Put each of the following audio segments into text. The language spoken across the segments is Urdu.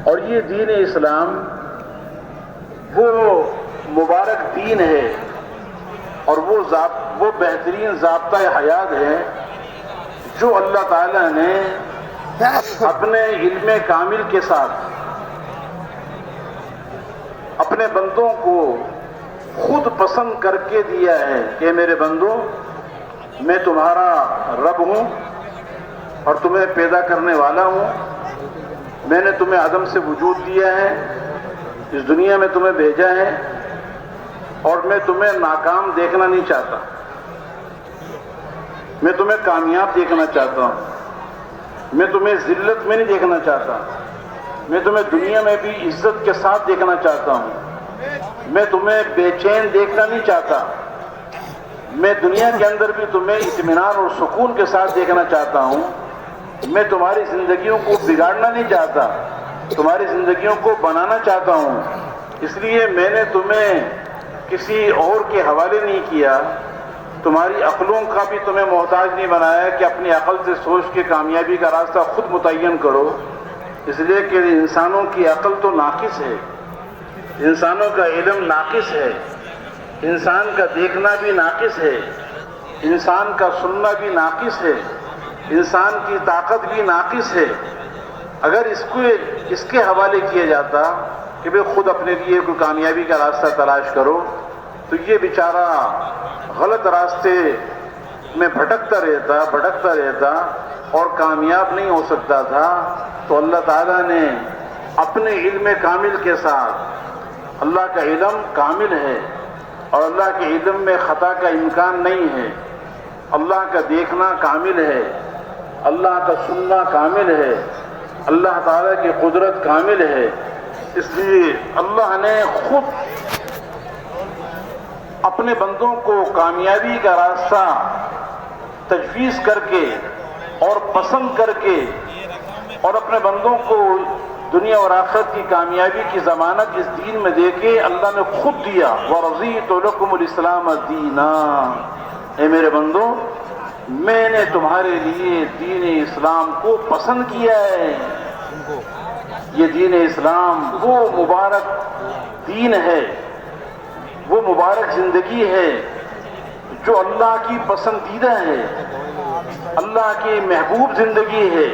اور یہ دین اسلام وہ مبارک دین ہے اور وہ بہترین ضابطہ حیات ہے جو اللہ تعالیٰ نے اپنے علم کامل کے ساتھ اپنے بندوں کو خود پسند کر کے دیا ہے کہ میرے بندو میں تمہارا رب ہوں اور تمہیں پیدا کرنے والا ہوں. میں نے تمہیں عدم سے وجود دیا ہے, اس دنیا میں تمہیں بھیجا ہے اور میں تمہیں ناکام دیکھنا نہیں چاہتا, میں تمہیں کامیاب دیکھنا چاہتا ہوں, میں تمہیں ذلت میں نہیں دیکھنا چاہتا, میں تمہیں دنیا میں بھی عزت کے ساتھ دیکھنا چاہتا ہوں, میں تمہیں بے چین دیکھنا نہیں چاہتا, میں دنیا کے اندر بھی تمہیں اطمینان اور سکون کے ساتھ دیکھنا چاہتا ہوں. میں تمہاری زندگیوں کو بگاڑنا نہیں چاہتا, تمہاری زندگیوں کو بنانا چاہتا ہوں. اس لیے میں نے تمہیں کسی اور کے حوالے نہیں کیا, تمہاری عقلوں کا بھی تمہیں محتاج نہیں بنایا کہ اپنی عقل سے سوچ کے کامیابی کا راستہ خود متعین کرو. اس لیے کہ انسانوں کی عقل تو ناقص ہے, انسانوں کا علم ناقص ہے, انسان کا دیکھنا بھی ناقص ہے, انسان کا سننا بھی ناقص ہے, انسان کی طاقت بھی ناقص ہے. اگر اس کے حوالے کیا جاتا کہ بھئی خود اپنے لیے کوئی کامیابی کا راستہ تلاش کرو, تو یہ بیچارہ غلط راستے میں بھٹکتا رہتا اور کامیاب نہیں ہو سکتا تھا. تو اللہ تعالیٰ نے اپنے علم کامل کے ساتھ, اللہ کا علم کامل ہے اور اللہ کے علم میں خطا کا امکان نہیں ہے, اللہ کا دیکھنا کامل ہے, اللہ کا سننا کامل ہے, اللہ تعالیٰ کی قدرت کامل ہے. اس لیے اللہ نے خود اپنے بندوں کو کامیابی کا راستہ تجویز کر کے اور پسند کر کے اور اپنے بندوں کو دنیا اور آخرت کی کامیابی کی ضمانت اس دین میں دے کے اللہ نے خود دیا. وَرَضِيتُ لَكُمُ الْإِسْلَامَ دِينًا, اے میرے بندو میں نے تمہارے لیے دین اسلام کو پسند کیا ہے. یہ دین اسلام وہ مبارک دین ہے, وہ مبارک زندگی ہے جو اللہ کی پسندیدہ ہے, اللہ کی محبوب زندگی ہے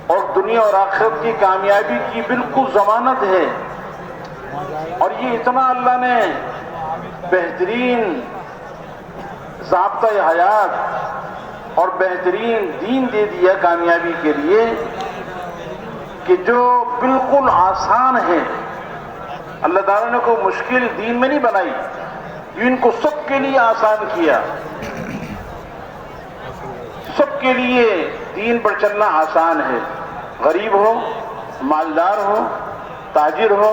اور دنیا اور آخرت کی کامیابی کی بالکل ضمانت ہے. اور یہ اتنا اللہ نے بہترین ضابطہ حیات اور بہترین دین دے دیا کامیابی کے لیے کہ جو بالکل آسان ہے. اللہ تعالیٰ نے کوئی مشکل دین میں نہیں بنائی, دین کو سب کے لیے آسان کیا. سب کے لیے دین پر چلنا آسان ہے, غریب ہو, مالدار ہو, تاجر ہو,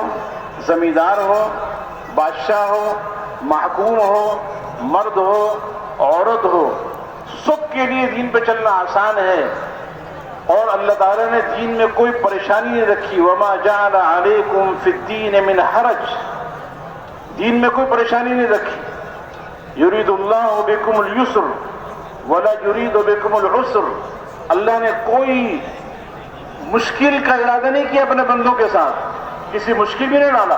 زمیندار ہو, بادشاہ ہو, محکوم ہو, مرد ہو, عورت ہو, سب کے لیے دین پہ چلنا آسان ہے. اور اللہ تعالیٰ نے دین میں کوئی پریشانی نہیں رکھی. وَمَا جَعَلَ عَلَيْكُمْ فِي الدِّينِ مِنْ حَرَجٍ, دین میں کوئی پریشانی نہیں رکھی. يُرِيدُ اللَّهُ بِكُمُ الْيُسْرَ وَلَا يُرِيدُ بِكُمُ الْعُسْرَ, اللہ نے کوئی مشکل کا ارادہ نہیں کیا اپنے بندوں کے ساتھ, کسی مشکل بھی نہیں ڈالا,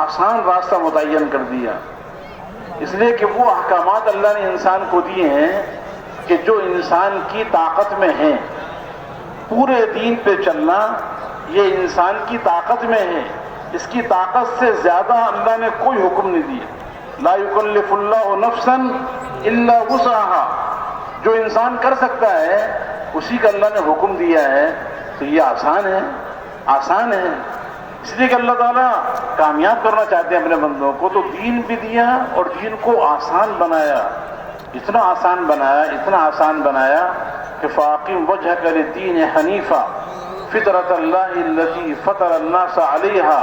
آسان راستہ متعین کر دیا. اس لیے کہ وہ احکامات اللہ نے انسان کو دیے ہیں کہ جو انسان کی طاقت میں ہیں. پورے دین پہ چلنا یہ انسان کی طاقت میں ہے, اس کی طاقت سے زیادہ اللہ نے کوئی حکم نہیں دیا. لا یکلف اللہ نفسا الا وسعها, جو انسان کر سکتا ہے اسی کا اللہ نے حکم دیا ہے. تو یہ آسان ہے. اس لیے کہ اللہ تعالیٰ کامیاب کرنا چاہتے ہیں اپنے بندوں کو, تو دین بھی دیا اور دین کو آسان بنایا. اتنا آسان بنایا کہ فَأَقِمْ وَجْهَكَ لِلدِّينِ حَنِيفًا فِطْرَةَ اللَّهِ الَّتِي فَطَرَ النَّاسَ عَلَيْهَا.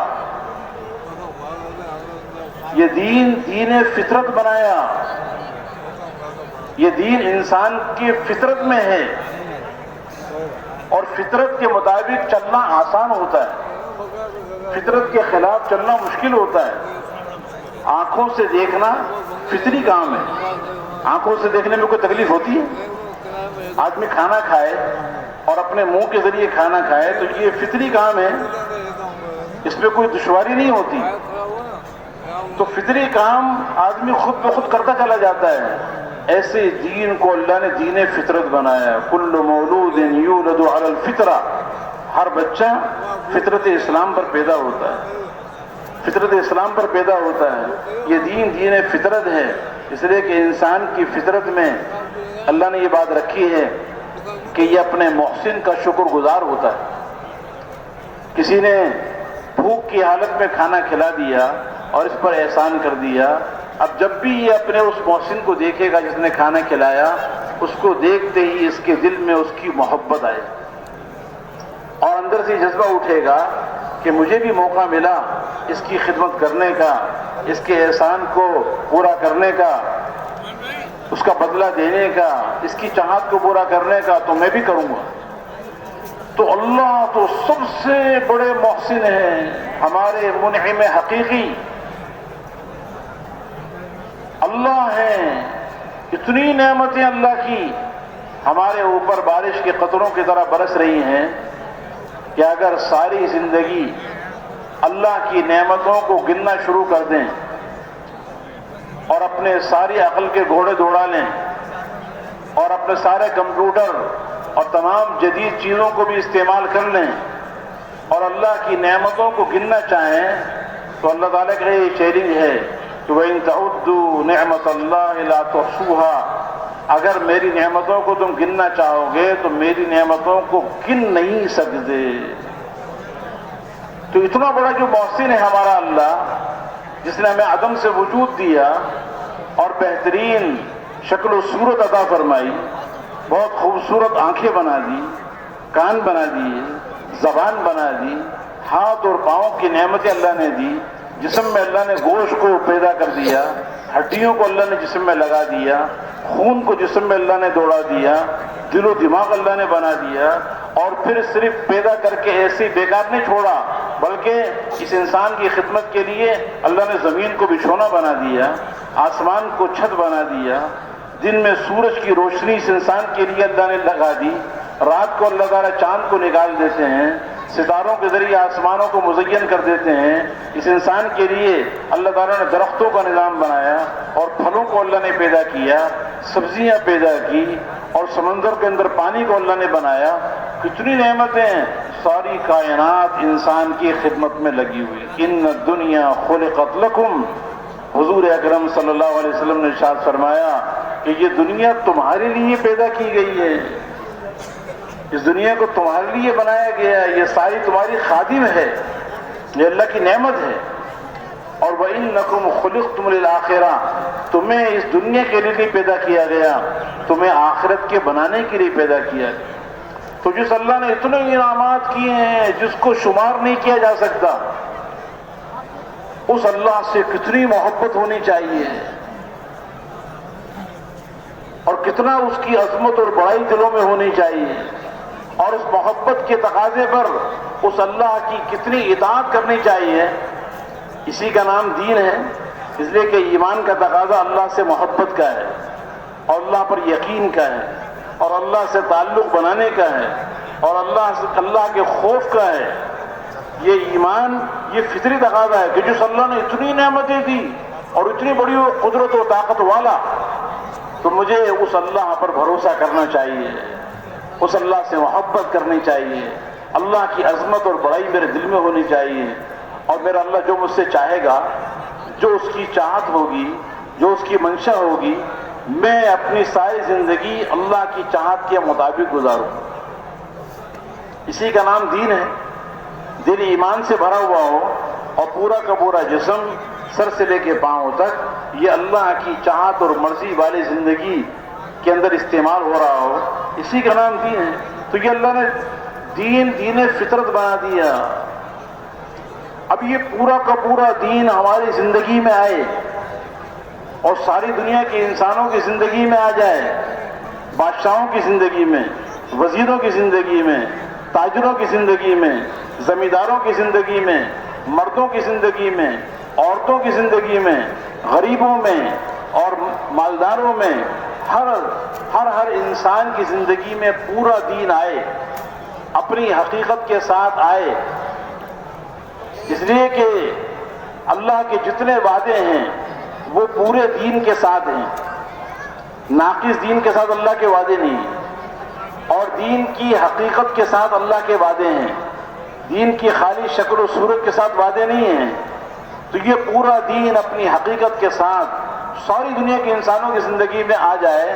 یہ دین فطرت بنایا, یہ دین انسان کی فطرت میں ہے اور فطرت کے مطابق چلنا آسان ہوتا ہے, فطرت کے خلاف چلنا مشکل ہوتا ہے. آنکھوں سے دیکھنا فطری کام ہے, آنکھوں سے دیکھنے میں کوئی تکلیف ہوتی ہے؟ آدمی کھانا کھائے اور اپنے منہ کے ذریعے کھانا کھائے تو یہ فطری کام ہے، اس میں کوئی دشواری نہیں ہوتی. تو فطری کام آدمی خود بخود کرتا چلا جاتا ہے. ایسے دین کو اللہ نے دین فطرت بنایا. کل مولود یولد علی الفطرہ، ہر بچہ فطرت اسلام پر پیدا ہوتا ہے، فطرت اسلام پر پیدا ہوتا ہے. یہ دین فطرت ہے، اس لیے کہ انسان کی فطرت میں اللہ نے یہ بات رکھی ہے کہ یہ اپنے محسن کا شکر گزار ہوتا ہے. کسی نے بھوک کی حالت میں کھانا کھلا دیا اور اس پر احسان کر دیا، اب جب بھی یہ اپنے اس محسن کو دیکھے گا جس نے کھانا کھلایا، اس کو دیکھتے ہی اس کے دل میں اس کی محبت آئے اور اندر سے جذبہ اٹھے گا کہ مجھے بھی موقع ملا اس کی خدمت کرنے کا، اس کے احسان کو پورا کرنے کا، اس کا بدلہ دینے کا، اس کی چاہت کو پورا کرنے کا، تو میں بھی کروں گا. تو اللہ تو سب سے بڑے محسن ہیں، ہمارے منعم حقیقی اللہ ہیں. اتنی نعمتیں اللہ کی ہمارے اوپر بارش کے قطروں کی طرح برس رہی ہیں کہ اگر ساری زندگی اللہ کی نعمتوں کو گننا شروع کر دیں اور اپنے ساری عقل کے گھوڑے دوڑا لیں اور اپنے سارے کمپیوٹر اور تمام جدید چیزوں کو بھی استعمال کر لیں اور اللہ کی نعمتوں کو گننا چاہیں، تو اللہ تعالیٰ کا یہ چیلنج ہے کہ وَإِن تَعُدُّوا نِعْمَةَ اللَّهِ لَا تُحْصُوهَا، اگر میری نعمتوں کو تم گننا چاہو گے تو میری نعمتوں کو گن نہیں سکتے. تو اتنا بڑا جو محسن ہے ہمارا اللہ، جس نے ہمیں عدم سے وجود دیا اور بہترین شکل و صورت عطا فرمائی، بہت خوبصورت آنکھیں بنا دی، کان بنا دیے، زبان بنا دی، ہاتھ اور پاؤں کی نعمتیں اللہ نے دی، جسم میں اللہ نے گوشت کو پیدا کر دیا، ہڈیوں کو اللہ نے جسم میں لگا دیا، خون کو جسم میں اللہ نے دوڑا دیا، دل و دماغ اللہ نے بنا دیا، اور پھر صرف پیدا کر کے ایسے بیکار نہیں چھوڑا، بلکہ اس انسان کی خدمت کے لیے اللہ نے زمین کو بچھونا بنا دیا، آسمان کو چھت بنا دیا، دن میں سورج کی روشنی اس انسان کے لیے اللہ نے لگا دی، رات کو اللہ تعالیٰ چاند کو نکال دیتے ہیں، ستاروں کے ذریعے آسمانوں کو مزین کر دیتے ہیں. اس انسان کے لیے اللہ تعالیٰ نے درختوں کا نظام بنایا اور پھلوں کو اللہ نے پیدا کیا، سبزیاں پیدا کی، اور سمندر کے اندر پانی کو اللہ نے بنایا. کتنی نعمتیں ہیں، ساری کائنات انسان کی خدمت میں لگی ہوئی. ان الدنیا خلقت لکم، حضور اکرم صلی اللہ علیہ وسلم نے ارشاد فرمایا کہ یہ دنیا تمہارے لیے پیدا کی گئی ہے، اس دنیا کو تمہارے لیے بنایا گیا ہے، یہ ساری تمہاری خادم ہے، یہ اللہ کی نعمت ہے. اور وَإِنَّكُمْ خُلِقْتُمْ لِلْآخِرَةِ، تمہیں اس دنیا کے لیے نہیں پیدا کیا گیا، تمہیں آخرت کے بنانے کے لیے پیدا کیا گیا. تو جس اللہ نے اتنے انعامات کیے ہیں جس کو شمار نہیں کیا جا سکتا، اس اللہ سے کتنی محبت ہونی چاہیے اور کتنا اس کی عظمت اور بڑائی دلوں میں ہونی چاہیے، اور اس محبت کے تقاضے پر اس اللہ کی کتنی اطاعت کرنی چاہیے. اسی کا نام دین ہے، اس لیے کہ ایمان کا تقاضا اللہ سے محبت کا ہے اور اللہ پر یقین کا ہے اور اللہ سے تعلق بنانے کا ہے اور اللہ کے خوف کا ہے. یہ ایمان یہ فطری تقاضا ہے کہ جس اللہ نے اتنی نعمتیں دی اور اتنی بڑی قدرت و طاقت والا، تو مجھے اس اللہ پر بھروسہ کرنا چاہیے، اس اللہ سے محبت کرنی چاہیے، اللہ کی عظمت اور بڑائی میرے دل میں ہونی چاہیے، اور میرا اللہ جو مجھ سے چاہے گا، جو اس کی چاہت ہوگی، جو اس کی منشا ہوگی، میں اپنی ساری زندگی اللہ کی چاہت کے مطابق گزاروں. اسی کا نام دین ہے. دل ایمان سے بھرا ہوا ہو اور پورا کا پورا جسم سر سے لے کے پاؤں تک یہ اللہ کی چاہت اور مرضی والی زندگی کے اندر استعمال ہو رہا ہو، اسی کا نام دین ہے. تو یہ اللہ نے دین فطرت بنا دیا. اب یہ پورا کا پورا دین ہماری زندگی میں آئے اور ساری دنیا کے انسانوں کی زندگی میں آ جائے، بادشاہوں کی زندگی میں، وزیروں کی زندگی میں، تاجروں کی زندگی میں، زمینداروں کی زندگی میں، مردوں کی زندگی میں، عورتوں کی زندگی میں، غریبوں میں اور مالداروں میں، ہر انسان کی زندگی میں پورا دین آئے اپنی حقیقت کے ساتھ آئے، اس لیے کہ اللہ کے جتنے وعدے ہیں وہ پورے دین کے ساتھ ہیں، ناقص دین کے ساتھ اللہ کے وعدے نہیں ہیں، اور دین کی حقیقت کے ساتھ اللہ کے وعدے ہیں، دین کی خالی شکل و صورت کے ساتھ وعدے نہیں ہیں۔ تو یہ پورا دین اپنی حقیقت کے ساتھ ساری دنیا کے انسانوں کی زندگی میں آ جائے،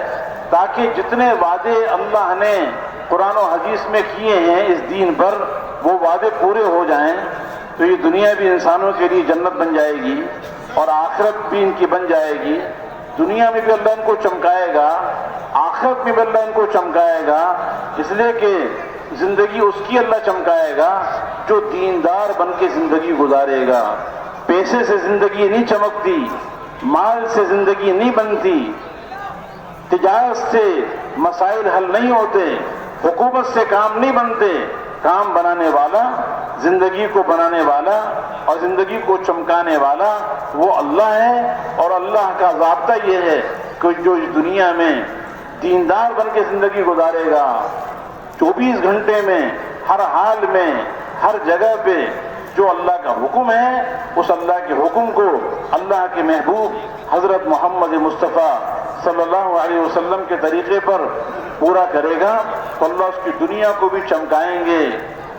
تاکہ جتنے وعدے اللہ نے قرآن و حدیث میں کیے ہیں اس دین پر وہ وعدے پورے ہو جائیں، تو یہ دنیا بھی انسانوں کے لیے جنت بن جائے گی اور آخرت بھی ان کی بن جائے گی۔ دنیا میں بھی اللہ ان کو چمکائے گا، آخرت میں بھی اللہ ان کو چمکائے گا، اس لیے کہ زندگی اس کی اللہ چمکائے گا جو دیندار بن کے زندگی گزارے گا۔ پیسے سے زندگی نہیں چمکتی، مال سے زندگی نہیں بنتی، تجارت سے مسائل حل نہیں ہوتے، حکومت سے کام نہیں بنتے۔ کام بنانے والا، زندگی کو بنانے والا اور زندگی کو چمکانے والا وہ اللہ ہے، اور اللہ کا ضابطہ یہ ہے کہ جو اس دنیا میں دیندار بن کے زندگی گزارے گا، 24 گھنٹے میں، ہر حال میں، ہر جگہ پہ جو اللہ کا حکم ہے اس اللہ کے حکم کو اللہ کے محبوب حضرت محمد مصطفیٰ صلی اللہ علیہ وسلم کے طریقے پر پورا کرے گا، تو اللہ اس کی دنیا کو بھی چمکائیں گے،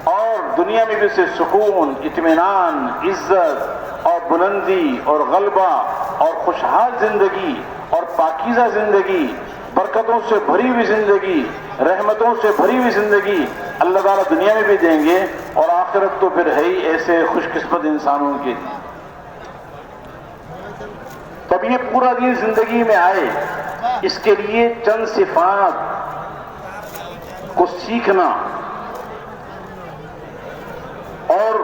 اور دنیا میں بھی اسے سکون، اطمینان، عزت اور بلندی اور غلبہ اور خوشحال زندگی اور پاکیزہ زندگی، برکتوں سے بھری ہوئی زندگی، رحمتوں سے بھری ہوئی زندگی اللہ تعالیٰ دنیا میں بھی دیں گے، اور آخرت تو پھر ہے ہی ایسے خوش قسمت انسانوں کے لیے۔ تب یہ پورا دین زندگی میں آئے، اس کے لیے چند صفات کو سیکھنا اور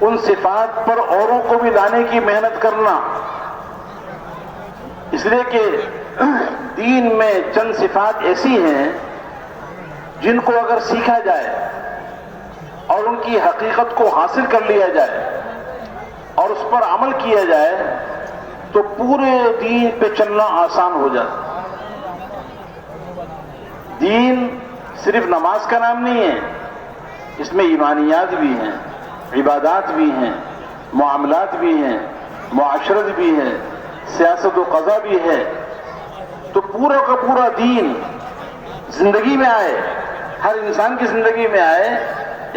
ان صفات پر اوروں کو بھی لانے کی محنت کرنا، اس لیے کہ دین میں چند صفات ایسی ہیں جن کو اگر سیکھا جائے اور ان کی حقیقت کو حاصل کر لیا جائے اور اس پر عمل کیا جائے تو پورے دین پہ چلنا آسان ہو جاتا۔ دین صرف نماز کا نام نہیں ہے، اس میں ایمانیات بھی ہیں، عبادات بھی ہیں، معاملات بھی ہیں، معاشرت بھی ہے، سیاست و قضا بھی ہے۔ تو پورا کا پورا دین زندگی میں آئے، ہر انسان کی زندگی میں آئے،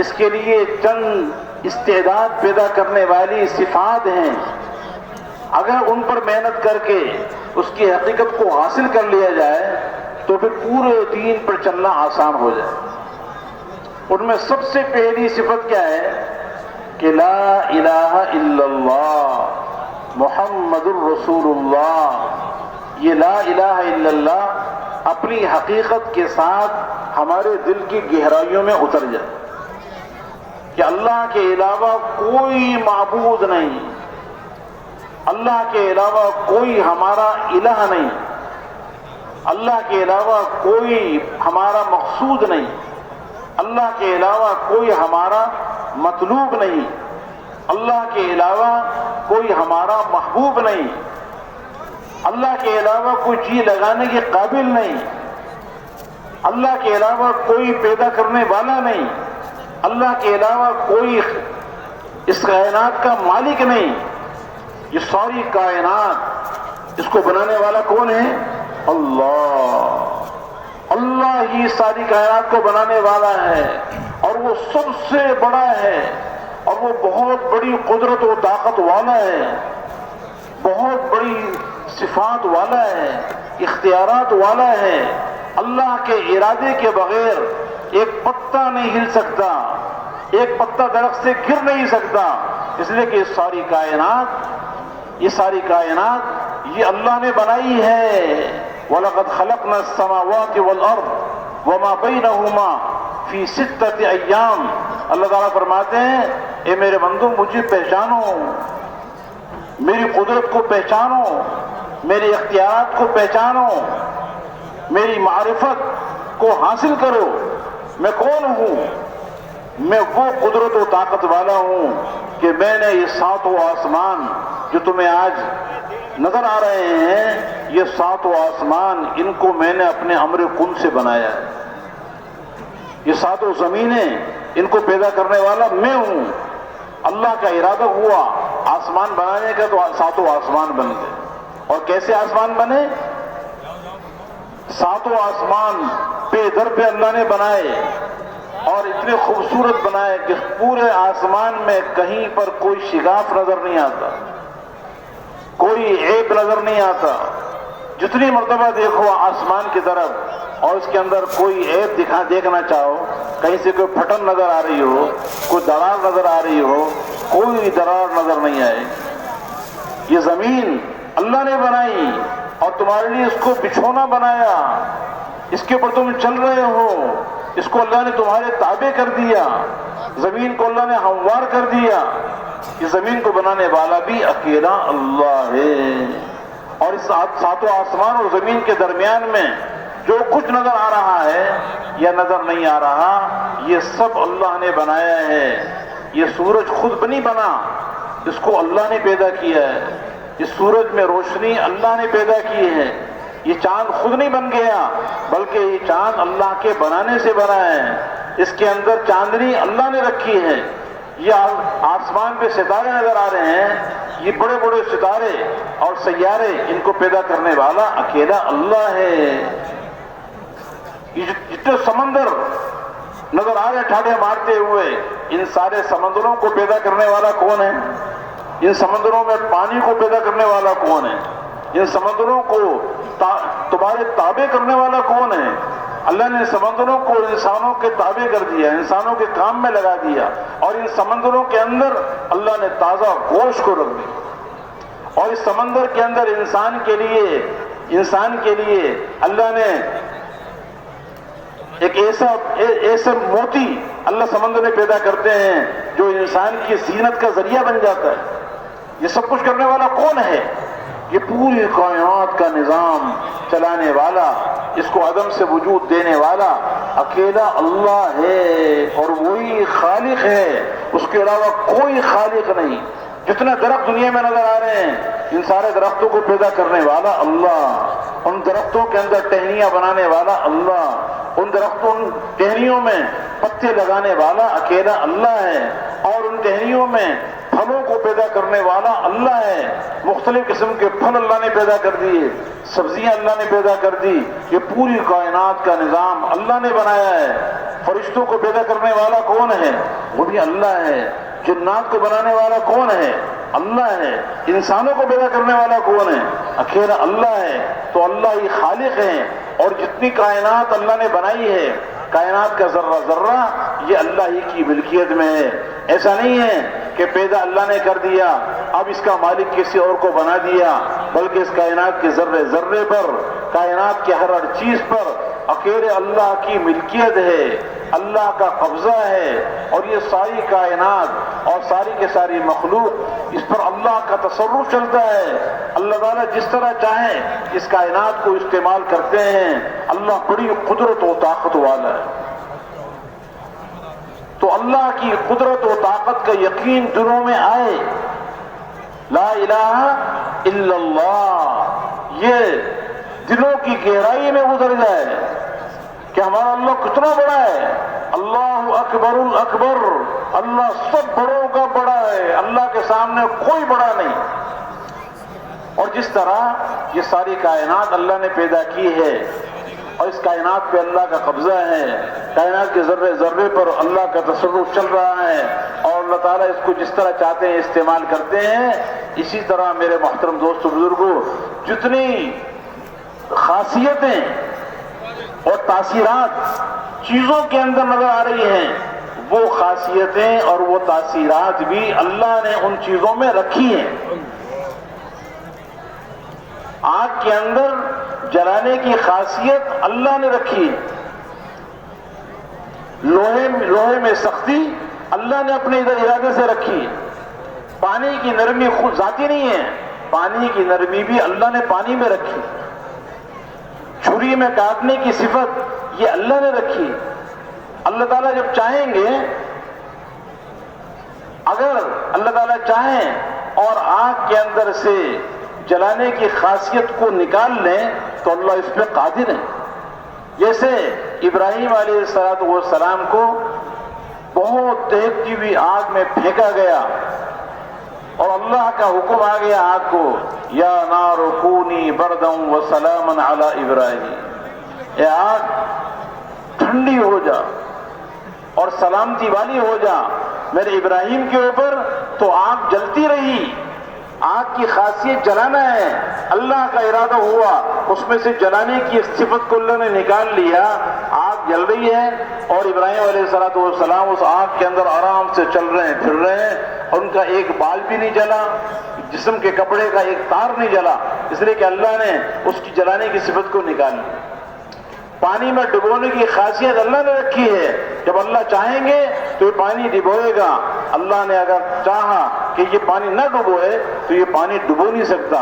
اس کے لیے چند استعداد پیدا کرنے والی صفات ہیں، اگر ان پر محنت کر کے اس کی حقیقت کو حاصل کر لیا جائے تو پھر پورے دین پر چلنا آسان ہو جائے۔ ان میں سب سے پہلی صفت کیا ہے کہ لا الہ الا اللہ محمد الرسول اللہ۔ یہ لا الہ الا اللہ اپنی حقیقت کے ساتھ ہمارے دل کی گہرائیوں میں اتر جائے کہ اللہ کے علاوہ کوئی معبود نہیں، اللہ کے علاوہ کوئی ہمارا الہ نہیں، اللہ کے علاوہ کوئی ہمارا مقصود نہیں، اللہ کے علاوہ کوئی ہمارا مطلوب نہیں، اللہ کے علاوہ کوئی ہمارا محبوب نہیں، اللہ کے علاوہ کوئی جی لگانے کے قابل نہیں، اللہ کے علاوہ کوئی پیدا کرنے والا نہیں، اللہ کے علاوہ کوئی اس کائنات کا مالک نہیں۔ یہ ساری کائنات اس کو بنانے والا کون ہے؟ اللہ۔ اللہ ہی ساری کائنات کو بنانے والا ہے، اور وہ سب سے بڑا ہے، اور وہ بہت بڑی قدرت و طاقت والا ہے، بہت بڑی صفات والا ہے، اختیارات والا ہے۔ اللہ کے ارادے کے بغیر ایک پتا نہیں ہل سکتا، ایک پتا درخت سے گر نہیں سکتا، اس لیے کہ یہ ساری کائنات یہ اللہ نے بنائی ہے۔ وَلَقَدْ خَلَقْنَا السَّمَاوَاتِ وَالْأَرْضَ وَمَا بَيْنَهُمَا فِي سِتَّةِ أَيَّامٍ۔ اللہ تعالیٰ فرماتے ہیں اے میرے بندو مجھے پہچانو، میری قدرت کو پہچانو، میرے اختیارات کو پہچانو، میری معرفت کو حاصل کرو۔ میں کون ہوں؟ میں وہ قدرت و طاقت والا ہوں کہ میں نے یہ ساتوں آسمان جو تمہیں آج نظر آ رہے ہیں، یہ ساتوں آسمان ان کو میں نے اپنے امر کن سے بنایا ہے۔ یہ ساتوں زمینیں ان کو پیدا کرنے والا میں ہوں. اللہ کا ارادہ ہوا آسمان بنانے کا تو ساتوں آسمان بن گئے. اور کیسے آسمان بنے؟ ساتوں آسمان پہ در پہ اللہ نے بنائے اور اتنے خوبصورت بنائے کہ پورے آسمان میں کہیں پر کوئی شگاف نظر نہیں آتا, کوئی عیب نظر نہیں آتا. جتنی مرتبہ دیکھو آسمان کی طرف اور اس کے اندر کوئی عیب دیکھنا چاہو, کہیں سے کوئی پھٹن نظر آ رہی ہو, کوئی درار نظر آ رہی ہو, کوئی درار نظر نہیں آئے. یہ زمین اللہ نے بنائی اور تمہارے لیے اس کو بچھونا بنایا, اس کے اوپر تم چل رہے ہو, اس کو اللہ نے تمہارے تابع کر دیا, زمین کو اللہ نے ہموار کر دیا. یہ زمین کو بنانے والا بھی اکیلا اللہ ہے. اور اس ساتوں آسمان اور زمین کے درمیان میں جو کچھ نظر آ رہا ہے یا نظر نہیں آ رہا, یہ سب اللہ نے بنایا ہے. یہ سورج خود نہیں بنا, اس کو اللہ نے پیدا کیا ہے. اس سورج میں روشنی اللہ نے پیدا کی ہے. یہ چاند خود نہیں بن گیا بلکہ یہ چاند اللہ کے بنانے سے بنا ہے. اس کے اندر چاندنی اللہ نے رکھی ہے. یہ آسمان پہ ستارے نظر آ رہے ہیں, یہ بڑے بڑے ستارے اور سیارے, ان کو پیدا کرنے والا اکیلا اللہ ہے. یہ جتنے سمندر نظر آ رہے ٹھاٹھے مارتے ہوئے, ان سارے سمندروں کو پیدا کرنے والا کون ہے؟ ان سمندروں میں پانی کو پیدا کرنے والا کون ہے؟ ان سمندروں کو تمہارے تابع کرنے والا کون ہے؟ اللہ نے سمندروں کو انسانوں کے تابع کر دیا, انسانوں کے کام میں لگا دیا. اور ان سمندروں کے اندر اللہ نے تازہ گوشت کو رکھ دیا. اور اس سمندر کے اندر انسان کے لیے اللہ نے ایک ایسا موتی اللہ سمندر میں پیدا کرتے ہیں جو انسان کی زینت کا ذریعہ بن جاتا ہے. یہ سب کچھ کرنے والا کون ہے؟ یہ پوری کائنات کا نظام چلانے والا, اس کو عدم سے وجود دینے والا اکیلا اللہ ہے. اور وہی خالق ہے, اس کے علاوہ کوئی خالق نہیں. جتنے درخت دنیا میں نظر آ رہے ہیں, ان سارے درختوں کو پیدا کرنے والا اللہ, ان درختوں کے اندر ٹہنیاں بنانے والا اللہ, ان ٹہنیوں میں پتے لگانے والا اکیلا اللہ ہے. اور ان ٹہنیوں میں پھلوں کو پیدا کرنے والا اللہ ہے. مختلف قسم کے پھل اللہ نے پیدا کر دیے, سبزیاں اللہ نے پیدا کر دی. یہ پوری کائنات کا نظام اللہ نے بنایا ہے. فرشتوں کو پیدا کرنے والا کون ہے؟ وہ بھی اللہ ہے. جنات کو بنانے والا کون ہے؟ اللہ ہے. انسانوں کو پیدا کرنے والا کون ہے؟ اکیلا اللہ ہے. تو اللہ ہی خالق ہے. اور جتنی کائنات اللہ نے بنائی ہے, کائنات کا ذرہ ذرہ یہ اللہ ہی کی ملکیت میں ہے. ایسا نہیں ہے کہ پیدا اللہ نے کر دیا اب اس کا مالک کسی اور کو بنا دیا, بلکہ اس کائنات کے ذرے ذرے پر, کائنات کے ہر چیز پر اکیلے اللہ کی ملکیت ہے, اللہ کا قبضہ ہے. اور یہ ساری کائنات اور ساری کے ساری مخلوق, اس پر اللہ کا تصرف چلتا ہے. اللہ تعالیٰ جس طرح چاہیں اس کائنات کو استعمال کرتے ہیں. اللہ بڑی قدرت و طاقت والا ہے. تو اللہ کی قدرت و طاقت کا یقین دلوں میں آئے, لا الہ الا اللہ, یہ دلوں کی گہرائی میں اتر جائے کہ ہمارا اللہ کتنا بڑا ہے. اللہ اکبر الاکبر, اللہ سب بڑوں کا بڑا ہے, اللہ کے سامنے کوئی بڑا نہیں. اور جس طرح یہ ساری کائنات اللہ نے پیدا کی ہے اور اس کائنات پہ اللہ کا قبضہ ہے, کائنات کے ذرے ذرے پر اللہ کا تصرف چل رہا ہے, اور اللہ تعالیٰ اس کو جس طرح چاہتے ہیں استعمال کرتے ہیں. اسی طرح میرے محترم دوستو بزرگوں, جتنی خاصیتیں اور تاثیرات چیزوں کے اندر نظر آ رہی ہیں, وہ خاصیتیں اور وہ تاثیرات بھی اللہ نے ان چیزوں میں رکھی ہیں. آگ کے اندر جلانے کی خاصیت اللہ نے رکھی ہے. لوہے میں سختی اللہ نے اپنے ارادے سے رکھی ہے. پانی کی نرمی خود ذاتی نہیں ہے, پانی کی نرمی بھی اللہ نے پانی میں رکھی. چھری میں کاٹنے کی صفت یہ اللہ نے رکھی. اللہ تعالیٰ جب چاہیں گے, اگر اللہ تعالیٰ چاہیں اور آگ کے اندر سے جلانے کی خاصیت کو نکال لیں تو اللہ اس پہ قادر ہے. جیسے ابراہیم علیہ السلام کو بہت دہتی ہوئی آگ میں پھینکا گیا اور اللہ کا حکم آ گیا آگ کو، یا نار کونی بردا وسلاما علی ابراہیم، اے آگ ٹھنڈی ہو جا اور سلامتی والی ہو جا میرے ابراہیم کے اوپر۔ تو آگ جلتی رہی، آگ کی خاصیت جلانا ہے، اللہ کا ارادہ ہوا اس میں سے جلانے کی صفت کو اللہ نے نکال لیا، آگ جل رہی ہے اور ابراہیم علیہ السلام اس آگ کے اندر آرام سے چل رہے ہیں پھر رہے ہیں، اور ان کا ایک بال بھی نہیں جلا، جسم کے کپڑے کا ایک تار نہیں جلا، اس لیے کہ اللہ نے اس کی جلانے کی صفت کو نکال لی۔ پانی میں ڈبونے کی خاصیت اللہ نے رکھی ہے، جب اللہ چاہیں گے تو یہ پانی ڈبوئے گا، اللہ نے اگر چاہا کہ یہ پانی نہ ڈبوئے تو یہ پانی ڈبو نہیں سکتا۔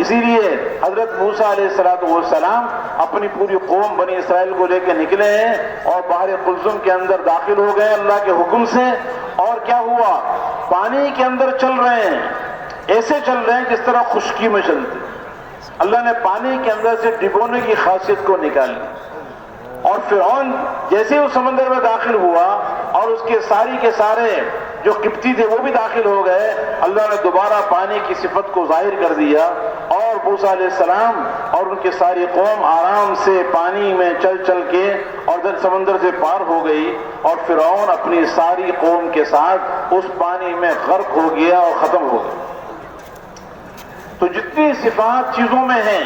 اسی لیے حضرت موسیٰ علیہ السلام اپنی پوری قوم بنی اسرائیل کو لے کے نکلے ہیں اور بحر قلزم کے اندر داخل ہو گئے اللہ کے حکم سے، اور کیا ہوا؟ پانی کے اندر چل رہے ہیں، ایسے چل رہے ہیں جس طرح خشکی میں چلتے۔ اللہ نے پانی کے اندر سے ڈبونے کی خاصیت کو نکال لی، اور فرعون جیسے ہی اس سمندر میں داخل ہوا اور اس کے سارے جو قبطی تھے وہ بھی داخل ہو گئے، اللہ نے دوبارہ پانی کی صفت کو ظاہر کر دیا، اور موسیٰ علیہ السلام اور ان کی ساری قوم آرام سے پانی میں چل چل کے اور سمندر سے پار ہو گئی، اور فرعون اپنی ساری قوم کے ساتھ اس پانی میں غرق ہو گیا اور ختم ہو گیا۔ تو جتنی صفات چیزوں میں ہیں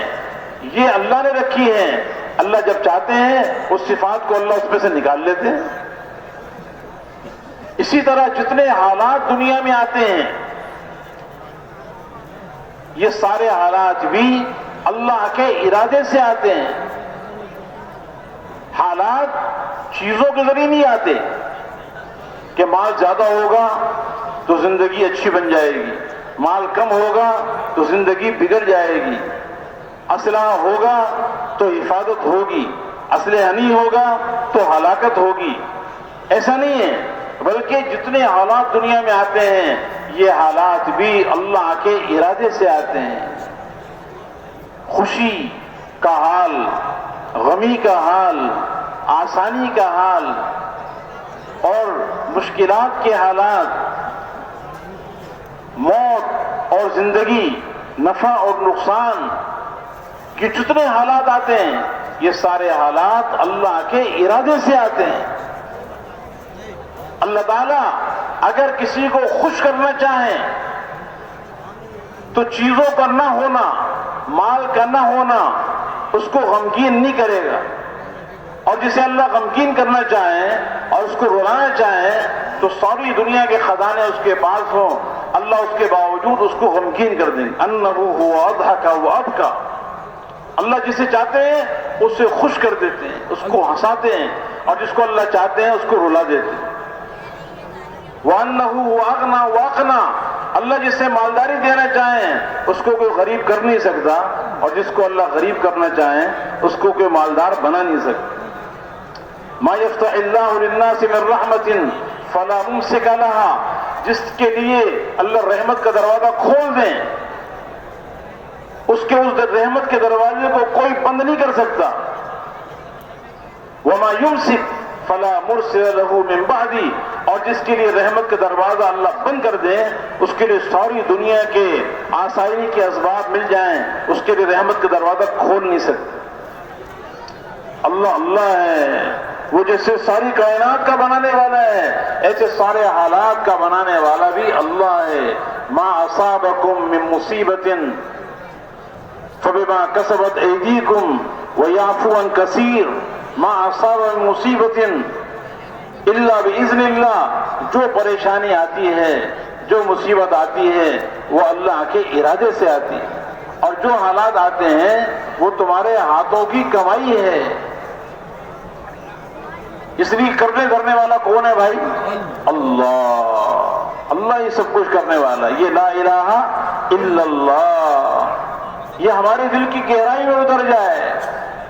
یہ اللہ نے رکھی ہیں، اللہ جب چاہتے ہیں اس صفات کو اللہ اس میں سے نکال لیتے ہیں۔ اسی طرح جتنے حالات دنیا میں آتے ہیں یہ سارے حالات بھی اللہ کے ارادے سے آتے ہیں۔ حالات چیزوں کے ذریعے نہیں آتے کہ مال زیادہ ہوگا تو زندگی اچھی بن جائے گی، مال کم ہوگا تو زندگی بگڑ جائے گی، اسلحہ ہوگا تو حفاظت ہوگی، اسلحہ نہیں ہوگا تو ہلاکت ہوگی، ایسا نہیں ہے۔ بلکہ جتنے حالات دنیا میں آتے ہیں یہ حالات بھی اللہ کے ارادے سے آتے ہیں۔ خوشی کا حال، غمی کا حال، آسانی کا حال اور مشکلات کے حالات، موت اور زندگی، نفع اور نقصان کے جتنے حالات آتے ہیں یہ سارے حالات اللہ کے ارادے سے آتے ہیں۔ اللہ تعالیٰ اگر کسی کو خوش کرنا چاہیں تو چیزوں کا نہ ہونا، مال کا نہ ہونا اس کو غمگین نہیں کرے گا، اور جسے اللہ غمگین کرنا چاہیں اور اس کو رلانا چاہیں تو ساری دنیا کے خزانے اس کے پاس ہوں، اللہ اس کے باوجود اس کو غمگین کر دیں۔ انہ هو اضحک وابکا، اللہ جسے چاہتے ہیں اسے خوش کر دیتے ہیں، اس کو ہنساتے ہیں، اور جس کو اللہ چاہتے ہیں اس کو رلا دیتے ہیں۔ وَأَنَّهُ هُوَ أَغْنَى وَأَقْنَى، اللہ جس سے مالداری دینا چاہیں اس کو کوئی غریب کر نہیں سکتا، اور جس کو اللہ غریب کرنا چاہیں اس کو کوئی مالدار بنا نہیں سکتا۔ مَا يَفْتَحِ اللَّهُ لِلنَّاسِ مِن رَحْمَةٍ فَلَا مُمْسِكَ لَهَا، جس کے لیے اللہ رحمت کا دروازہ کھول دیں اس رحمت کے دروازے کو کوئی بند نہیں کر سکتا۔ وَمَا يُمْسِكْ فلا مرسل له من بعدی، اور جس کے لیے رحمت کا دروازہ اللہ بند کر دے اس کے لیے ساری دنیا کے آسانی کے اسباب مل جائیں اس کے لیے رحمت کا دروازہ کھول نہیں سکتے۔ اللہ اللہ ہے، وہ جیسے ساری کائنات کا بنانے والا ہے ایسے سارے حالات کا بنانے والا بھی اللہ ہے۔ ما اصابکم من مصیبت فبما کسبت ایدیکم ویعفو عن کثیر، ما اصاب من مصیبت الا باذن اللہ، جو پریشانی آتی ہے جو مصیبت آتی ہے وہ اللہ کے ارادے سے آتی ہے، اور جو حالات آتے ہیں وہ تمہارے ہاتھوں کی کمائی ہے۔ اس لیے کرنے والا کون ہے بھائی؟ اللہ، اللہ یہ سب کچھ کرنے والا، یہ لا الہ الا اللہ، یہ ہمارے دل کی گہرائی میں اتر جائے۔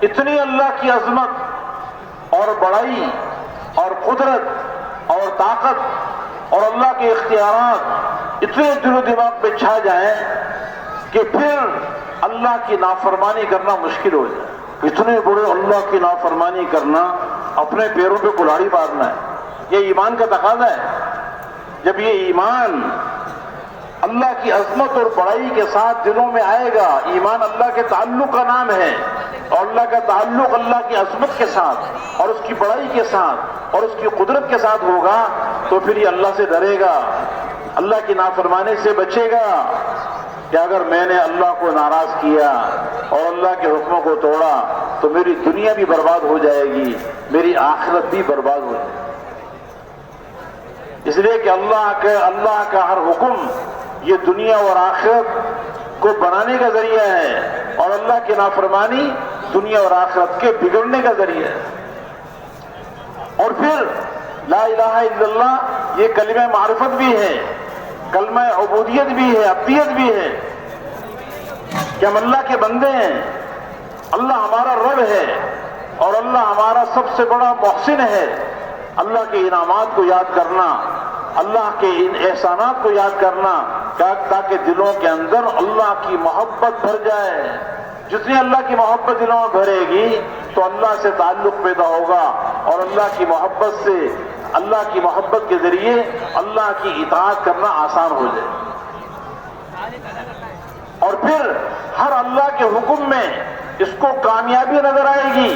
اتنی اللہ کی عظمت اور بڑائی اور قدرت اور طاقت اور اللہ کے اختیارات اتنے دل و دماغ پہ چھا جائیں کہ پھر اللہ کی نافرمانی کرنا مشکل ہو جائے۔ اتنے بڑے اللہ کی نافرمانی کرنا اپنے پیروں پہ کلاڑی مارنا ہے. یہ ایمان کا تقاضا ہے. جب یہ ایمان اللہ کی عظمت اور بڑائی کے ساتھ دلوں میں آئے گا، ایمان اللہ کے تعلق کا نام ہے، اور اللہ کا تعلق اللہ کی عظمت کے ساتھ اور اس کی بڑائی کے ساتھ اور اس کی قدرت کے ساتھ ہوگا، تو پھر یہ اللہ سے ڈرے گا، اللہ کی نافرمانی سے بچے گا کہ اگر میں نے اللہ کو ناراض کیا اور اللہ کے حکموں کو توڑا تو میری دنیا بھی برباد ہو جائے گی، میری آخرت بھی برباد ہو جائے گی. اس لیے کہ اللہ کا ہر حکم یہ دنیا اور آخرت کو بنانے کا ذریعہ ہے، اور اللہ کی نافرمانی دنیا اور آخرت کے بگڑنے کا ذریعہ ہے. اور پھر لا الہ الا اللہ یہ کلمہ معرفت بھی ہے، کلمہ عبودیت بھی ہے، عبدیت بھی ہے کہ ہم اللہ کے بندے ہیں، اللہ ہمارا رب ہے اور اللہ ہمارا سب سے بڑا محسن ہے. اللہ کے انعامات کو یاد کرنا، اللہ کے ان احسانات کو یاد کرنا تاکہ دلوں کے اندر اللہ کی محبت بھر جائے. جتنی اللہ کی محبت دلوں میں بھرے گی تو اللہ سے تعلق پیدا ہوگا، اور اللہ کی محبت سے، اللہ کی محبت کے ذریعے اللہ کی اطاعت کرنا آسان ہو جائے. اور پھر ہر اللہ کے حکم میں اس کو کامیابی نظر آئے گی،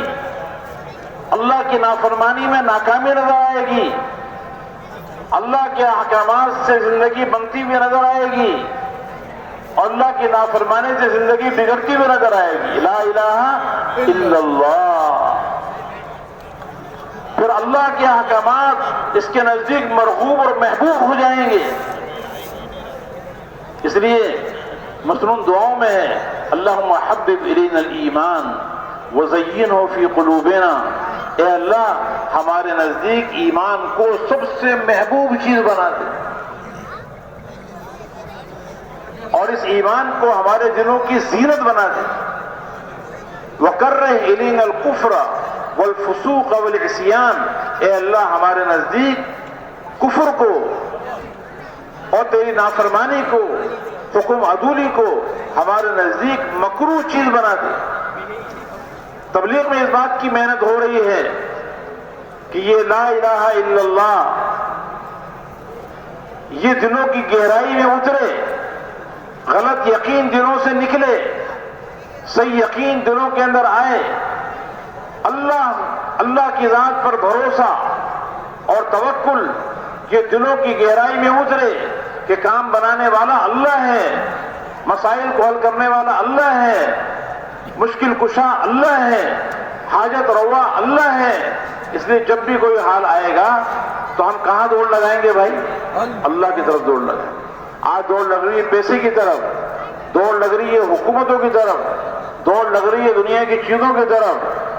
اللہ کی نافرمانی میں ناکامی نظر آئے گی، اللہ کے احکامات سے زندگی بنتی ہوئی نظر آئے گی اور اللہ کی نافرمانی سے زندگی بگڑتی ہوئی نظر آئے گی. لا الہ الا اللہ. پھر اللہ کے احکامات اس کے نزدیک مرغوب اور محبوب ہو جائیں گے. اس لیے مسنون دعاؤں میں ہے اللہم حبب الینا الایمان وزینہ فی قلوبنا. اے اللہ ہمارے نزدیک ایمان کو سب سے محبوب چیز بنا دے اور اس ایمان کو ہمارے دلوں کی زینت بنا دے. وَكَرِّهْ إِلَيْنَا الْكُفْرَ وَالْفُسُوقَ وَالْعِصْيَانَ. اے اللہ ہمارے نزدیک کفر کو اور تیری نافرمانی کو، حکم عدولی کو ہمارے نزدیک مکروہ چیز بنا دے. تبلیغ میں اس بات کی محنت ہو رہی ہے کہ یہ لا الہ الا اللہ یہ دلوں کی گہرائی میں اترے، غلط یقین دلوں سے نکلے، صحیح یقین دلوں کے اندر آئے، اللہ کی ذات پر بھروسہ اور توکل یہ دلوں کی گہرائی میں اترے کہ کام بنانے والا اللہ ہے، مسائل کو حل کرنے والا اللہ ہے، مشکل کشا اللہ ہے، حاجت روا اللہ ہے. اس لیے جب بھی کوئی حال آئے گا تو ہم کہاں دوڑ لگائیں گے بھائی؟ اللہ کی طرف دوڑ لگائیں. آج دوڑ لگ رہی ہے پیسے کی طرف، دوڑ لگ رہی ہے حکومتوں کی طرف، دوڑ لگ رہی ہے دنیا کی چیزوں کی طرف،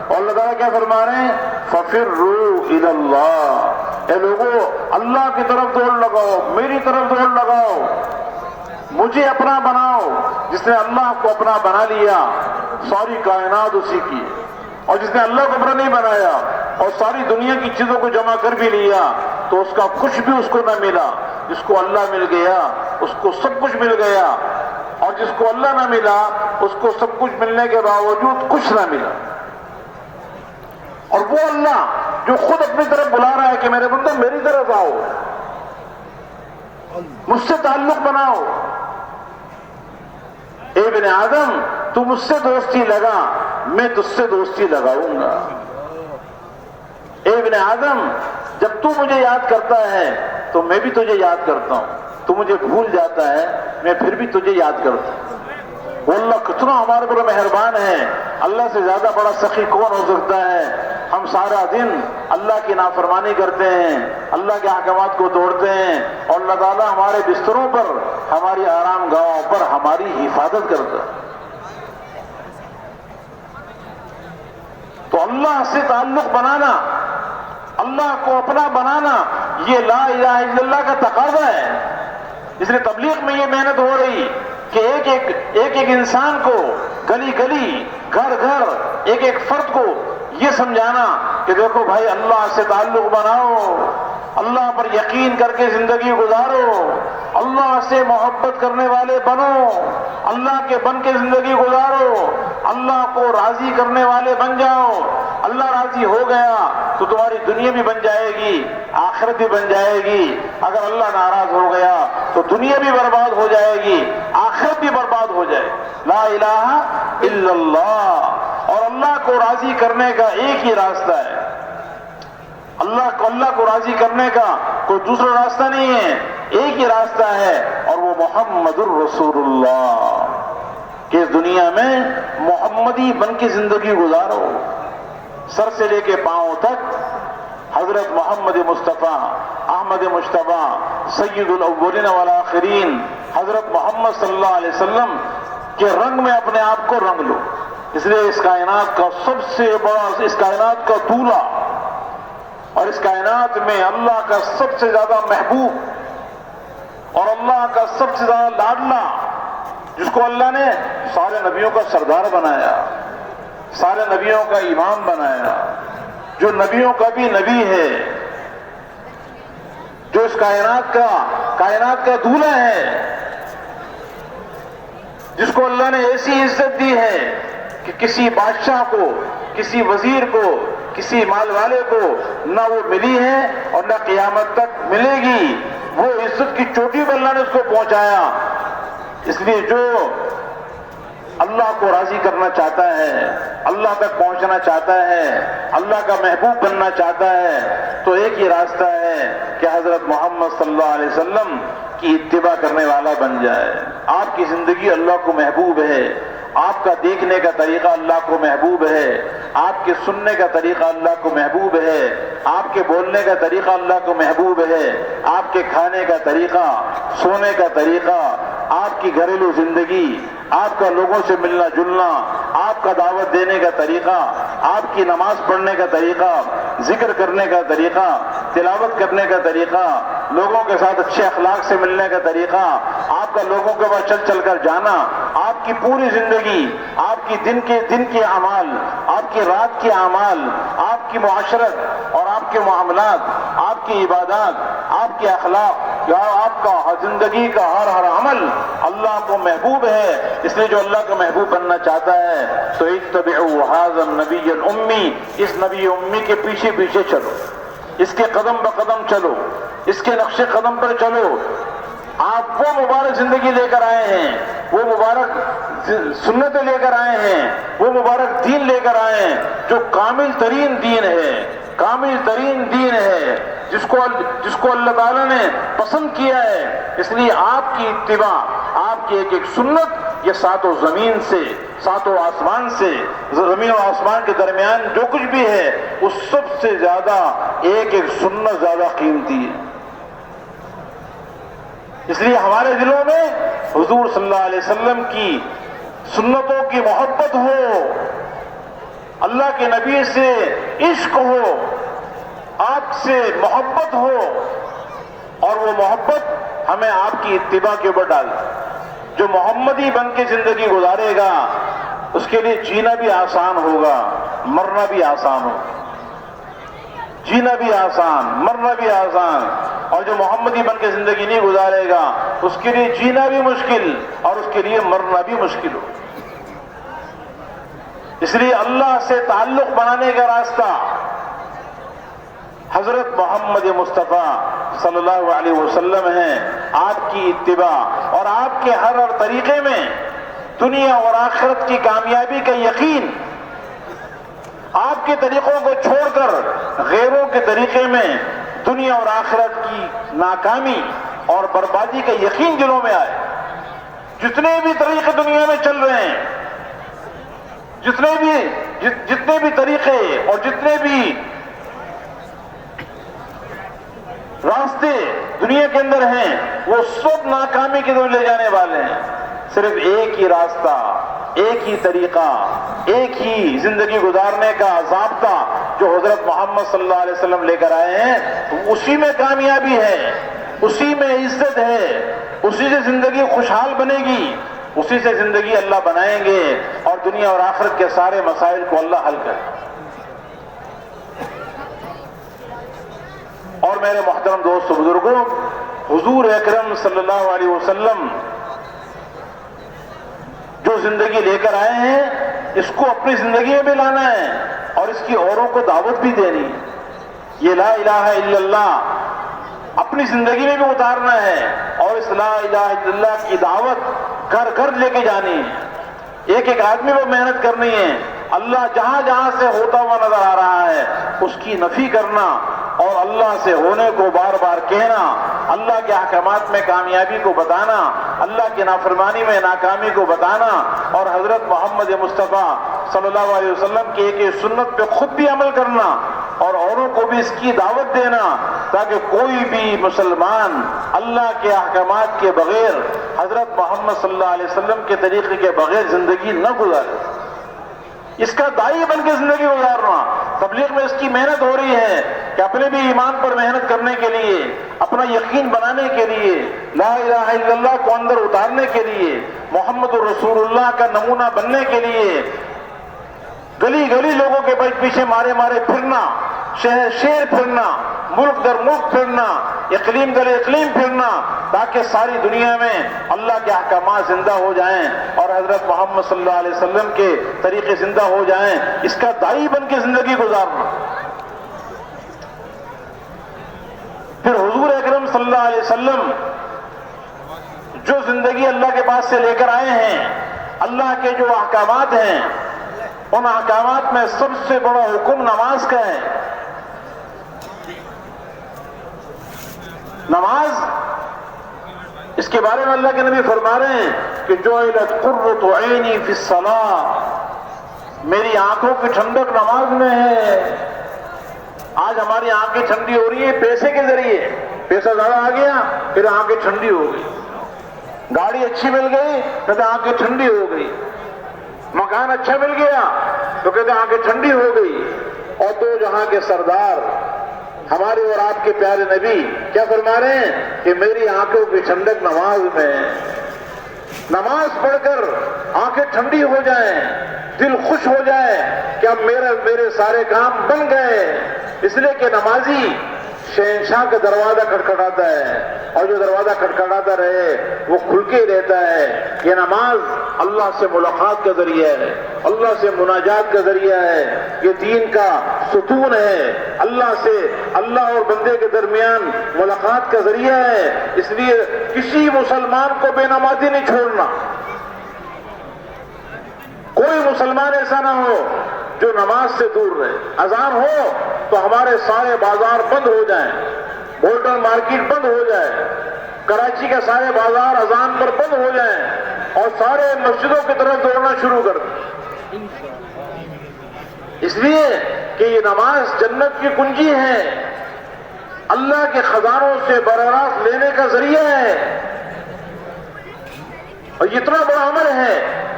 اور اللہ تعالیٰ کیا فرما رہے ہیں؟ فَفِرُّوا إِلَى اللَّهِ. اے لوگو اللہ کی طرف دوڑ لگاؤ، میری طرف دوڑ لگاؤ، مجھے اپنا بناؤ. جس نے اللہ کو اپنا بنا لیا ساری کائنات اسی کی، اور جس نے اللہ کو اپنا نہیں بنایا اور ساری دنیا کی چیزوں کو جمع کر بھی لیا تو اس کا کچھ بھی اس کو نہ ملا. جس کو اللہ مل گیا اس کو سب کچھ مل گیا، اور جس کو اللہ نہ ملا اس کو سب کچھ ملنے کے باوجود کچھ نہ ملا. اور وہ اللہ جو خود اپنی طرف بلا رہا ہے کہ میرے بندو میری طرف آؤ، مجھ سے تعلق بناؤ. اے ابن آدم تو مجھ سے دوستی لگا، میں تجھ سے دوستی لگاؤں گا. اے ابن آدم جب تو مجھے یاد کرتا ہے تو میں بھی تجھے یاد کرتا ہوں، تو مجھے بھول جاتا ہے میں پھر بھی تجھے یاد کرتا ہوں. وہ اللہ کتنا ہمارے پر مہربان ہے. اللہ سے زیادہ بڑا سخی کون ہو سکتا ہے؟ ہم سارا دن اللہ کی نافرمانی کرتے ہیں، اللہ کے احکامات کو توڑتے ہیں، اور اللہ تعالیٰ ہمارے بستروں پر، ہماری آرام گاہوں پر ہماری حفاظت کرتا ہے. تو اللہ سے تعلق بنانا، اللہ کو اپنا بنانا، یہ لا الہ الا اللہ کا تقاضا ہے. اس لیے تبلیغ میں یہ محنت ہو رہی کہ ایک انسان کو گلی گلی، گھر گھر، ایک فرد کو یہ سمجھانا کہ دیکھو بھائی اللہ سے تعلق بناؤ، اللہ پر یقین کر کے زندگی گزارو، اللہ سے محبت کرنے والے بنو، اللہ کے بن کے زندگی گزارو، اللہ کو راضی کرنے والے بن جاؤ۔ اللہ راضی ہو گیا تو تمہاری دنیا بھی بن جائے گی، آخرت بھی بن جائے گی۔ اگر اللہ ناراض ہو گیا تو دنیا بھی برباد ہو جائے گی، آخرت بھی برباد ہو جائے گی۔ لا الہ الا اللہ۔ اور اللہ کو راضی کرنے کا ایک ہی راستہ ہے، اللہ کو راضی کرنے کا کوئی دوسرا راستہ نہیں ہے، ایک ہی راستہ ہے، اور وہ محمد الرسول اللہ، کہ اس دنیا میں محمدی بن کے زندگی گزارو، سر سے لے کے پاؤں تک حضرت محمد مصطفیٰ احمد مجتبیٰ سید الاولین والآخرین حضرت محمد صلی اللہ علیہ وسلم کے رنگ میں اپنے آپ کو رنگ لو۔ اس لیے اس کائنات کا سب سے بڑا، اس کائنات کا دولہا اور اس کائنات میں اللہ کا سب سے زیادہ محبوب اور اللہ کا سب سے زیادہ لاڈلا، جس کو اللہ نے سارے نبیوں کا سردار بنایا، سارے نبیوں کا امام بنایا، جو نبیوں کا بھی نبی ہے، جو اس کائنات کا دولہا ہے، جس کو اللہ نے ایسی عزت دی ہے کہ کسی بادشاہ کو، کسی وزیر کو، کسی مال والے کو نہ وہ ملی ہے اور نہ قیامت تک ملے گی۔ وہ عزت کی چوٹی پر اللہ نے اس کو پہنچایا۔ اس لیے جو اللہ کو راضی کرنا چاہتا ہے، اللہ تک پہنچنا چاہتا ہے، اللہ کا محبوب بننا چاہتا ہے، تو ایک ہی راستہ ہے کہ حضرت محمد صلی اللہ علیہ وسلم کی اتباع کرنے والا بن جائے۔ آپ کی زندگی اللہ کو محبوب ہے، آپ کا دیکھنے کا طریقہ اللہ کو محبوب ہے، آپ کے سننے کا طریقہ اللہ کو محبوب ہے، آپ کے بولنے کا طریقہ اللہ کو محبوب ہے، آپ کے کھانے کا طریقہ، سونے کا طریقہ، آپ کی گھریلو زندگی، آپ کا لوگوں سے ملنا جلنا، آپ کا دعوت دینے کا طریقہ، آپ کی نماز پڑھنے کا طریقہ، ذکر کرنے کا طریقہ، تلاوت کرنے کا طریقہ، لوگوں کے ساتھ اچھے اخلاق سے ملنے کا طریقہ، آپ کا لوگوں کے پاس چل چل کر جانا، آپ کی پوری زندگی، آپ کی دن کے اعمال، آپ کی رات کے اعمال، آپ کی معاشرت اور آپ کے معاملات، آپ کی عبادات، آپ کے اخلاق، یا آپ کا زندگی کا ہر عمل اللہ کو محبوب ہے۔ اس لیے جو اللہ کا محبوب بننا چاہتا ہے تو اتبعوا ھذا النبی الامی، اس نبی امی کے پیچھے پیچھے چلو، اس کے قدم بقدم چلو، اس کے نقش قدم پر چلو۔ آپ وہ مبارک زندگی لے کر آئے ہیں، وہ مبارک سنتیں لے کر آئے ہیں، وہ مبارک دین لے کر آئے ہیں جو کامل ترین دین ہے، کامل ترین دین ہے، جس کو اللہ تعالیٰ نے پسند کیا ہے۔ اس لیے آپ کی اتباع، آپ کی ایک ایک سنت، یہ ساتوں زمین سے، ساتوں آسمان سے، زمین اور آسمان کے درمیان جو کچھ بھی ہے، اس سب سے زیادہ ایک ایک سنت زیادہ قیمتی ہے۔ اس لیے ہمارے دلوں میں حضور صلی اللہ علیہ وسلم کی سنتوں کی محبت ہو، اللہ کے نبی سے عشق ہو، آپ سے محبت ہو، اور وہ محبت ہمیں آپ کی اتباع کے اوپر ڈال۔ جو محمدی بن کے زندگی گزارے گا اس کے لیے جینا بھی آسان ہوگا، مرنا بھی آسان ہوگا، جینا بھی آسان، مرنا بھی آسان۔ اور جو محمدی بن کے زندگی نہیں گزارے گا اس کے لیے جینا بھی مشکل اور اس کے لیے مرنا بھی مشکل ہو۔ اس لیے اللہ سے تعلق بنانے کا راستہ حضرت محمد مصطفیٰ صلی اللہ علیہ وسلم ہے، آپ کی اتباع، اور آپ کے ہر طریقے میں دنیا اور آخرت کی کامیابی کا یقین۔ آپ کے طریقوں کو چھوڑ کر غیروں کے طریقے میں دنیا اور آخرت کی ناکامی اور بربادی کا یقین دلوں میں آئے۔ جتنے بھی طریقے دنیا میں چل رہے ہیں، جتنے بھی طریقے اور جتنے بھی راستے دنیا کے اندر ہیں، وہ سب ناکامی کی طرف لے جانے والے ہیں۔ صرف ایک ہی راستہ، ایک ہی طریقہ، ایک ہی زندگی گزارنے کا ضابطہ جو حضرت محمد صلی اللہ علیہ وسلم لے کر آئے ہیں، اسی میں کامیابی ہے، اسی میں عزت ہے، اسی سے زندگی خوشحال بنے گی، اسی سے زندگی اللہ بنائیں گے اور دنیا اور آخرت کے سارے مسائل کو اللہ حل کرے۔ اور میرے محترم دوست بزرگوں، حضور اکرم صلی اللہ علیہ وسلم جو زندگی لے کر آئے ہیں اس کو اپنی زندگی میں بھی لانا ہے اور اس کی اوروں کو دعوت بھی دینی ہے۔ یہ لا الہ الا اللہ اپنی زندگی میں بھی اتارنا ہے اور اس لا الہ الا اللہ کی دعوت گھر گھر لے کے جانی ہے۔ ایک ایک آدمی کو محنت کرنی ہے۔ اللہ جہاں جہاں سے ہوتا ہوا نظر آ رہا ہے اس کی نفی کرنا اور اللہ سے ہونے کو بار بار کہنا، اللہ کے احکامات میں کامیابی کو بتانا، اللہ کی نافرمانی میں ناکامی کو بتانا اور حضرت محمد مصطفیٰ صلی اللہ علیہ وسلم کی ایک سنت پہ خود بھی عمل کرنا اور اوروں کو بھی اس کی دعوت دینا تاکہ کوئی بھی مسلمان اللہ کے احکامات کے بغیر، حضرت محمد صلی اللہ علیہ وسلم کے طریقے کے بغیر زندگی نہ گزارے۔ اس کا داعی بن کے زندگی گزارنا۔ تبلیغ میں اس کی محنت ہو رہی ہے کہ اپنے بھی ایمان پر محنت کرنے کے لیے، اپنا یقین بنانے کے لیے، لا الہ الا اللہ کو اندر اتارنے کے لیے، محمد رسول اللہ کا نمونہ بننے کے لیے گلی گلی لوگوں کے پیچھے مارے مارے پھرنا، شہر شہر پھرنا، ملک در ملک پھرنا، اقلیم در اقلیم پھرنا تاکہ ساری دنیا میں اللہ کے احکامات زندہ ہو جائیں اور حضرت محمد صلی اللہ علیہ وسلم کے طریقے زندہ ہو جائیں۔ اس کا داعی بن کے زندگی گزارنا۔ پھر حضور اکرم صلی اللہ علیہ وسلم جو زندگی اللہ کے پاس سے لے کر آئے ہیں، اللہ کے جو احکامات ہیں، ان احکامات میں سب سے بڑا حکم نماز کا ہے۔ نماز، اس کے بارے میں اللہ کے نبی فرما رہے ہیں کہ جعلت قرۃ عینی فی الصلاۃ، میری آنکھوں کی ٹھنڈک نماز میں ہے۔ آج ہماری آنکھیں ٹھنڈی ہو رہی ہیں پیسے کے ذریعے، پیسہ زیادہ آ گیا پھر آنکھیں ٹھنڈی ہو گئی، گاڑی اچھی مل گئی تو آنکھیں ٹھنڈی ہو گئی، مکان اچھا مل گیا تو کہتے ہیں آنکھیں ٹھنڈی ہو گئی۔ اور دو جہاں کے سردار ہمارے اور آپ کے پیارے نبی کیا فرما رہے ہیں کہ میری آنکھوں کی ٹھنڈک نماز میں ہے۔ نماز پڑھ کر آنکھیں ٹھنڈی ہو جائیں، دل خوش ہو جائے کہ اب میرے سارے کام بن گئے، اس لیے کہ نمازی شہنشاہ کا دروازہ کھٹکھٹاتا ہے اور جو دروازہ کھٹکھٹاتا رہے وہ کھل کے رہتا ہے۔ یہ نماز اللہ سے ملاقات کا ذریعہ ہے، اللہ سے مناجات کا ذریعہ ہے، یہ دین کا ستون ہے، اللہ سے، اللہ اور بندے کے درمیان ملاقات کا ذریعہ ہے۔ اس لیے کسی مسلمان کو بے نمازی نہیں چھوڑنا۔ کوئی مسلمان ایسا نہ ہو جو نماز سے دور رہے۔ اذان ہو تو ہمارے سارے بازار بند ہو جائیں، بولٹن مارکیٹ بند ہو جائے، کراچی کے سارے بازار اذان پر بند ہو جائیں اور سارے مسجدوں کی طرف دوڑنا شروع کر دیں۔ اس لیے کہ یہ نماز جنت کی کنجی ہے، اللہ کے خزانوں سے براہ راست لینے کا ذریعہ ہے، اور یہ اتنا بڑا عمل ہے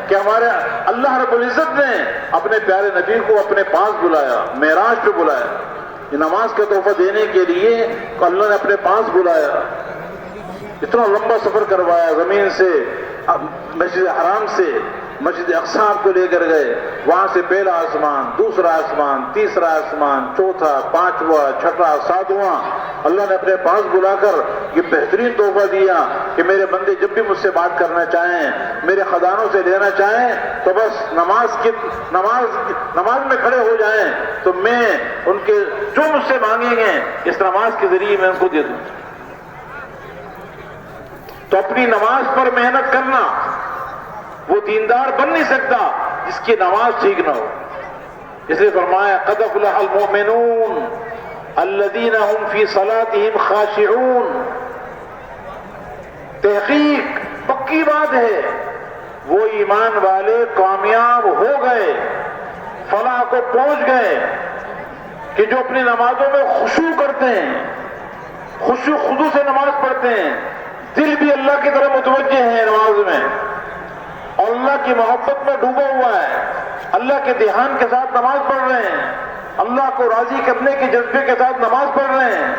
کہ ہمارے اللہ رب العزت نے اپنے پیارے نبی کو اپنے پاس بلایا، معراج پہ بلایا، یہ نماز کا تحفہ دینے کے لیے اللہ نے اپنے پاس بلایا، اتنا لمبا سفر کروایا، زمین سے، مسجد حرام سے مسجد اقصی کو لے کر گئے، وہاں سے پہلا آسمان، دوسرا آسمان، تیسرا آسمان، چوتھا، پانچواں، چھٹا، ساتواں، اللہ نے اپنے پاس بلا کر یہ بہترین تحفہ دیا کہ میرے بندے جب بھی مجھ سے بات کرنا چاہیں، میرے خزانوں سے لینا چاہیں تو بس نماز میں کھڑے ہو جائیں تو میں ان کے جو مجھ سے مانگیں گے اس نماز کے ذریعے میں ان کو دے دوں۔ تو اپنی نماز پر محنت کرنا، وہ دیندار بن نہیں سکتا جس کی نماز ٹھیک نہ ہو۔ اس لیے فرمایا قد افلح المؤمنون الذین هم فی صلاتهم خاشعون، تحقیق پکی بات ہے وہ ایمان والے کامیاب ہو گئے، فلاح کو پہنچ گئے کہ جو اپنی نمازوں میں خشوع کرتے ہیں، خشوع خضوع سے نماز پڑھتے ہیں، دل بھی اللہ کی طرف متوجہ ہے نماز میں اور اللہ کی محبت میں ڈوبا ہوا ہے، اللہ کے دھیان کے ساتھ نماز پڑھ رہے ہیں، اللہ کو راضی کرنے کے جذبے کے ساتھ نماز پڑھ رہے ہیں،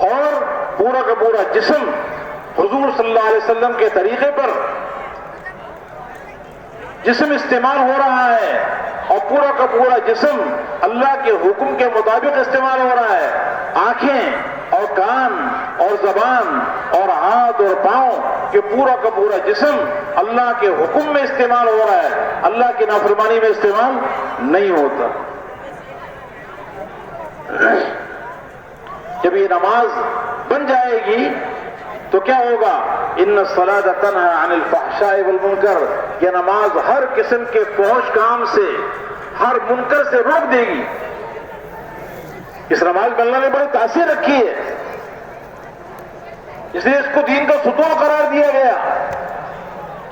اور پورا کا پورا جسم حضور صلی اللہ علیہ وسلم کے طریقے پر جسم استعمال ہو رہا ہے اور پورا کا پورا جسم اللہ کے حکم کے مطابق استعمال ہو رہا ہے، آنکھیں اور کان اور زبان اور ہاتھ اور پاؤں کہ پورا کا پورا جسم اللہ کے حکم میں استعمال ہو رہا ہے، اللہ کی نافرمانی میں استعمال نہیں ہوتا۔ جب یہ نماز بن جائے گی تو کیا ہوگا؟ ان الصلاۃ تنہی عن الفحشاء والمنکر، یہ نماز ہر قسم کے فحش کام سے، ہر منکر سے روک دے گی۔ اس نماز میں اللہ نے بڑی تاثیر رکھی ہے، اس لیے اس کو دین کا ستون قرار دیا گیا۔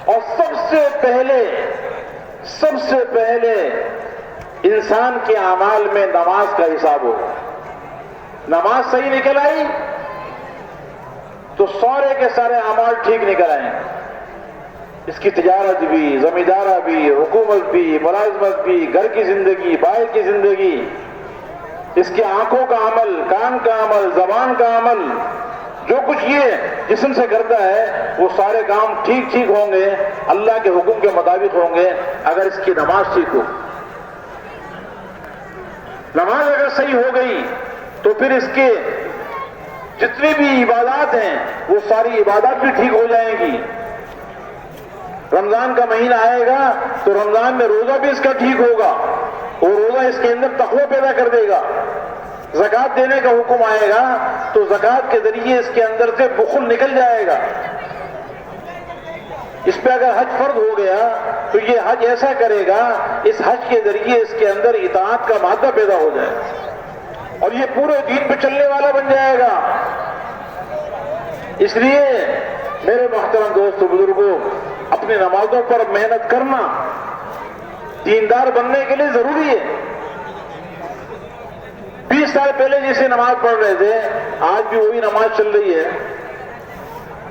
اور سب سے پہلے انسان کے اعمال میں نماز کا حساب ہوگا۔ نماز صحیح نکل آئی تو سارے کے سارے اعمال ٹھیک نکل آئیں، اس کی تجارت بھی، زمیندارہ بھی، حکومت بھی، ملازمت بھی، گھر کی زندگی، باہر کی زندگی، اس کی آنکھوں کا عمل، کان کا عمل، زبان کا عمل، جو کچھ یہ جسم سے کرتا ہے وہ سارے کام ٹھیک ہوں گے، اللہ کے حکم کے مطابق ہوں گے اگر اس کی نماز ٹھیک ہو۔ نماز اگر صحیح ہو گئی تو پھر اس کے جتنی بھی عبادات ہیں وہ ساری عبادات بھی ٹھیک ہو جائیں گی۔ رمضان کا مہینہ آئے گا تو رمضان میں روزہ بھی اس کا ٹھیک ہوگا، اور روزہ اس کے اندر تقوی پیدا کر دے گا۔ زکوٰۃ دینے کا حکم آئے گا تو زکوٰۃ کے ذریعے اس کے اندر سے بخل نکل جائے گا۔ اس پہ اگر حج فرض ہو گیا تو یہ حج ایسا کرے گا، اس حج کے ذریعے اس کے اندر اطاعت کا مادہ پیدا ہو جائے گا اور یہ پورے دین پہ چلنے والا بن جائے گا۔ اس لیے میرے محترم دوستو، بزرگوں، اپنی نمازوں پر محنت کرنا دیندار بننے کے لیے ضروری ہے۔ 20 سال پہلے جیسے نماز پڑھ رہے تھے آج بھی وہی نماز چل رہی ہے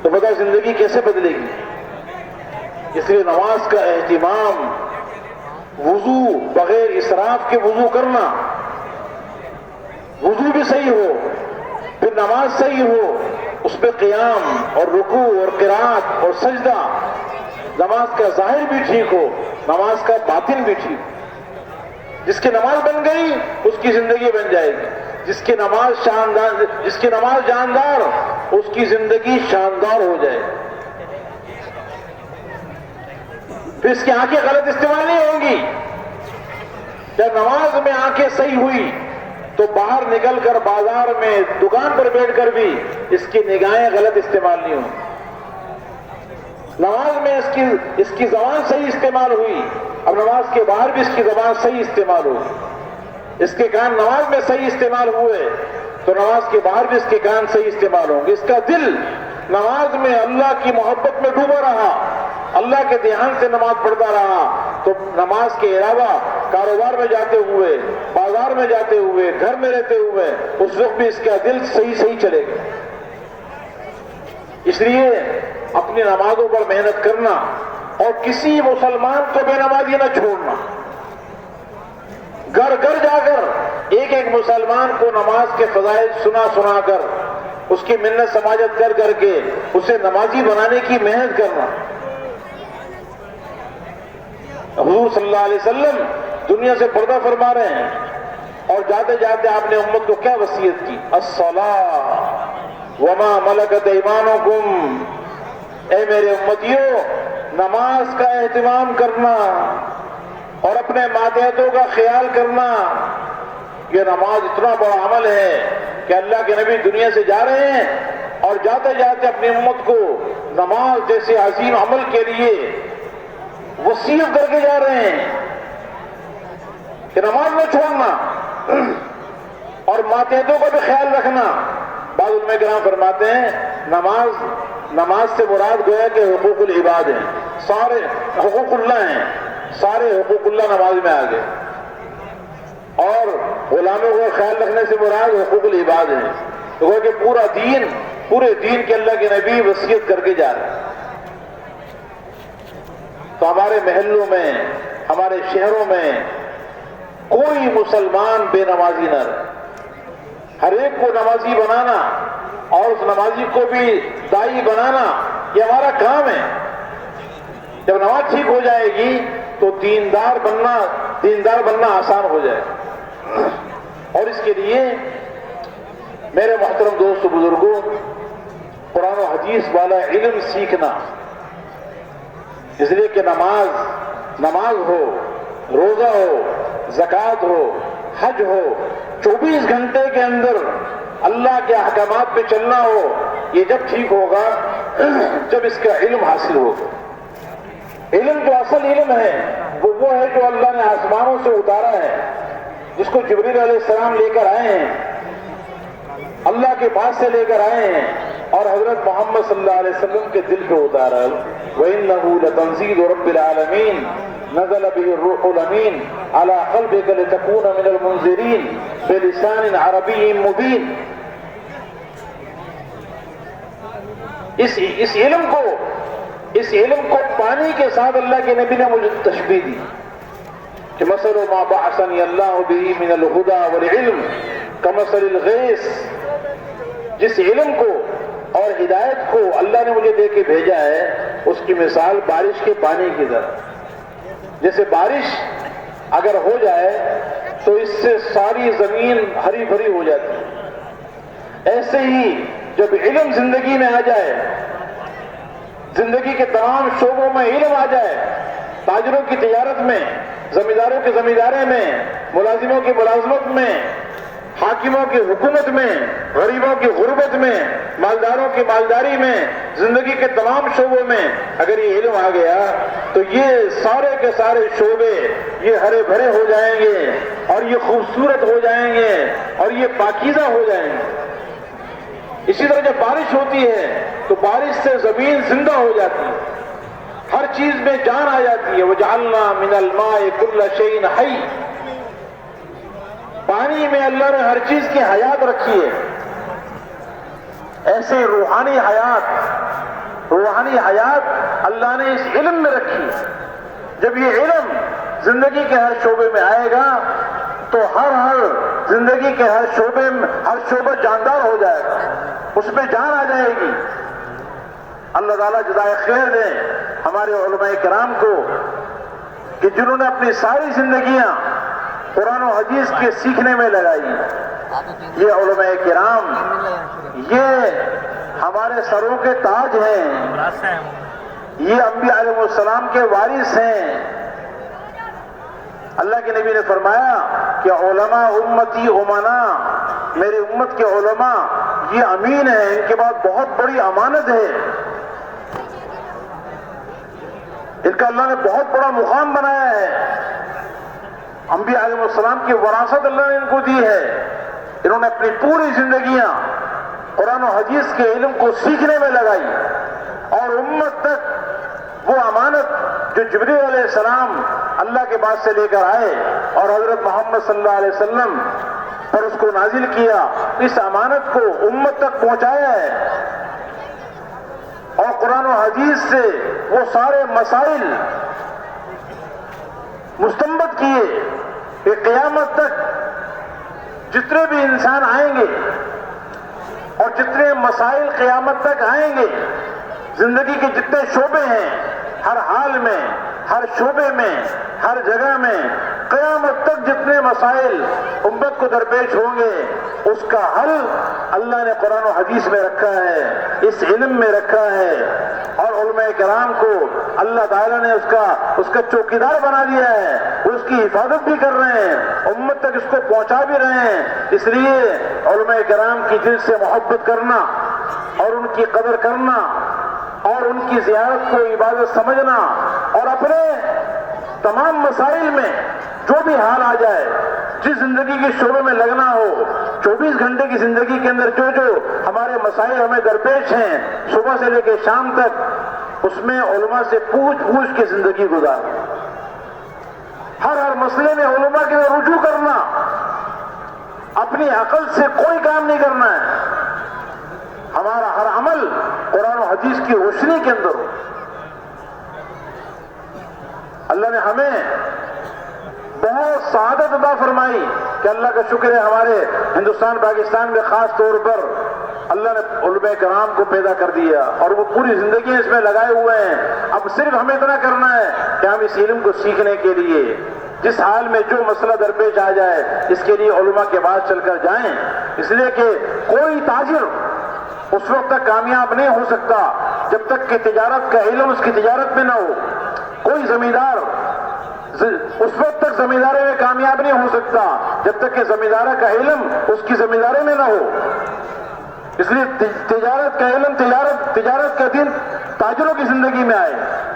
تو بتاؤ زندگی کیسے بدلے گی؟ اس لیے نماز کا اہتمام، وضو بغیر اسراف کے وضو کرنا، وضو بھی صحیح ہو، پھر نماز صحیح ہو، اس پہ قیام اور رکوع اور قرات اور سجدہ، نماز کا ظاہر بھی ٹھیک ہو، نماز کا باطن بھی ٹھیک ہو۔ جس کی نماز بن گئی اس کی زندگی بن جائے گی، جس کی نماز جاندار اس کی زندگی شاندار ہو جائے گی۔ پھر اس کی آنکھیں غلط استعمال نہیں ہوں گی۔ جب نماز میں آنکھیں صحیح ہوئی تو باہر نکل کر بازار میں دکان پر بیٹھ کر بھی اس کی نگاہیں غلط استعمال نہیں ہوں۔ نماز میں اس کی زبان صحیح استعمال ہوئی، اب نماز کے باہر بھی اس کی زبان صحیح استعمال ہوگی۔ اس کے کان نماز میں صحیح استعمال ہوئے تو نماز کے باہر بھی اس کے کان صحیح استعمال ہوں گے۔ اس کا دل نماز میں اللہ کی محبت میں ڈوبا رہا، اللہ کے دھیان سے نماز پڑھتا رہا تو نماز کے علاوہ کاروبار میں جاتے ہوئے، بازار میں جاتے ہوئے، گھر میں رہتے ہوئے اس وقت بھی اس کا دل صحیح چلے گا۔ اس لیے اپنی نمازوں پر محنت کرنا اور کسی مسلمان کو بے نمازی نہ چھوڑنا، گھر جا کر ایک مسلمان کو نماز کے فضائل سنا کر اس کی منت سماجت کر کے اسے نمازی بنانے کی محنت کرنا۔ حضور صلی اللہ علیہ وسلم دنیا سے پردہ فرما رہے ہیں اور جاتے جاتے آپ نے امت کو کیا وصیت کی؟ الصلاۃ وما ملکت ایمانکم، اے میرے امتیوں نماز کا اہتمام کرنا اور اپنے ماتحتوں کا خیال کرنا۔ یہ نماز اتنا بڑا عمل ہے کہ اللہ کے نبی دنیا سے جا رہے ہیں اور جاتے جاتے اپنی امت کو نماز جیسے عظیم عمل کے لیے وصیت کر کے جا رہے ہیں کہ نماز نہ چھوڑنا اور ماتحتوں کا بھی خیال رکھنا۔ بعض علماء کرام فرماتے ہیں نماز سے مراد گویا کہ حقوق العباد ہیں، سارے حقوق اللہ ہیں، سارے حقوق اللہ نماز میں آ گئے، اور غلاموں کا خیال رکھنے سے مراد حقوق العباد ہیں۔ تو گویا کہ پورے دین کے اللہ کے نبی وصیت کر کے جا رہے ہیں۔ تو ہمارے محلوں میں، ہمارے شہروں میں کوئی مسلمان بے نمازی نہ رہے، ہر ایک کو نمازی بنانا اور اس نمازی کو بھی داعی بنانا یہ ہمارا کام ہے۔ جب نماز ٹھیک ہو جائے گی تو دیندار بننا آسان ہو جائے گا۔ اور اس کے لیے میرے محترم دوست و بزرگوں، قرآن و حدیث والا علم سیکھنا، اس لیے کہ نماز ہو، روزہ ہو، زکوٰۃ ہو، حج ہو، 24 گھنٹے کے اندر اللہ کے احکامات پہ چلنا ہو، یہ جب ٹھیک ہوگا جب اس کا علم حاصل ہوگا۔ علم جو اصل علم ہے وہ ہے جو اللہ نے آسمانوں سے اتارا ہے، جس کو جبریل علیہ السلام لے کر آئے ہیں، اللہ کے پاس سے لے کر آئے ہیں اور حضرت محمد صلی اللہ علیہ وسلم کے دل پہ اتارا ہے۔ وَإِنَّهُ لَتَنزِيلُ رَبِّ الْعَالَمِينَ نزل به الروح الامین على قلبك لتكون من المنذرین بلسان عربی مبین۔ اس علم کو پانی کے ساتھ اللہ کے نبی نے مجھے تشبیہ دی کہ مثل ما بعثنی اللہ به من الہدى والعلم کمثل الغیث، جس علم کو اور ہدایت کو اللہ نے مجھے دے کے بھیجا ہے اس کی مثال بارش کے پانی کی طرح، جیسے بارش اگر ہو جائے تو اس سے ساری زمین ہری بھری ہو جاتی ہے، ایسے ہی جب علم زندگی میں آ جائے، زندگی کے تمام شعبوں میں علم آ جائے، تاجروں کی تجارت میں، زمینداروں کی زمینداری میں، ملازموں کی ملازمت میں، حاکموں کی حکومت میں، غریبوں کی غربت میں، مالداروں کی مالداری میں، زندگی کے تمام شعبوں میں اگر یہ علم آ گیا تو یہ سارے کے سارے شعبے یہ ہرے بھرے ہو جائیں گے اور یہ خوبصورت ہو جائیں گے اور یہ پاکیزہ ہو جائیں گے۔ اسی طرح جب بارش ہوتی ہے تو بارش سے زمین زندہ ہو جاتی ہے، ہر چیز میں جان آ جاتی ہے۔ وَجَعَلْنَا مِنَ الْمَاءِ كُلَّ شَيْءٍ حَيٍّ، پانی میں اللہ نے ہر چیز کی حیات رکھی ہے۔ ایسے روحانی حیات اللہ نے اس علم میں رکھی ہے۔ جب یہ علم زندگی کے ہر شعبے میں آئے گا تو ہر زندگی کے ہر شعبہ جاندار ہو جائے گا، اس میں جان آ جائے گی۔ اللہ تعالیٰ جزائے خیر دیں ہمارے علماء کرام کو کہ جنہوں نے اپنی ساری زندگیاں قرآن و حدیث کے سیکھنے میں لگائی۔ یہ علماء کرام یہ ہمارے سروں کے تاج ہیں، یہ انبیاء علیہ السلام کے وارث ہیں۔ اللہ کے نبی نے فرمایا کہ علماء امتی امنا، میری امت کے علماء یہ امین ہیں، ان کے بعد بہت بڑی امانت ہے، ان کا اللہ نے بہت بڑا مقام بنایا ہے۔ انبیاء علیہ السلام کی وراثت اللہ نے ان کو دی ہے، انہوں نے اپنی پوری زندگیاں قرآن و حدیث کے علم کو سیکھنے میں لگائی اور امت تک وہ امانت جو جبریل علیہ السلام اللہ کے پاس سے لے کر آئے اور حضرت محمد صلی اللہ علیہ وسلم پر اس کو نازل کیا، اس امانت کو امت تک پہنچایا ہے اور قرآن و حدیث سے وہ سارے مسائل مستنبط کیے کہ قیامت تک جتنے بھی انسان آئیں گے اور جتنے مسائل قیامت تک آئیں گے، زندگی کے جتنے شعبے ہیں، ہر حال میں، ہر شعبے میں، ہر جگہ میں قیامت تک جتنے مسائل امت کو درپیش ہوں گے اس کا حل اللہ نے قرآن و حدیث میں رکھا ہے، اس علم میں رکھا ہے اور علماء کرام کو اللہ تعالیٰ نے اس کا چوکیدار بنا دیا ہے، وہ اس کی حفاظت بھی کر رہے ہیں، امت تک اس کو پہنچا بھی رہے ہیں۔ اس لیے علماء کرام کی دل سے محبت کرنا اور ان کی قدر کرنا اور ان کی زیارت کو عبادت سمجھنا اور اپنے تمام مسائل میں جو بھی حال آ جائے، جس زندگی کے شعبے میں لگنا ہو، 24 گھنٹے کی زندگی کے اندر جو ہمارے مسائل ہمیں درپیش ہیں صبح سے لے کے شام تک، اس میں علماء سے پوچھ کے زندگی گزار، ہر مسئلے میں علماء کے رجوع کرنا، اپنی عقل سے کوئی کام نہیں کرنا ہے، ہمارا ہر عمل قرآن و حدیث کی روشنی کے اندر ہو۔ اللہ نے ہمیں بہت سعادت عطا فرمائی کہ اللہ کا شکر ہے ہمارے ہندوستان پاکستان میں خاص طور پر اللہ نے علماء کرام کو پیدا کر دیا اور وہ پوری زندگی اس میں لگائے ہوئے ہیں۔ اب صرف ہمیں اتنا کرنا ہے کہ ہم اس علم کو سیکھنے کے لیے جس حال میں جو مسئلہ درپیش آ جائے اس کے لیے علماء کے پاس چل کر جائیں اس لیے کہ کوئی تاجر اس وقت تک کامیاب نہیں ہو سکتا جب تک کہ تجارت کا علم اس کی تجارت میں نہ ہو. کوئی زمیندار اس وقت تک زمینداری میں کامیاب نہیں ہو سکتا جب تک کہ زمیندارہ کا علم اس کی زمینداری میں نہ ہو. اس لیے تجارت کا علم تجارت کا دین تاجروں کی زندگی میں آئے،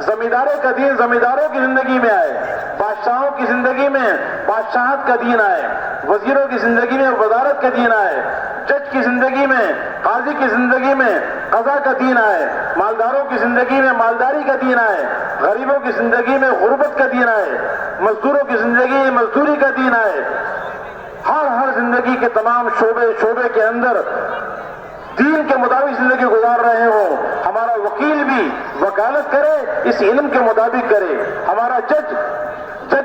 زمینداروں کا دین زمینداروں کی زندگی میں آئے، بادشاہوں کی زندگی میں بادشاہت کا دین آئے، وزیروں کی زندگی میں وزارت کا دین آئے، جج کی زندگی میں قاضی کی زندگی میں قضا کا دین آئے، مالداروں کی زندگی میں مالداری کا دین آئے، غریبوں کی زندگی میں غربت کا دین آئے، مزدوروں کی زندگی میں مزدوری کا دین آئے. ہر زندگی کے تمام شعبے کے اندر دین کے مطابق زندگی گزار رہے ہوں. ہمارا وکیل بھی وکالت کرے اس علم کے مطابق کرے، ہمارا جج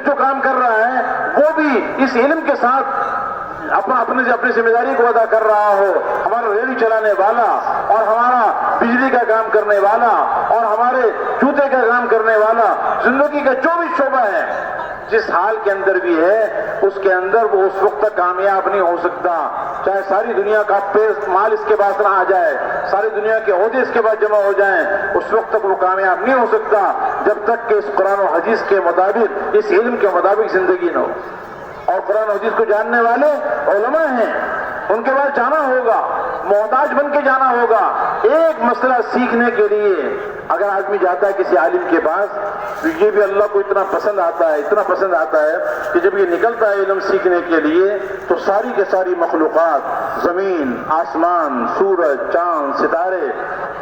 جو کام کر رہا ہے وہ بھی اس علم کے ساتھ اپنی ذمہ داری کو ادا کر رہا ہو. ہمارا ریلی چلانے والا اور ہمارا بجلی کا کام کرنے والا اور ہمارے جوتے کا کام کرنے والا زندگی کا جو بھی شعبہ ہے جس حال کے اندر بھی ہے اس کے اندر وہ اس وقت تک کامیاب نہیں ہو سکتا چاہے ساری دنیا کا مال اس کے پاس نہ آ جائے، ساری دنیا کے عہدے اس کے پاس جمع ہو جائیں، اس وقت تک وہ کامیاب نہیں ہو سکتا جب تک کہ اس قرآن و حدیث کے مطابق اس علم کے مطابق زندگی نہ ہو. اور قرآن و حدیث کو جاننے والے علماء ہیں، ان کے پاس جانا ہوگا، محتاج بن کے جانا ہوگا. ایک مسئلہ سیکھنے کے لیے اگر آدمی جاتا ہے کسی عالم کے پاس تو یہ بھی اللہ کو اتنا پسند آتا ہے کہ جب یہ نکلتا ہے علم سیکھنے کے لیے تو ساری کے ساری مخلوقات، زمین، آسمان، سورج، چاند، ستارے،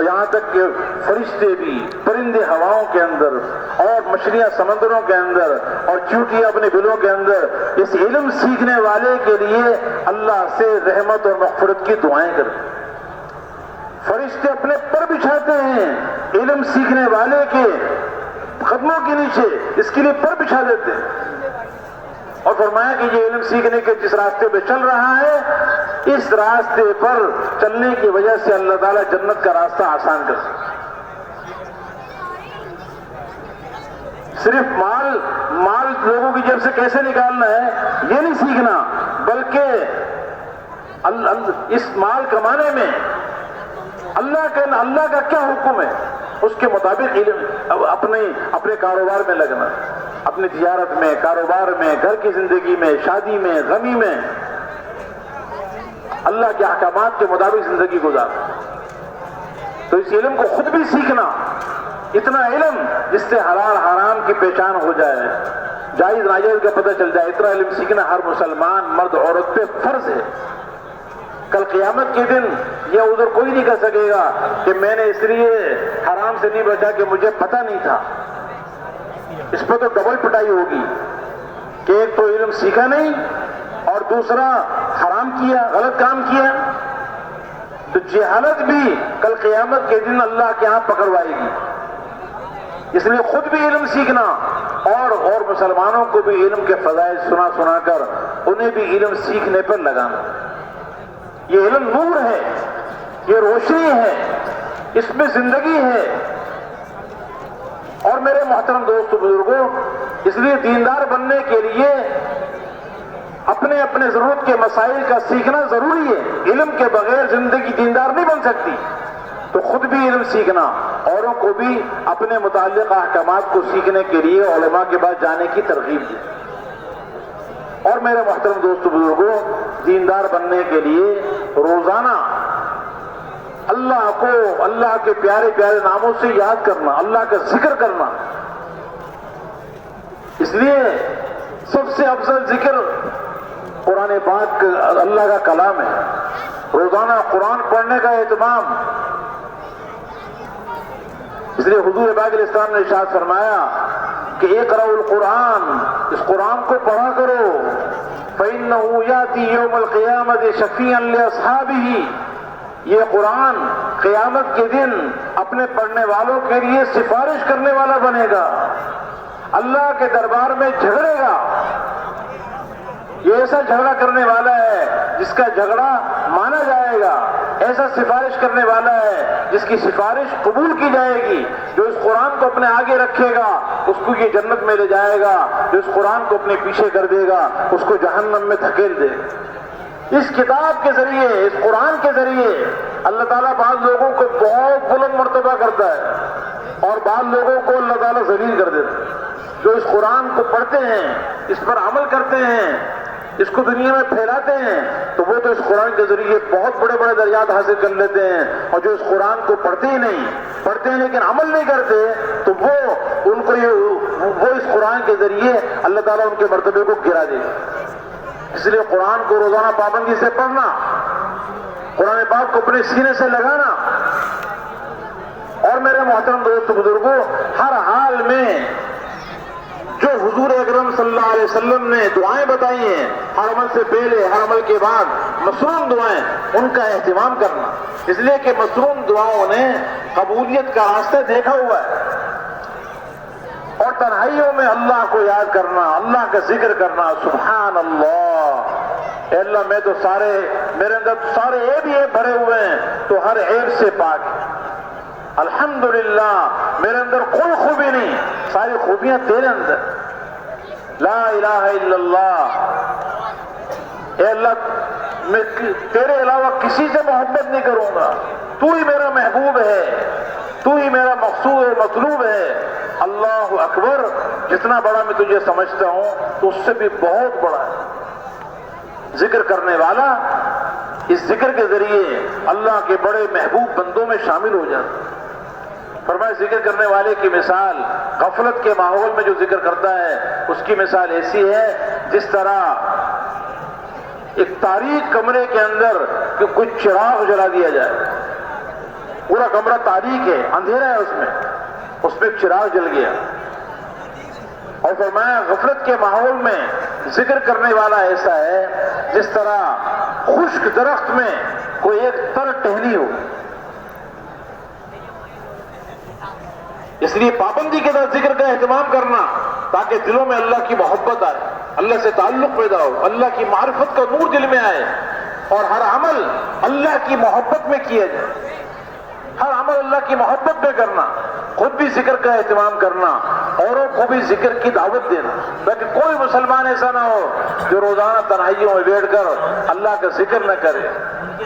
یہاں تک کہ فرشتے بھی، پرندے ہواؤں کے اندر اور مچھلیاں سمندروں کے اندر اور چیونٹیاں اپنے بلوں کے اندر اس علم سیکھنے والے کے لیے اللہ سے رحمت اور مغفرت کی دعائیں کرتے ہیں. فرشتے اپنے پر بچھاتے ہیں علم سیکھنے والے کے قدموں کے نیچے، اس کے لیے پر بچھا دیتے ہیں اور فرمایا کہ یہ علم سیکھنے کے جس راستے پہ چل رہا ہے اس راستے پر چلنے کی وجہ سے اللہ تعالیٰ جنت کا راستہ آسان کر سکتا. صرف مال لوگوں کی جیب سے کیسے نکالنا ہے یہ نہیں سیکھنا، بلکہ اس مال کمانے میں اللہ کا کیا حکم ہے اس کے مطابق علم اپنے کاروبار میں لگنا، اپنی تجارت میں، کاروبار میں، گھر کی زندگی میں، شادی میں، غمی میں اللہ کے احکامات کے مطابق زندگی گزارنا. تو اس علم کو خود بھی سیکھنا، اتنا علم جس سے حلال حرام کی پہچان ہو جائے، جائز ناجائز کا پتہ چل جائے، اتنا علم سیکھنا ہر مسلمان مرد عورت پہ فرض ہے. کل قیامت کے دن یہ عذر کوئی نہیں کر سکے گا کہ میں نے اس لیے حرام سے نہیں بچا کہ مجھے پتہ نہیں تھا. اس پہ تو ڈبل پٹائی ہوگی کہ ایک تو علم سیکھا نہیں اور دوسرا حرام کیا، غلط کام کیا. تو جہالت بھی کل قیامت کے دن اللہ کے ہاں پکڑوائے گی. اس لیے خود بھی علم سیکھنا اور مسلمانوں کو بھی علم کے فضائل سنا کر انہیں بھی علم سیکھنے پر لگانا. یہ علم نور ہے، یہ روشنی ہے، اس میں زندگی ہے. اور میرے محترم دوستو بزرگوں، اس لیے دیندار بننے کے لیے اپنے ضرورت کے مسائل کا سیکھنا ضروری ہے. علم کے بغیر زندگی دیندار نہیں بن سکتی. تو خود بھی علم سیکھنا، اوروں کو بھی اپنے متعلق احکامات کو سیکھنے کے لیے علماء کے پاس جانے کی ترغیب دی. اور میرے محترم دوستو بزرگوں، دیندار بننے کے لیے روزانہ اللہ کو اللہ کے پیارے پیارے ناموں سے یاد کرنا، اللہ کا ذکر کرنا. اس لیے سب سے افضل ذکر قرآن پاک اللہ کا کلام ہے. روزانہ قرآن پڑھنے کا اہتمام. اس لیے حضور پاک علیہ السلام نے ارشاد فرمایا کہ اقرأوا القرآن، اس قرآن کو پڑھا کرو. فإنه يأتي يوم القيامة شفيعا لأصحابه، یہ قرآن قیامت کے دن اپنے پڑھنے والوں کے لیے سفارش کرنے والا بنے گا، اللہ کے دربار میں جھگڑے گا. یہ ایسا جھگڑا کرنے والا ہے جس کا جھگڑا مانا جائے گا، ایسا سفارش کرنے والا ہے جس کی سفارش قبول کی جائے گی. جو اس قرآن کو اپنے آگے رکھے گا اس کو یہ جنت میں لے جائے گا، جو اس قرآن کو اپنے پیچھے کر دے گا اس کو جہنم میں دھکیل دے گا. اس کتاب کے ذریعے، اس قرآن کے ذریعے اللہ تعالیٰ بعض لوگوں کو بہت بلند مرتبہ کرتا ہے اور بعض لوگوں کو اللہ تعالیٰ ذلیل کر دیتا ہے۔ جو اس قرآن کو پڑھتے ہیں، اس پر عمل کرتے ہیں، اس کو دنیا میں پھیلاتے ہیں، تو وہ تو اس قرآن کے ذریعے بہت بڑے بڑے درجات حاصل کر لیتے ہیں، اور جو اس قرآن کو پڑھتے ہی نہیں، پڑھتے ہیں لیکن عمل نہیں کرتے، تو وہ اس قرآن کے ذریعے اللہ تعالیٰ ان کے مرتبے کو گرا دے گا۔ اس لیے قرآن کو روزانہ پابندی سے پڑھنا، قرآن پاک کو اپنے سینے سے لگانا، اور میرے محترم دوست بزرگوں، ہر حال میں جو حضور اکرم صلی اللہ علیہ وسلم نے دعائیں بتائی ہیں، ہر عمل سے پہلے، ہر عمل کے بعد مصنون دعائیں، ان کا اہتمام کرنا، اس لیے کہ مصنون دعاؤں نے قبولیت کا راستہ دیکھا ہوا ہے۔ اور تنہائیوں میں اللہ کو یاد کرنا، اللہ کا ذکر کرنا، سبحان اللہ، اے اللہ میں تو میرے اندر سارے عیب ہی بھرے ہوئے ہیں، تو ہر عیب سے پاک ہے۔ الحمدللہ میرے اندر کوئی خوبی نہیں، ساری خوبیاں تیرے اندر۔ لا الہ الا اللہ، اے اللہ میں تیرے علاوہ کسی سے محبت نہیں کروں گا، تو ہی میرا محبوب ہے، تو ہی میرا مقصود و مطلوب ہے۔ اللہ اکبر، جتنا بڑا میں تجھے سمجھتا ہوں تو اس سے بھی بہت بڑا ہے۔ ذکر کرنے والا اس ذکر کے ذریعے اللہ کے بڑے محبوب بندوں میں شامل ہو جاتا ہے۔ فرمایا ذکر کرنے والے کی مثال غفلت کے ماحول میں جو ذکر کرتا ہے اس کی مثال ایسی ہے جس طرح ایک تاریک کمرے کے اندر کہ کچھ چراغ جلا دیا جائے، پورا کمرہ تاریک ہے، اندھیرا ہے، اس میں ایک چراغ جل گیا۔ اور فرمایا غفلت کے ماحول میں ذکر کرنے والا ایسا ہے جس طرح خشک درخت میں کوئی ایک تر ٹہنی ہو۔ اس لیے پابندی کے ساتھ ذکر کا اہتمام کرنا تاکہ دلوں میں اللہ کی محبت آئے، اللہ سے تعلق پیدا ہو، اللہ کی معرفت کا نور دل میں آئے، اور ہر عمل اللہ کی محبت میں کیا جائے، ہر عمل اللہ کی محبت میں کرنا، خود بھی ذکر کا اہتمام کرنا، اوروں کو بھی ذکر کی دعوت دینا، تاکہ کوئی مسلمان ایسا نہ ہو جو روزانہ تنہائیوں میں بیٹھ کر اللہ کا ذکر نہ کرے۔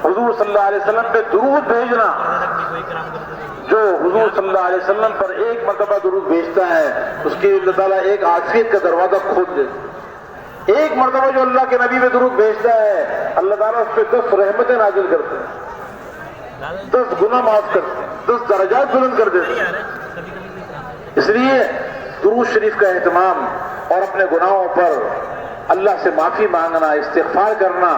حضور صلی اللہ علیہ وسلم پہ درود بھیجنا، جو حضور صلی اللہ علیہ وسلم پر ایک مرتبہ درود بھیجتا ہے اس کے اللہ تعالیٰ ایک عافیت کا دروازہ کھول دیتا ہے۔ ایک مرتبہ جو اللہ کے نبی پہ درود بھیجتا ہے اللہ تعالیٰ اس پہ 10 رحمتیں نازل کرتے ہیں، 10 گناہ معاف کرتے ہیں، 10 درجات بلند کر دیتے ہیں۔ اس لیے درود شریف کا اہتمام اور اپنے گناہوں پر اللہ سے معافی مانگنا، استغفار کرنا،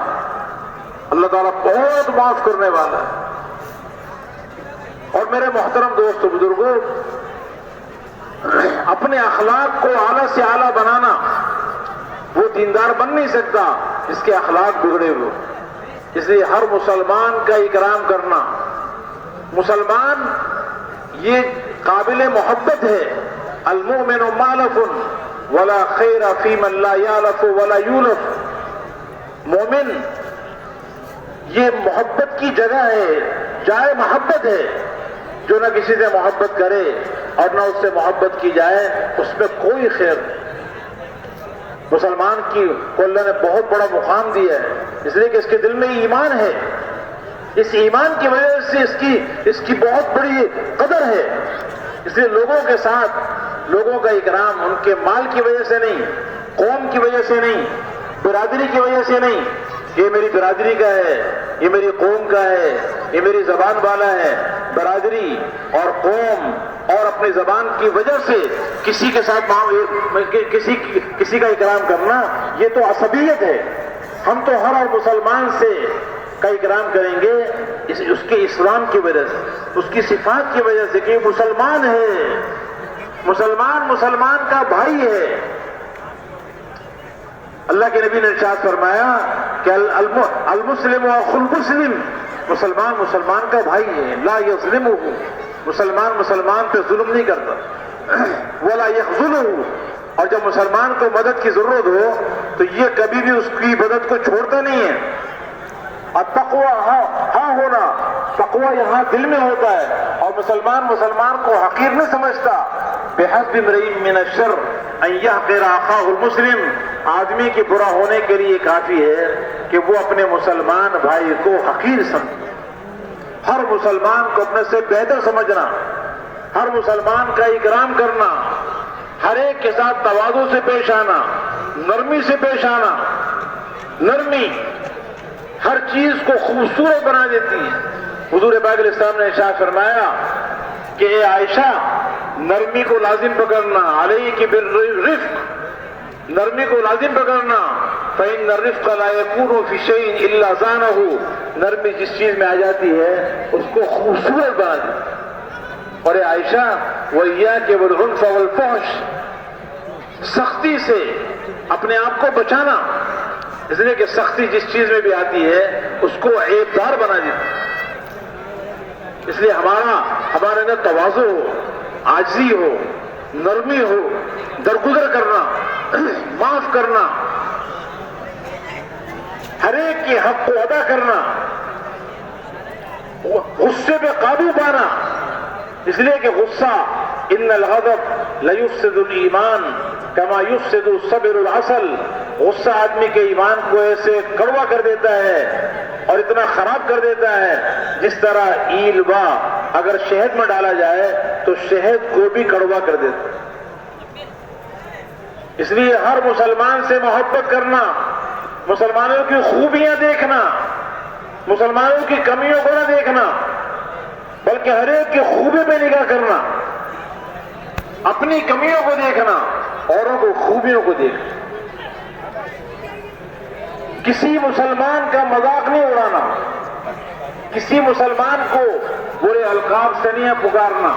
اللہ تعالیٰ بہت معاف کرنے والا ہے۔ اور میرے محترم دوست بزرگوں، اپنے اخلاق کو اعلیٰ سے اعلیٰ بنانا، وہ دیندار بن نہیں سکتا جس کے اخلاق بگڑے ہوئے۔ اس لیے ہر مسلمان کا اکرام کرنا، مسلمان یہ قابل محبت ہے۔ المؤمن مالف ولا خیر فی من لا یالف ولا یولف، مومن یہ محبت کی جگہ ہے، جائے محبت ہے، جو نہ کسی سے محبت کرے اور نہ اس سے محبت کی جائے، اس میں کوئی خیر نہیں۔ مسلمان کو اللہ نے بہت بڑا مقام دیا ہے، اس لیے کہ اس کے دل میں ایمان ہے، اس ایمان کی وجہ سے اس کی بہت بڑی قدر ہے۔ اس لیے لوگوں کے ساتھ لوگوں کا اکرام ان کے مال کی وجہ سے نہیں، قوم کی وجہ سے نہیں، برادری کی وجہ سے نہیں، یہ میری برادری کا ہے، یہ میری قوم کا ہے، یہ میری زبان والا ہے۔ برادری اور قوم اور اپنی زبان کی وجہ سے کسی کے ساتھ کسی کا اکرام کرنا یہ تو عصبیت ہے۔ ہم تو ہر مسلمان سے کا اکرام کریں گے اس کے اسلام کی وجہ سے، اس کی صفات کی وجہ سے کہ مسلمان ہے، مسلمان کا بھائی ہے۔ اللہ کے نبی نے ارشاد فرمایا کہ المسلم اخو المسلم، مسلمان کا بھائی ہے، لا یظلمہ، مسلمان پہ ظلم نہیں کرتا، ولا یخذلہ، اور جب مسلمان کو مدد کی ضرورت ہو تو یہ کبھی بھی اس کی مدد کو چھوڑتا نہیں ہے۔ التقوی ہاں ہونا، تقوی یہاں دل میں ہوتا ہے، اور مسلمان کو حقیر نہیں سمجھتا۔ بحسب امرئ من الشر ان یحقر اخاہ المسلم، آدمی کے برا ہونے کے لیے کافی ہے کہ وہ اپنے مسلمان بھائی کو حقیر سمجھے، ہر مسلمان کو اپنے سے بہتر سمجھنا، ہر مسلمان کا اکرام کرنا، ہر ایک کے ساتھ تواضع سے پیش آنا، نرمی سے پیش آنا۔ نرمی ہر چیز کو خوبصورت بنا دیتی ہے۔ حضور پاک علیہ السلام نے ارشاد فرمایا کہ اے عائشہ، نرمی کو لازم پکڑنا، علیک بالرفق، نرمی کو لازم پکڑنا، فإن الرفق لا يكون في شيء إلا زانه، نرمی جس چیز میں آ جاتی ہے اس کو خوبصورت بنا دیتی ہے۔ اور اے عائشہ، وَإِيَّاكَ وَالْعُنْفَ وَالْفَحْشَ، سختی سے اپنے آپ کو بچانا، اس لیے کہ سختی جس چیز میں بھی آتی ہے اس کو عیب دار بنا دیتی ہے۔ اس لیے ہمارے اندر تواضع ہو، عاجزی ہو، نرمی ہو، درگزر کرنا، معاف کرنا، ہر ایک کے حق کو ادا کرنا، غصے پہ قابو پانا، اس لیے کہ غصہ ان الغضب لیفسد الایمان کما یفسد الصبر العسل، غصہ آدمی کے ایمان کو ایسے کڑوا کر دیتا ہے اور اتنا خراب کر دیتا ہے جس طرح ایلوا اگر شہد میں ڈالا جائے تو شہد کو بھی کڑوا کر دیتا ہے۔ اس لیے ہر مسلمان سے محبت کرنا، مسلمانوں کی خوبیاں دیکھنا، مسلمانوں کی کمیوں کو نہ دیکھنا بلکہ ہر ایک کی خوبی پہ نگاہ کرنا، اپنی کمیوں کو دیکھنا، اوروں کو خوبیوں کو دیکھنا، کسی مسلمان کا مذاق نہیں اڑانا، کسی مسلمان کو برے القاب سے نہیں پکارنا،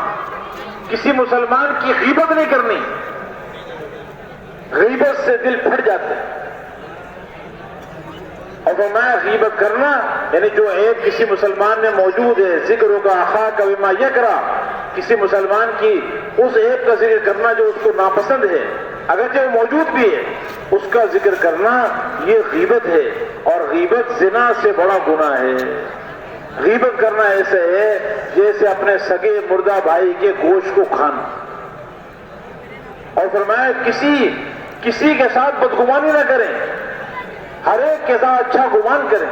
کسی مسلمان کی غیبت نہیں کرنی، غیبت سے دل پھٹ جاتے ہیں۔ اور فرمایا غیبت کرنا یعنی جو عیب کسی مسلمان میں موجود ہے، ذکر کا اخاک بما یکرہ، کسی مسلمان کی اس عیب کا ذکر کرنا جو اس کو ناپسند ہے، اگرچہ وہ موجود بھی ہے، اس کا ذکر کرنا یہ غیبت ہے، اور غیبت زنا سے بڑا گناہ ہے۔ غیبت کرنا ایسے ہے جیسے اپنے سگے مردہ بھائی کے گوشت کو کھانا۔ اور فرمایا کسی کے ساتھ بدگمانی نہ کریں، ہر ایک کے ساتھ اچھا گمان کریں۔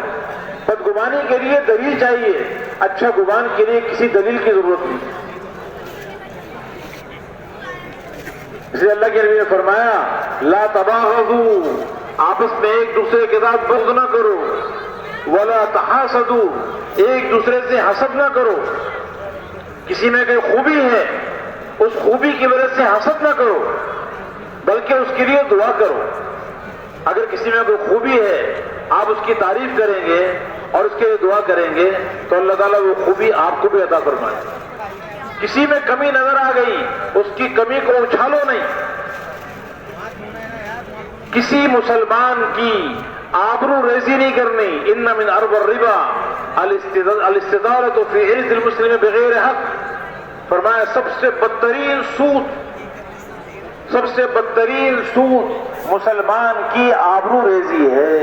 بدگمانی کے لیے دلیل چاہیے، اچھا گمان کے لیے کسی دلیل کی ضرورت نہیں۔ اس لیے اللہ کے نبی نے فرمایا لا تباغضوا، آپس میں ایک دوسرے کے ساتھ بغض نہ کرو، ولا تحاسدوا، ایک دوسرے سے حسد نہ کرو۔ کسی میں کوئی خوبی ہے اس خوبی کی وجہ سے حسد نہ کرو بلکہ اس کے لیے دعا کرو۔ اگر کسی میں کوئی خوبی ہے آپ اس کی تعریف کریں گے اور اس کے لیے دعا کریں گے تو اللہ تعالیٰ وہ خوبی آپ کو بھی عطا فرمائے۔ کسی میں کمی نظر آ گئی اس کی کمی کو اچھالو نہیں۔ کسی مسلمان کی آبرو ریزی نہیں کرنی۔ ان من ارب الربا الاستدارۃ فی عرض المسلم بغیر حق، فرمایا سب سے بدترین سود مسلمان کی آبرو ریزی ہے۔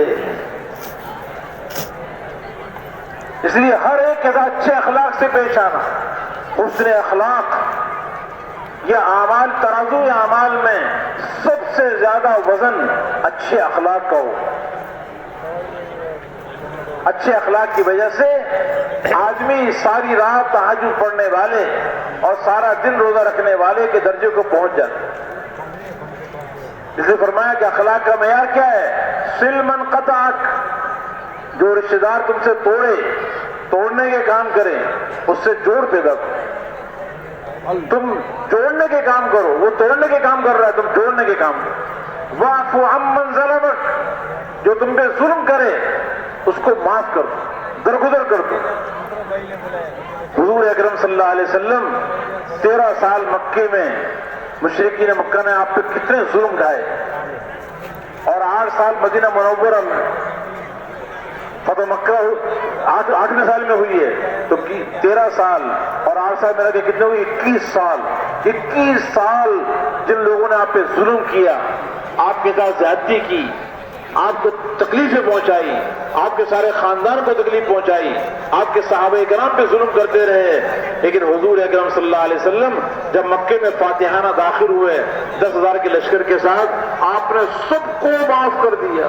اس لیے ہر ایک کے ساتھ اچھے اخلاق سے پیش آنا، حسن اخلاق یہ اعمال، ترازو اعمال میں سب سے زیادہ وزن اچھے اخلاق کا ہو۔ اچھے اخلاق کی وجہ سے آدمی ساری رات تہجد پڑھنے والے اور سارا دن روزہ رکھنے والے کے درجے کو پہنچ جاتا ہے۔ اس لیے فرمایا کہ اخلاق کا معیار کیا ہے؟ صل من قطعک، جو رشتہ دار تم سے توڑنے کے کام کرے اس سے جوڑ پیدا کرو۔ تم جوڑنے کے کام کرو، وہ توڑنے کے کام کر رہا ہے، تم جوڑنے کے کام کرو۔ واعف عمن ظلمک، جو تم پہ ظلم کرے اس کو معاف کر دو، درگزر کر دو۔ حضور اکرم صلی اللہ علیہ وسلم 13 سال مکے میں مشرکین مکہ نے آپ پہ کتنے ظلم ڈھائے، اور 8 سال مدینہ منورہ میں، فتح مکہ 8ویں سال میں ہوئی ہے تو 13 سال اور 8 سال میں لگے کتنے ہوئی؟ 21 سال جن لوگوں نے آپ پہ ظلم کیا، آپ کے ساتھ زیادتی کی، آپ کو تکلیفیں پہنچائی، آپ کے سارے خاندان کو تکلیف پہنچائی، آپ کے صحابہ کرام پہ ظلم کرتے رہے، لیکن حضور اکرم صلی اللہ علیہ وسلم جب مکے میں فاتحانہ داخل ہوئے 10,000 کے لشکر کے ساتھ، آپ نے سب کو معاف کر دیا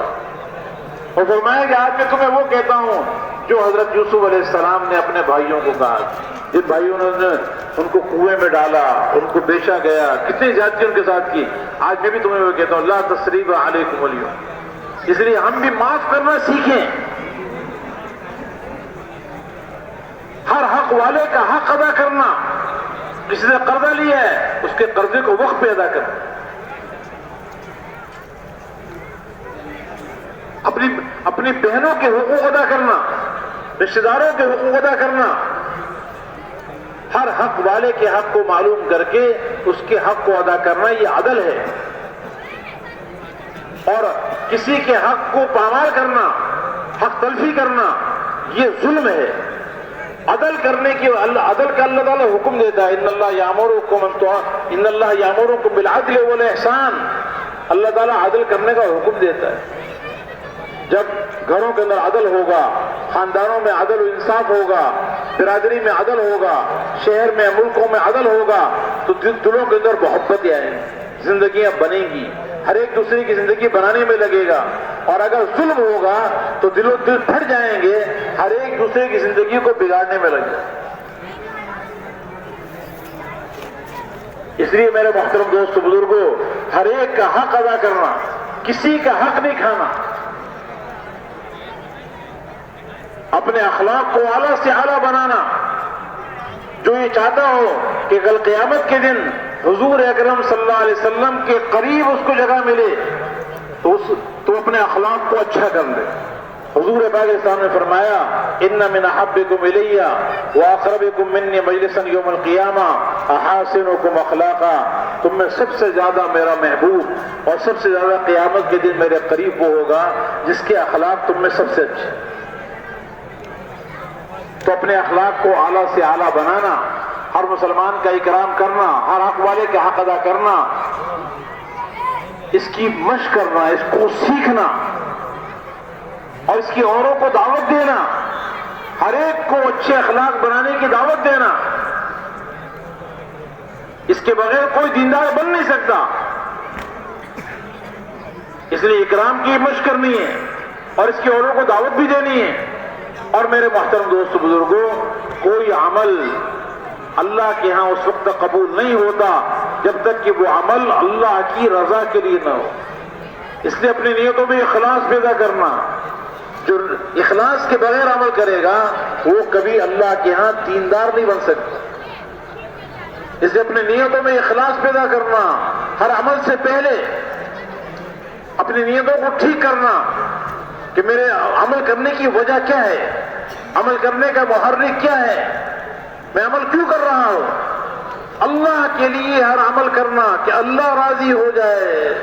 اور فرمایا کہ آج میں تمہیں وہ کہتا ہوں جو حضرت یوسف علیہ السلام نے اپنے بھائیوں کو کہا، جن بھائیوں نے ان کو کنویں میں ڈالا، ان کو بیچا گیا، کتنی زیادتی ان کے ساتھ کی، آج میں بھی تمہیں وہ کہتا ہوں لا تثریب علیکم اليوم۔ اس لیے ہم بھی معاف کرنا سیکھیں، ہر حق والے کا حق ادا کرنا، کسی نے قرضہ لیا ہے اس کے قرضے کو وقت پہ ادا کرنا، اپنی بہنوں کے حقوق ادا کرنا، رشتہ داروں کے حقوق ادا کرنا، ہر حق والے کے حق کو معلوم کر کے اس کے حق کو ادا کرنا، یہ عدل ہے۔ اور کسی کے حق کو پامال کرنا، حق تلفی کرنا، یہ ظلم ہے۔ عدل کرنے کی عدل کا اللہ تعالیٰ حکم دیتا ہے، ان اللہ یامرکم بالعدل والاحسان، اللہ تعالیٰ عدل کرنے کا حکم دیتا ہے۔ جب گھروں کے اندر عدل ہوگا، خاندانوں میں عدل و انصاف ہوگا، برادری میں عدل ہوگا، شہر میں ملکوں میں عدل ہوگا، تو دلوں کے اندر محبتیں آئیں گی، زندگیاں بنیں گی، ہر ایک دوسرے کی زندگی بنانے میں لگے گا۔ اور اگر ظلم ہوگا تو دل پھٹ جائیں گے، ہر ایک دوسرے کی زندگی کو بگاڑنے میں لگے گا۔ اس لیے میرے محترم دوست بزرگوں، ہر ایک کا حق ادا کرنا، کسی کا حق نہیں کھانا، اپنے اخلاق کو اعلیٰ سے اعلیٰ بنانا۔ جو یہ چاہتا ہو کہ کل قیامت کے دن حضور اکرم صلی اللہ علیہ وسلم کے قریب اس کو جگہ ملے تو اپنے اخلاق کو اچھا کر لے۔ حضور پاک علیہ السلام نے فرمایا ان من احبکم الی واقربکم منی مجلسا یوم القیامہ احاسنکم اخلاقا، تم میں سب سے زیادہ میرا محبوب اور سب سے زیادہ قیامت کے دن میرے قریب وہ ہوگا جس کے اخلاق تم میں سب سے اچھے۔ تو اپنے اخلاق کو اعلیٰ سے اعلیٰ بنانا، ہر مسلمان کا اکرام کرنا، ہر حق والے کا حق ادا کرنا، اس کی مشق کرنا، اس کو سیکھنا اور اس کی اوروں کو دعوت دینا، ہر ایک کو اچھے اخلاق بنانے کی دعوت دینا۔ اس کے بغیر کوئی دیندار بن نہیں سکتا، اس لیے اکرام کی مشق کرنی ہے اور اس کی اوروں کو دعوت بھی دینی ہے۔ اور میرے محترم دوست بزرگوں، کوئی عمل اللہ کے ہاں اس وقت تک قبول نہیں ہوتا جب تک کہ وہ عمل اللہ کی رضا کے لیے نہ ہو۔ اس لیے اپنی نیتوں میں اخلاص پیدا کرنا، جو اخلاص کے بغیر عمل کرے گا وہ کبھی اللہ کے ہاں دیندار نہیں بن سکتا۔ اس لیے اپنی نیتوں میں اخلاص پیدا کرنا، ہر عمل سے پہلے اپنی نیتوں کو ٹھیک کرنا کہ میرے عمل کرنے کی وجہ کیا ہے، عمل کرنے کا محرک کیا ہے، میں عمل کیوں کر رہا ہوں۔ اللہ کے لیے ہر عمل کرنا کہ اللہ راضی ہو جائے۔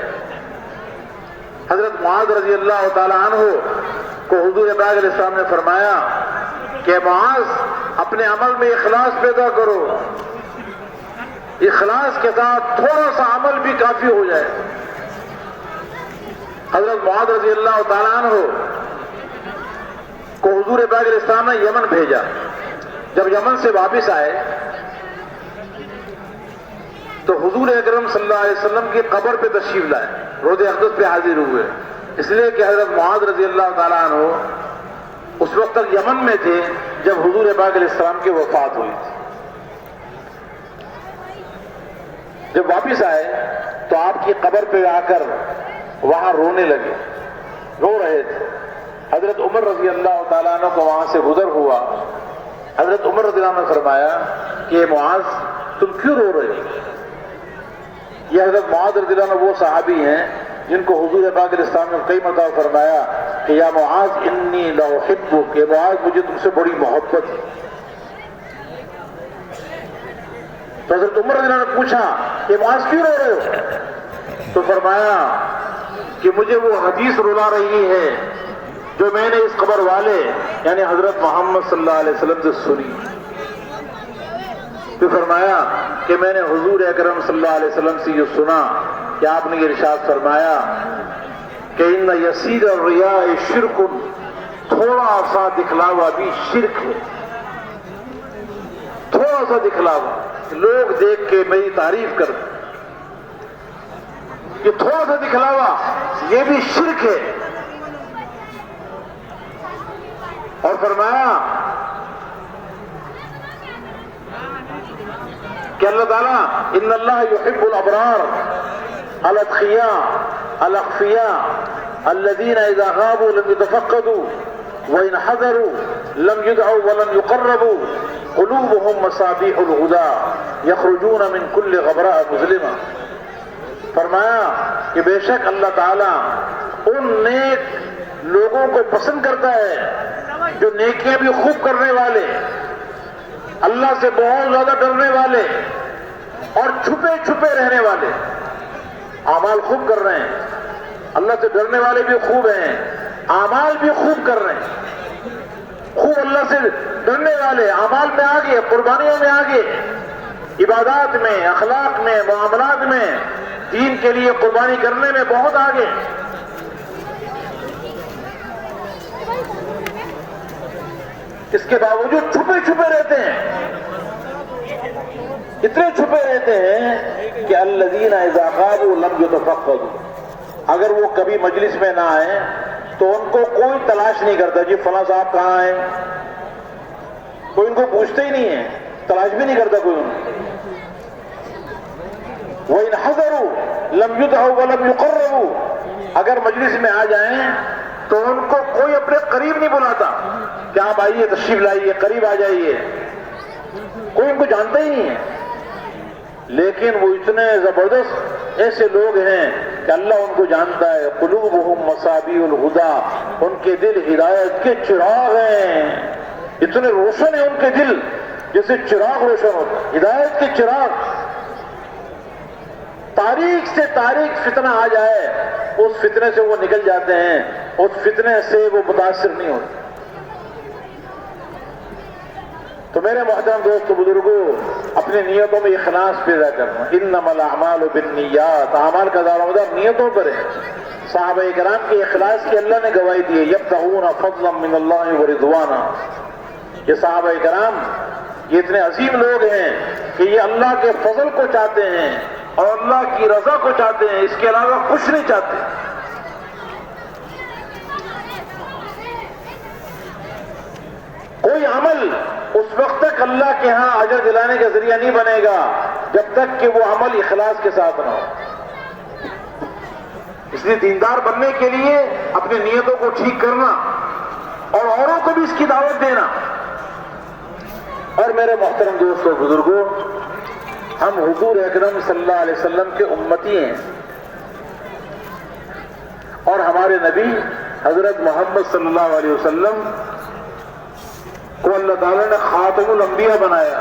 حضرت معاذ رضی اللہ تعالی عنہ کو حضور پاک علیہ السلام نے فرمایا کہ معاذ اپنے عمل میں اخلاص پیدا کرو، اخلاص کے ساتھ تھوڑا سا عمل بھی کافی ہو جائے۔ حضرت معاذ رضی اللہ تعالیٰ عنہ کو حضور پاک علیہ السلام نے یمن بھیجا۔ جب یمن سے واپس آئے تو حضور اکرم صلی اللہ علیہ وسلم کی قبر پہ تشریف لائے، روضہ اقدس پہ حاضر ہوئے، اس لیے کہ حضرت معاذ رضی اللہ تعالیٰ عنہ اس وقت تک یمن میں تھے جب حضور پاک علیہ السلام کی وفات ہوئی تھی۔ جب واپس آئے تو آپ کی قبر پہ آ کر وہاں رونے لگے، رو رہے تھے۔ حضرت عمر رضی اللہ تعالیٰ عنہ کو وہاں سے گزر ہوا۔ حضرت عمر رضی اللہ عنہ نے فرمایا کہ معاذ تم کیوں رو رہے ہو؟ یہ حضرت معاذ رضی اللہ عنہ وہ صحابی ہیں جن کو حضور پاک علیہ السلام نے کئی مرتبہ فرمایا کہ یا معاذ انی لاحبک، کہ معاذ مجھے تم سے بڑی محبت ہے۔ تو حضرت عمر رضی اللہ عنہ نے پوچھا کہ معاذ کیوں رو رہے ہو؟ تو فرمایا کہ مجھے وہ حدیث رلا رہی ہے جو میں نے اس قبر والے یعنی حضرت محمد صلی اللہ علیہ وسلم سے سنی۔ پھر فرمایا کہ میں نے حضور اکرم صلی اللہ علیہ وسلم سے یہ سنا کہ آپ نے یہ ارشاد فرمایا کہ ان یسیر الریاء شرک، تھوڑا سا دکھلاوا بھی شرک ہے. تھوڑا سا دکھلاوا، لوگ دیکھ کے میری تعریف کر، یہ تھوڑا سا دکھلاوا یہ بھی شرک ہے. اور فرمایا کہ اللہ تعالیٰ ان اللہ یحب الابرار الاتقیاء الاخفیاء الذین اذا غابوا لم يتفقدوا وإن حضروا لم يدعوا ولم يقربوا قلوبهم مصابيح الهدى يخرجون من كل غبراء مظلمة. فرمایا کہ بے شک اللہ تعالیٰ ان نیک لوگوں کو پسند کرتا ہے جو نیکیاں بھی خوب کرنے والے، اللہ سے بہت زیادہ ڈرنے والے اور چھپے چھپے رہنے والے. اعمال خوب کر رہے ہیں، اللہ سے ڈرنے والے بھی خوب ہیں، اعمال بھی خوب کر رہے ہیں، خوب اللہ سے ڈرنے والے، اعمال میں آگے، قربانیوں میں آگے، عبادات میں، اخلاق میں، معاملات میں، دین کے لیے قربانی کرنے میں بہت آگے. اس کے باوجود چھپے چھپے رہتے ہیں، اتنے چھپے رہتے ہیں کہ الذین اذا غابوا لم يتفقدوا، اگر وہ کبھی مجلس میں نہ آئے تو ان کو کوئی تلاش نہیں کرتا، جی فلاں صاحب کہاں ہیں، کوئی ان کو پوچھتے ہی نہیں ہے، تلاش بھی نہیں کرتا کوئی ان کو. وَإِنْ حَضَرُوا لَمْ يُدْعَوْا وَلَمْ يُقَرَّبُوا، اگر مجلس میں آ جائیں تو ان کو کوئی اپنے قریب نہیں بلاتا کہ آپ آئیے، تشریف لائیے، قریب آ جائیے، کوئی ان کو جانتا ہی نہیں ہے. لیکن وہ اتنے زبردست ایسے لوگ ہیں کہ اللہ ان کو جانتا ہے. قلوبہم مصابیح الہدی، ان کے دل ہدایت کے چراغ ہیں، اتنے روشن ہیں ان کے دل جیسے چراغ روشن ہوتا ہے، ہدایت کے چراغ. تاریخ سے تاریخ فتنہ آ جائے اس فتنے سے وہ نکل جاتے ہیں، اس فتنے سے وہ متاثر نہیں ہوتے. تو میرے محترم دوستو بزرگوں، اپنی نیتوں میں اخلاص پیدا کرنا. انما الاعمال بالنیات، اعمال کا دار و مدار نیتوں پر ہے. صحابہ کرام کے اخلاص کی اللہ نے گواہی دی ہے، یبتغون فضلا من اللہ ورضوانا. یہ صحابہ کرام یہ اتنے عظیم لوگ ہیں کہ یہ اللہ کے فضل کو چاہتے ہیں اور اللہ کی رضا کو چاہتے ہیں، اس کے علاوہ کچھ نہیں چاہتے. کوئی عمل اس وقت تک اللہ کے ہاں اجر دلانے کا ذریعہ نہیں بنے گا جب تک کہ وہ عمل اخلاص کے ساتھ نہ ہو. اس لیے دیندار بننے کے لیے اپنی نیتوں کو ٹھیک کرنا اور اوروں کو بھی اس کی دعوت دینا. اور میرے محترم دوستوں بزرگوں، ہم حضور اکرم صلی اللہ علیہ وسلم کے امتی ہیں اور ہمارے نبی حضرت محمد صلی اللہ علیہ وسلم کو اللہ تعالیٰ نے خاتم الانبیاء بنایا.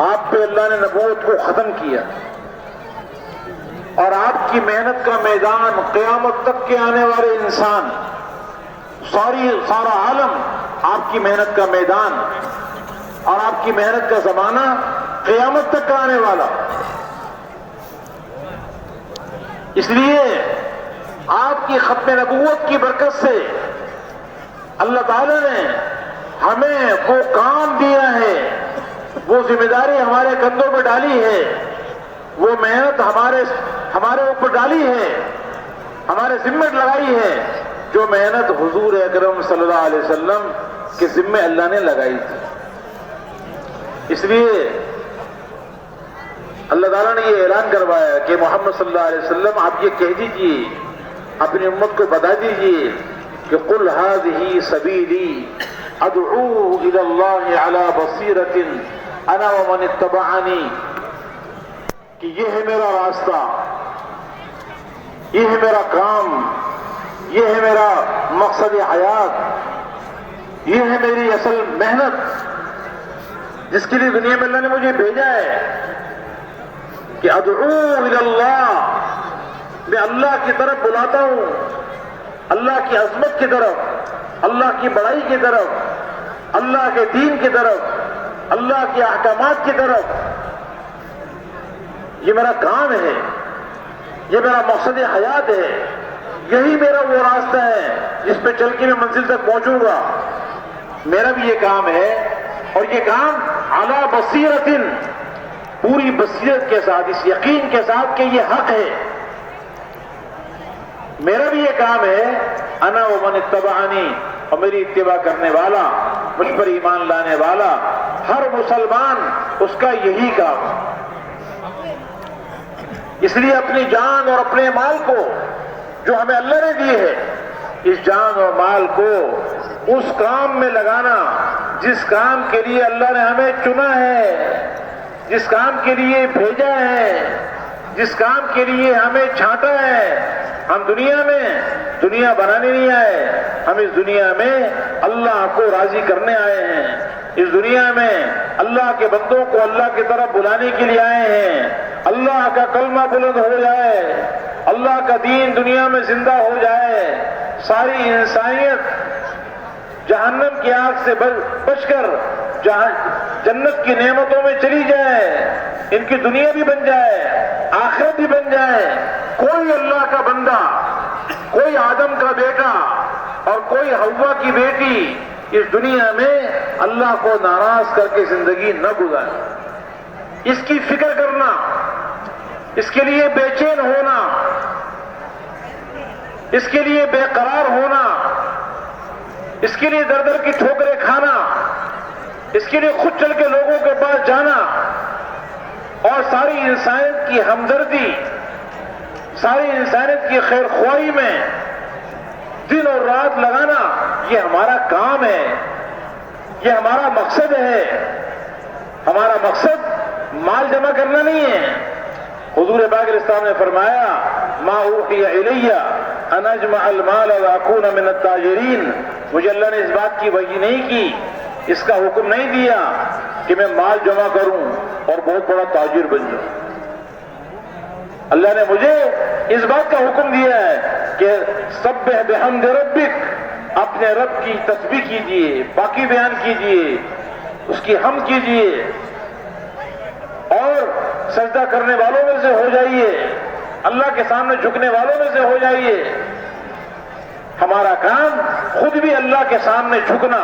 آپ پہ اللہ نے نبوت کو ختم کیا اور آپ کی محنت کا میدان قیامت تک کے آنے والے انسان، سارا عالم آپ کی محنت کا میدان اور آپ کی محنت کا زمانہ قیامت تک کا آنے والا. اس لیے آپ کی ختم نبوت کی برکت سے اللہ تعالیٰ نے ہمیں وہ کام دیا ہے، وہ ذمہ داری ہمارے کندھوں پہ ڈالی ہے، وہ محنت ہمارے اوپر ڈالی ہے، ہمارے ذمہ لگائی ہے، جو محنت حضور اکرم صلی اللہ علیہ وسلم کے ذمہ اللہ نے لگائی تھی. اس لیے اللہ تعالیٰ نے یہ اعلان کروایا کہ محمد صلی اللہ علیہ وسلم آپ یہ کہہ دیجئے، اپنی امت کو بتا دیجئے کہ قل هذه سبیلی ادعو الی اللہ علی بصیرۃ انا ومن اتبعنی، کہ یہ ہے میرا راستہ، یہ ہے میرا کام، یہ ہے میرا مقصد حیات، یہ ہے میری اصل محنت جس کے لیے دنیا میں اللہ نے مجھے بھیجا ہے کہ ادعو الی اللہ، میں اللہ کی طرف بلاتا ہوں، اللہ کی عظمت کی طرف، اللہ کی بڑائی کی طرف، اللہ کے دین کی طرف، اللہ کے احکامات کی طرف. یہ میرا کام ہے، یہ میرا مقصد حیات ہے، یہی میرا وہ راستہ ہے جس پہ چل کے میں منزل تک پہنچوں گا۔ میرا بھی یہ کام ہے، اور یہ کام علی بصیرت، پوری بصیرت کے ساتھ، اس یقین کے ساتھ کہ یہ حق ہے۔ میرا بھی یہ کام ہے، انا ومن اتبعنی، اور میری اتباع کرنے والا، مجھ پر ایمان لانے والا ہر مسلمان، اس کا یہی کام۔ اس لیے اپنی جان اور اپنے مال کو جو ہمیں اللہ نے دی ہے، اس جان اور مال کو اس کام میں لگانا جس کام کے لیے اللہ نے ہمیں چنا ہے، جس کام کے لیے بھیجا ہے، جس کام کے لیے ہمیں چھانٹا ہے۔ ہم دنیا میں دنیا بنانے نہیں آئے، ہم اس دنیا میں اللہ کو راضی کرنے آئے ہیں، اس دنیا میں اللہ کے بندوں کو اللہ کی طرف بلانے کے لیے آئے ہیں۔ اللہ کا کلمہ بلند ہو جائے، اللہ کا دین دنیا میں زندہ ہو جائے، ساری انسانیت جہنم کی آگ سے بچ کر جنت کی نعمتوں میں چلی جائے، ان کی دنیا بھی بن جائے، آخرت بھی بن جائے۔ کوئی اللہ کا بندہ، کوئی آدم کا بیٹا اور کوئی حوا کی بیٹی اس دنیا میں اللہ کو ناراض کر کے زندگی نہ گزارے۔ اس کی فکر کرنا، اس کے لیے بے چین ہونا، اس کے لیے بے قرار ہونا، اس کے لیے در در کی ٹھوکریں کھانا، اس کے لیے خود چل کے لوگوں کے پاس جانا اور ساری انسانیت کی ہمدردی، ساری انسانیت کی خیر خواہی میں دن اور رات لگانا، یہ ہمارا کام ہے، یہ ہمارا مقصد ہے۔ ہمارا مقصد مال جمع کرنا نہیں ہے۔ حضور پاک علیہ السلام نے فرمایا، ما اوحی الی ان اجمع المال واکون من التاجرین، مجھے اللہ نے اس بات کی وحی نہیں کی، اس کا حکم نہیں دیا کہ میں مال جمع کروں اور بہت بڑا تاجر بن جاؤں۔ اللہ نے مجھے اس بات کا حکم دیا ہے کہ سبح بحمد ربک، اپنے رب کی تسبیح کیجئے، پاکی بیان کیجئے، اس کی حمد کیجئے اور سجدہ کرنے والوں میں سے ہو جائیے، اللہ کے سامنے جھکنے والوں میں سے ہو جائیے۔ ہمارا کام خود بھی اللہ کے سامنے جھکنا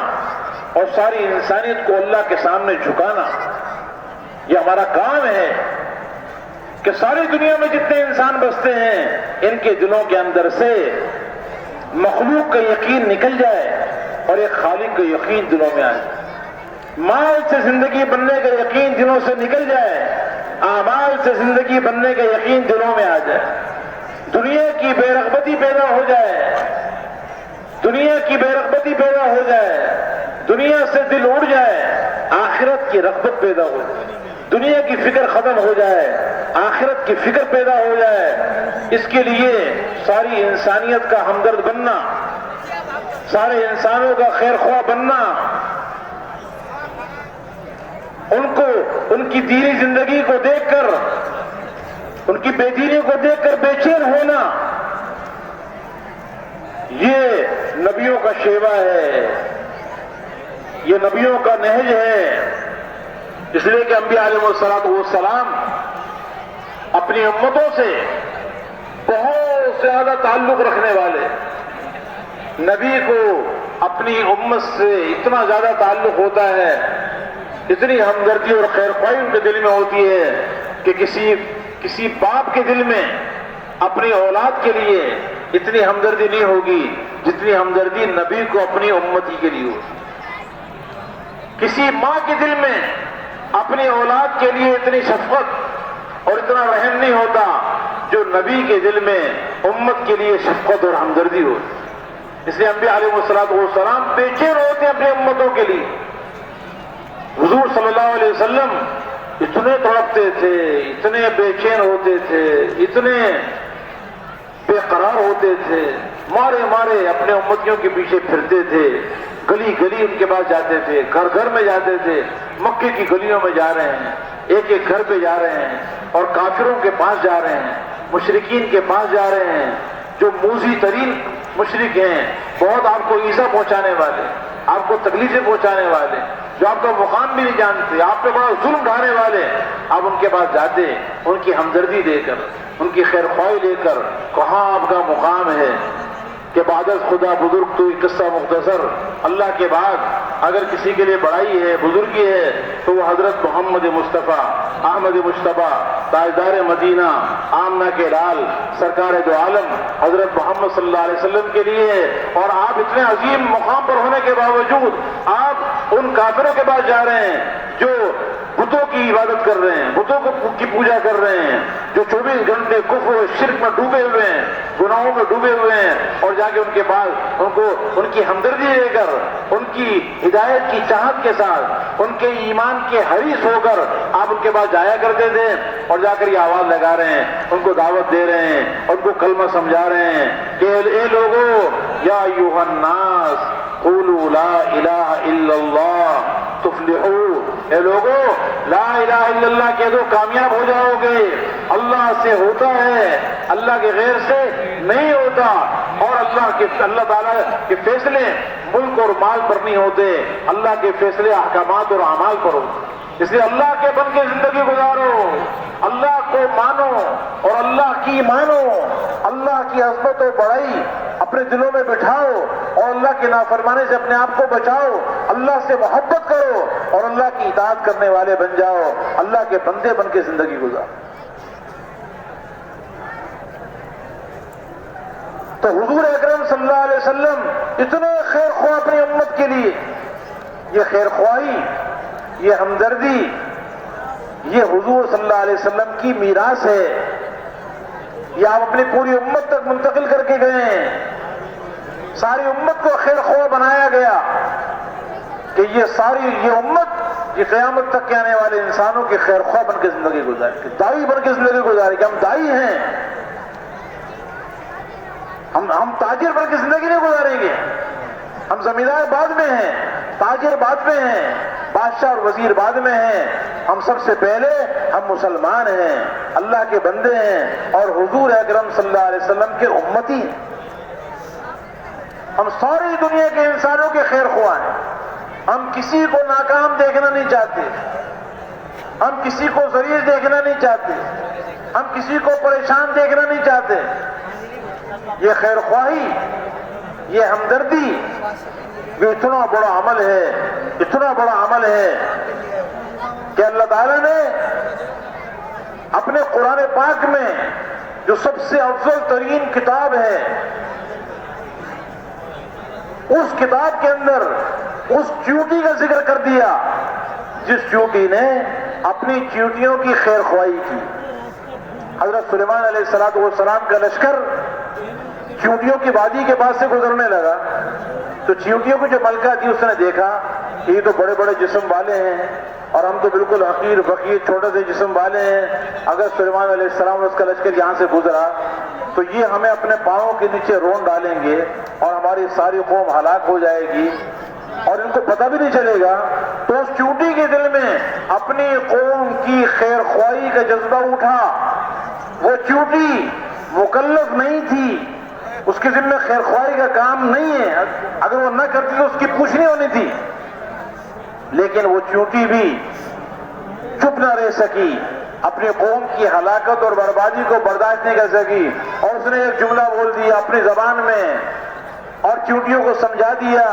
اور ساری انسانیت کو اللہ کے سامنے جھکانا، یہ ہمارا کام ہے کہ ساری دنیا میں جتنے انسان بستے ہیں ان کے دلوں کے اندر سے مخلوق کا یقین نکل جائے اور ایک خالق کا یقین دلوں میں آئے، مال سے زندگی بننے کا یقین دلوں سے نکل جائے، اعمال سے زندگی بننے کا یقین دلوں میں آ جائے، دنیا کی بے رغبتی پیدا ہو جائے، دنیا کی بے رغبتی پیدا ہو جائے، دنیا سے دل اڑ جائے، آخرت کی رغبت پیدا ہو جائے، دنیا کی فکر ختم ہو جائے، آخرت کی فکر پیدا ہو جائے۔ اس کے لیے ساری انسانیت کا ہمدرد بننا، سارے انسانوں کا خیر خواہ بننا، ان کو ان کی دینی زندگی کو دیکھ کر، ان کی بے دینی کو دیکھ کر بے چین ہونا، یہ نبیوں کا شیوا ہے، یہ نبیوں کا نہج ہے۔ اس لیے کہ انبیاء علیہ السلام اپنی امتوں سے بہت زیادہ تعلق رکھنے والے، نبی کو اپنی امت سے اتنا زیادہ تعلق ہوتا ہے، اتنی ہمدردی اور خیر خواہی ان کے دل میں ہوتی ہے کہ کسی باپ کے دل میں اپنی اولاد کے لیے اتنی ہمدردی نہیں ہوگی جتنی ہمدردی نبی کو اپنی امتی کے لیے ہوگی۔ کسی ماں کے دل میں اپنی اولاد کے لیے اتنی شفقت اور اتنا رحم نہیں ہوتا جو نبی کے دل میں امت کے لیے شفقت اور ہمدردی ہو۔ اس لیے انبیاء علیہ السلام بے چین ہوتے ہیں اپنی امتوں کے لیے۔ حضور صلی اللہ علیہ وسلم اتنے تڑپتے تھے، اتنے بے چین ہوتے تھے، اتنے بے قرار ہوتے تھے، مارے مارے اپنے امتیوں کے پیچھے پھرتے تھے، گلی گلی ان کے پاس جاتے تھے، گھر گھر میں جاتے تھے، مکے کی گلیوں میں جا رہے ہیں، ایک ایک گھر پہ جا رہے ہیں اور کافروں کے پاس جا رہے ہیں، مشرکین کے پاس جا رہے ہیں، جو موذی ترین مشرک ہیں، بہت آپ کو ایذا پہنچانے والے، آپ کو تکلیفیں پہنچانے والے، جو آپ کا مقام بھی نہیں جانتے، آپ پہ بڑا ظلم ڈھانے والے، آپ ان کے پاس جاتے ہیں ان کی ہمدردی دے کر، ان کی خیر خواہی لے کر، کہاں آپ کا مقام ہے کہ بعد از خدا بزرگ تو ایک قصہ مختصر، اللہ کے بعد اگر کسی کے لیے بڑائی ہے، بزرگی ہے، تو وہ حضرت محمد مصطفیٰ احمد مجتبیٰ تاجدار مدینہ آمنہ کے لال سرکار دو عالم حضرت محمد صلی اللہ علیہ وسلم کے لیے ہے۔ اور آپ اتنے عظیم مقام پر ہونے کے باوجود آپ ان کافروں کے پاس جا رہے ہیں جو بتوں کی عبادت کر رہے ہیں، بتوں کی پوجا کر رہے ہیں، جو 24 گھنٹے کفر و شرک میں ڈوبے ہوئے ہیں، گناہوں میں ڈوبے ہوئے ہیں، اور جا کے ان کے پاس ان کی ہمدردی لے کر، ان کی ہدایت کی چاہت کے ساتھ، ان کے ایمان کے حریص ہو کر آپ ان کے پاس جایا کرتے تھے، اور جا کر یہ آواز لگا رہے ہیں، ان کو دعوت دے رہے ہیں، ان کو کلمہ سمجھا رہے ہیں کہ اے لوگو یا ایھا الناس قولوا لا الہ الا اللہ تفلحوا، اے لوگو لا الہ الا اللہ کہہ دو کامیاب ہو جاؤ گے۔ اللہ سے ہوتا ہے، اللہ کے غیر سے نہیں ہوتا، اور اللہ تعالیٰ کے فیصلے ملک اور مال پر نہیں ہوتے، اللہ کے فیصلے احکامات اور اعمال پر ہوتے، اس لیے اللہ کے بن کے زندگی گزارو، اللہ کو مانو اور اللہ کی مانو، اللہ کی عظمت و بڑائی اپنے دلوں میں بٹھاؤ، اور اللہ کی نافرمانی سے اپنے آپ کو بچاؤ، اللہ سے محبت کرو اور اللہ کی اطاعت کرنے والے بن جاؤ، اللہ کے بندے بن کے زندگی گزارو۔ تو حضور اکرم صلی اللہ علیہ وسلم اتنے خیر خواہ اپنی امت کے لیے، یہ خیر خواہی، یہ ہمدردی، یہ حضور صلی اللہ علیہ وسلم کی میراث ہے، یہ آپ اپنی پوری امت تک منتقل کر کے گئے ہیں، ساری امت کو خیر خواہ بنایا گیا کہ یہ امت یہ قیامت تک کے آنے والے انسانوں کی خیر خواہ بن کے زندگی گزارے گی، داعی بن کے زندگی گزارے گی۔ ہم داعی ہیں، ہم تاجر بن کے زندگی نہیں گزاریں گے، ہم زمیندار بعد میں ہیں، تاجر بعد میں ہیں، بادشاہ اور وزیر بعد میں ہیں، ہم سب سے پہلے ہم مسلمان ہیں، اللہ کے بندے ہیں، اور حضور اکرم صلی اللہ علیہ وسلم کے امتی ہیں۔ ہم ساری دنیا کے انسانوں کے خیر خواہ ہیں، ہم کسی کو ناکام دیکھنا نہیں چاہتے، ہم کسی کو ذلیل دیکھنا نہیں چاہتے، ہم کسی کو پریشان دیکھنا نہیں چاہتے۔ یہ خیر خواہی، یہ ہمدردی، یہ اتنا بڑا عمل ہے، اتنا بڑا عمل ہے کہ اللہ تعالیٰ نے اپنے قرآن پاک میں جو سب سے افضل ترین کتاب ہے، اس کتاب کے اندر اس چیونٹی کا ذکر کر دیا جس چیونٹی نے اپنی چیونٹیوں کی خیر خواہی کی۔ حضرت سلیمان علیہ السلام کا لشکر چیونٹیوں کی وادی کے پاس سے گزرنے لگا، تو چیونٹیوں کی جو ملکہ تھی اس نے دیکھا کہ یہ تو بڑے بڑے جسم والے ہیں اور ہم تو بالکل حقیر فقیر چھوٹے سے جسم والے ہیں، اگر سلیمان علیہ السلام اور اس کا لشکر یہاں سے گزرا تو یہ ہمیں اپنے پاؤں کے نیچے رون ڈالیں گے اور ہماری ساری قوم ہلاک ہو جائے گی اور ان کو پتہ بھی نہیں چلے گا۔ تو اس چیونٹی کے دل میں اپنی قوم کی خیر خواہی کا جذبہ اٹھا، وہ چیونٹی مکلف نہیں تھی، اس کے ذمہ خیر خواہی کا کام نہیں ہے، اگر وہ نہ کرتی تو اس کی پوچھنی ہونی تھی، لیکن وہ چیونٹی بھی چپ نہ رہ سکی، اپنی قوم کی ہلاکت اور بربادی کو برداشت نہیں کر سکی، اور اس نے ایک جملہ بول دیا اپنی زبان میں اور چیونٹیوں کو سمجھا دیا،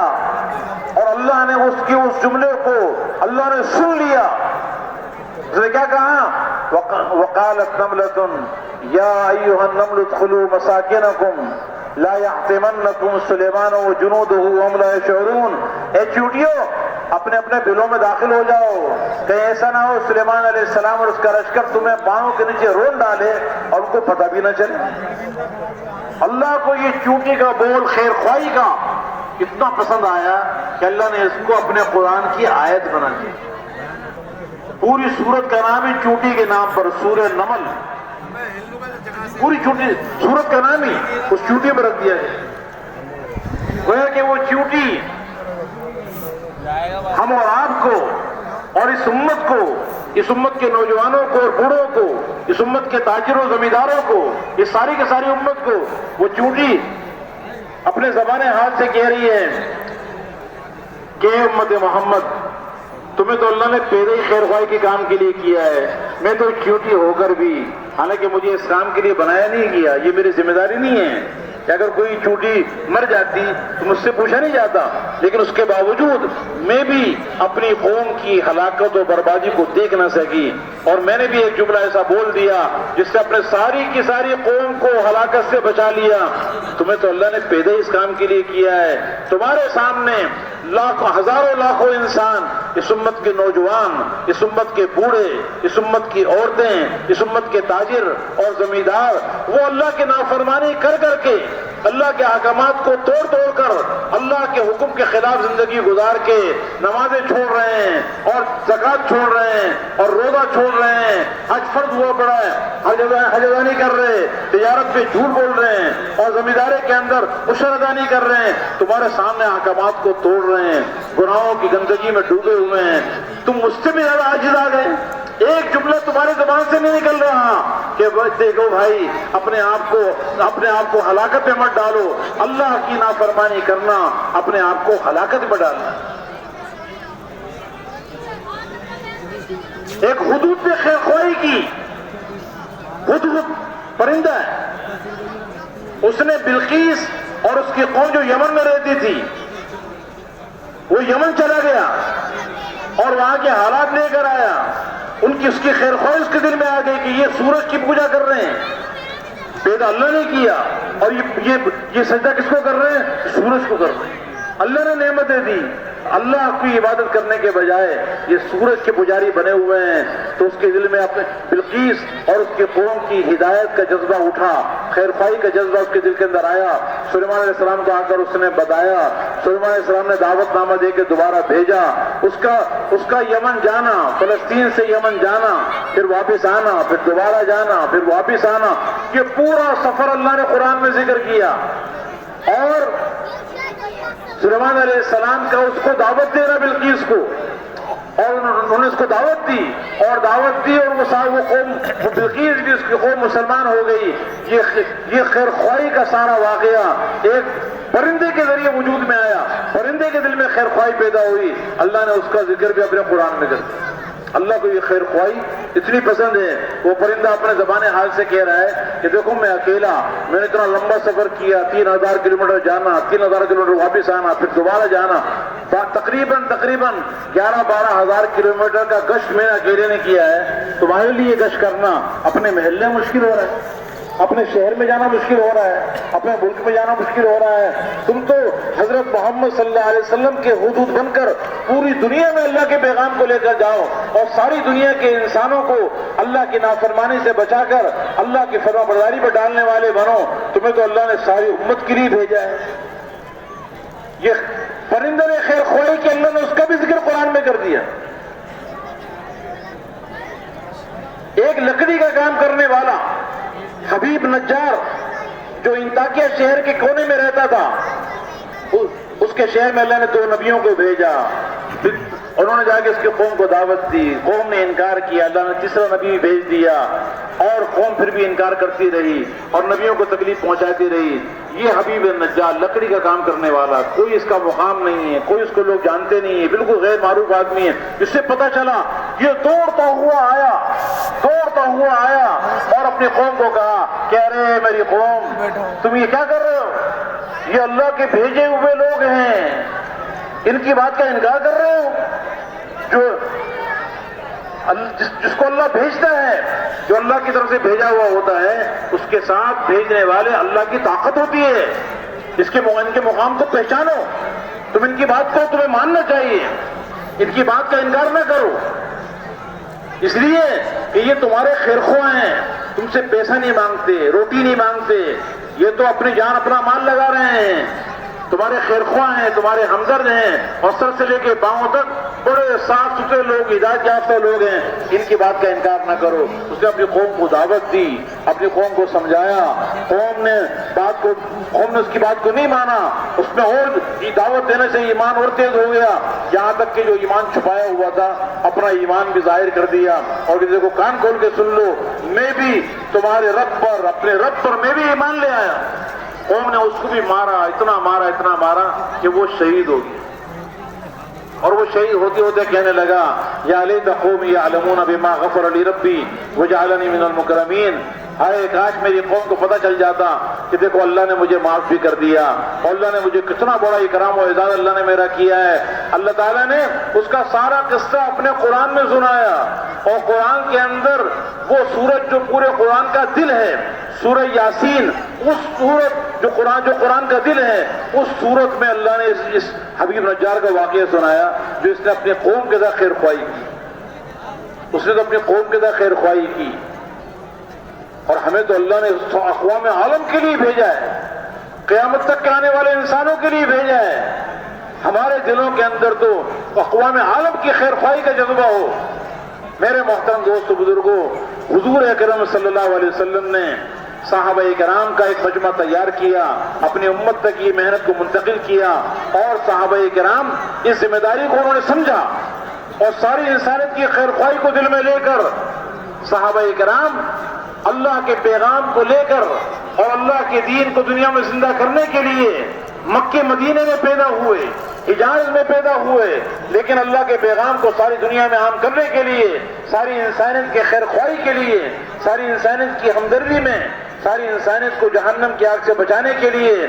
اور اللہ نے اس جملے کو اللہ نے سن لیا۔ اس نے کیا کہا؟ وقالت نملۃ یا ایھا النمل ادخلوا مساکنکم لا یحطمنکم سلیمان وجنودہ وهم لا یشعرون، اے چیونٹیوں اپنے اپنے بلوں میں داخل ہو جاؤ، کہیں ایسا نہ ہو سلیمان علیہ السلام اور اس کا لشکر تمہیں پاؤں کے نیچے رون ڈالے اور ان کو پتہ بھی نہ چلے۔ اللہ کو یہ چیونٹی کا بول خیر خواہی کا اتنا پسند آیا کہ اللہ نے اس کو اپنے قرآن کی آیت بنا دی۔ پوری سورت کا نام ہی چیونٹی کے نام پر، سورہ نمل، پوری سورت کا نام ہی اس چیونٹی پر رکھ دیا گیا۔ گویا کہ وہ چیونٹی ہم اور آپ کو اور اس امت کے نوجوانوں کو اور بوڑھوں کو، اس امت کے تاجروں زمینداروں کو، اس ساری کی ساری امت کو وہ چیونٹی اپنے زبان حال سے کہہ رہی ہے کہ امت محمد تمہیں تو اللہ نے پہلے ہی خیر خواہی کے کام کے لیے کیا ہے. میں تو چیوٹی ہو کر بھی، حالانکہ مجھے اس کام کے لیے بنایا نہیں گیا، یہ میری ذمہ داری نہیں ہے کہ اگر کوئی چوٹی مر جاتی تو مجھ سے پوچھا نہیں جاتا، لیکن اس کے باوجود میں بھی اپنی قوم کی ہلاکت و بربادی کو دیکھ نہ سکی، اور میں نے بھی ایک جملہ ایسا بول دیا جس سے اپنے ساری کی ساری قوم کو ہلاکت سے بچا لیا. تمہیں تو اللہ نے پیدا اس کام کے لیے کیا ہے. تمہارے سامنے لاکھوں ہزاروں لاکھوں انسان، اس امت کے نوجوان، اس امت کے بوڑھے، اس امت کی عورتیں، اس امت کے تاجر اور زمیندار، وہ اللہ کی نافرمانی کر کر کے، اللہ کے احکامات کو توڑ توڑ کر، اللہ کے حکم کے خلاف زندگی گزار کے نمازیں چھوڑ رہے ہیں اور زکوٰۃ چھوڑ رہے ہیں اور روزہ چھوڑ رہے ہیں، حج فرض ہوا پڑا ہے، حج ادا نہیں کر رہے، تجارت پہ جھوٹ بول رہے ہیں اور زمینداری کے اندر عشر ادا نہیں کر رہے ہیں. تمہارے سامنے احکامات کو توڑ رہے ہیں، گناہوں کی گندگی میں ڈوبے ہوئے ہیں. تم مجھ سے بھی زیادہ عاجز آ گئے. ایک جملہ تمہاری زبان سے نہیں نکل رہا کہ دیکھو بھائی، اپنے آپ کو ہلاکت میں مت ڈالو. اللہ کی نافرمانی کرنا اپنے آپ کو ہلاکت میں ڈالنا. ایک حدود پہ خیر خواہی کی. ہدہد پرندہ ہے، اس نے بلقیس اور اس کی قوم جو یمن میں رہتی تھی، وہ یمن چلا گیا اور وہاں کے حالات لے کر آیا. اس کی خیر خواہی اس کے دل میں آ گئی کہ یہ سورج کی پوجا کر رہے ہیں، پیدا اللہ نے کیا، اور یہ سجدہ کس کو کر رہے ہیں؟ سورج کو کر رہے ہیں. اللہ نے نعمتیں دی، اللہ کی عبادت کرنے کے بجائے یہ سورج کے پجاری بنے ہوئے ہیں. تو اس کے دل میں اپنے بلقیس اور اس کی قوم کی ہدایت کا جذبہ اٹھا، خیر خواہی کا جذبہ اس کے دل کے اندر آیا. سلیمان علیہ السلام کو آ کر اس نے بتایا. سلیمان علیہ السلام نے دعوت نامہ دے کے دوبارہ بھیجا. اس کا یمن جانا، فلسطین سے یمن جانا، پھر واپس آنا، پھر دوبارہ جانا، پھر واپس آنا، یہ پورا سفر اللہ نے قرآن میں ذکر کیا. اور سلیمان علیہ السلام کا اس کو دعوت دینا بلقیس کو، اور انہوں نے اس کو دعوت دی اور وہ قوم، بلقیس بھی اس کی قوم مسلمان ہو گئی. یہ خیر خواہی کا سارا واقعہ ایک پرندے کے ذریعے وجود میں آیا. پرندے کے دل میں خیر خواہی پیدا ہوئی. اللہ نے اس کا ذکر بھی اپنے قرآن میں کر دیا. اللہ کو یہ خیر خواہی اتنی پسند ہے، وہ پرندہ اپنے زبان حال سے کہہ رہا ہے کہ دیکھو میں اکیلا، میں نے اتنا لمبا سفر کیا، 3000 کلومیٹر جانا، 3000 کلومیٹر واپس آنا، پھر دوبارہ جانا، تقریباً 11-12 ہزار کلومیٹر کا گشت میں نے اکیلے نے کیا ہے. تمہارے لیے گشت کرنا اپنے محلے میں مشکل ہو رہا ہے، اپنے شہر میں جانا مشکل ہو رہا ہے، اپنے ملک میں جانا مشکل ہو رہا ہے. تم تو حضرت محمد صلی اللہ علیہ وسلم کے حدود بن کر پوری دنیا میں اللہ کے پیغام کو لے کر جاؤ، اور ساری دنیا کے انسانوں کو اللہ کی نافرمانی سے بچا کر اللہ کی فرما برداری پر ڈالنے والے بنو. تمہیں تو اللہ نے ساری امت کے لیے بھیجا ہے. یہ پرندے نے خیر خواہی کی، اللہ نے اس کا بھی ذکر قرآن میں کر دیا. ایک لکڑی کا کام کرنے والا حبیب نجار، جو انطاکیہ شہر کے کونے میں رہتا تھا، اس کے شہر میں اللہ نے 2 نبیوں کو بھیجا. انہوں نے جا کے اس کی قوم کو دعوت دی، قوم نے انکار کیا. اللہ نے تیسرا نبی بھیج دیا، اور قوم پھر بھی انکار کرتی رہی اور نبیوں کو تکلیف پہنچاتی رہی. یہ حبیب نجار لکڑی کا کام کرنے والا، کوئی اس کا مقام نہیں ہے، کوئی اس کو لوگ جانتے نہیں ہیں، بالکل غیر معروف آدمی ہے. اس سے پتہ چلا یہ دوڑتا ہوا آیا اور اپنی قوم کو کہا کہ ارے میری قوم، تم یہ کیا کر رہے ہو؟ یہ اللہ کے بھیجے ہوئے لوگ ہیں، ان کی بات کا انکار کر رہے ہو. جس کو اللہ بھیجتا ہے، جو اللہ کی طرف سے بھیجا ہوا ہوتا ہے، اس کے ساتھ بھیجنے والے اللہ کی طاقت ہوتی ہے. ان کے مقام کو پہچانو. تم ان کی بات کو تمہیں ماننا چاہیے، ان کی بات کا انکار نہ کرو. اس لیے کہ یہ تمہارے خیر خواہ ہیں، تم سے پیسہ نہیں مانگتے، روٹی نہیں مانگتے، یہ تو اپنی جان اپنا مال لگا رہے ہیں. تمہارے خیر خواہ ہیں، تمہارے ہمدرد ہیں، اور سر سے لے کے پاؤں تک بڑے صاف ستھرے لوگ، ہدایت یافتہ لوگ ہیں. ان کی بات کا انکار نہ کرو. اس نے اپنی قوم کو دعوت دی، اپنی قوم کو سمجھایا. قوم نے اس کی بات کو نہیں مانا. اس میں اور دعوت دینے سے ایمان اور تیز ہو گیا، یہاں تک کہ جو ایمان چھپایا ہوا تھا اپنا ایمان بھی ظاہر کر دیا. اور کسی کو کان کھول کے سن لو، میں بھی تمہارے رب پر، اپنے رب پر میں بھی ایمان لے آیا. قوم نے اس کو بھی مارا، اتنا مارا کہ وہ شہید ہو گیا. اور وہ شہید ہوتے ہوتے کہنے لگا یا لیت قومی یعلمون بما غفر لی ربی وجعلنی من المکرمین، ہائے کاش میری قوم کو پتہ چل جاتا کہ دیکھو اللہ نے مجھے معاف بھی کر دیا اور اللہ نے مجھے کتنا بڑا اکرام و اعزاز اللہ نے میرا کیا ہے۔ اللہ تعالیٰ نے اس کا سارا قصہ اپنے قرآن میں سنایا، اور قرآن کے اندر وہ سورت جو پورے قرآن کا دل ہے، سورہ یاسین، اس سورت جو قرآن کا دل ہے، اس سورت میں اللہ نے اس حبیب نجار کا واقعہ سنایا جو اس نے اپنے قوم کے ساتھ خیر خواہی کی۔ اس نے تو اپنی قوم کے ساتھ خیر خواہی کی، اور ہمیں تو اللہ نے اقوام عالم کے لیے بھیجا ہے، قیامت تک کے آنے والے انسانوں کے لیے بھیجا ہے۔ ہمارے دلوں کے اندر تو اقوام عالم کی خیر خواہی کا جذبہ ہو۔ میرے محترم دوستو بزرگوں، حضور اکرم صلی اللہ علیہ وسلم نے صحابہ کرام کا ایک مجمع تیار کیا، اپنی امت تک یہ محنت کو منتقل کیا، اور صحابہ کرام اس ذمہ داری کو انہوں نے سمجھا، اور ساری انسانیت کی خیر خواہی کو دل میں لے کر صحابہ کرام اللہ کے پیغام کو لے کر اور اللہ کے دین کو دنیا میں زندہ کرنے کے لیے مکے مدینے میں پیدا ہوئے، حجاز میں پیدا ہوئے، لیکن اللہ کے پیغام کو ساری دنیا میں عام کرنے کے لیے، ساری انسانیت کے خیر خواہی کے لیے، ساری انسانیت کی ہمدردی میں، ساری انسانیت کو جہنم کی آگ سے بچانے کے لیے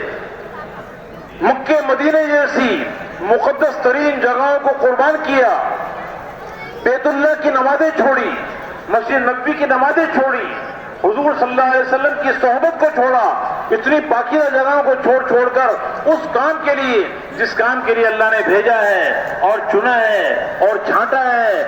مکے مدینے جیسی مقدس ترین جگہوں کو قربان کیا، بیت اللہ کی نمازیں چھوڑی، مسجد نبوی کی نمازیں چھوڑی، حضور صلی اللہ علیہ وسلم کی صحبت کو چھوڑا، اتنی پاکیزہ جگہوں کو چھوڑ کر اس کام کے لیے جس کام کے لیے اللہ نے بھیجا ہے اور چنا ہے اور چھانٹا ہے،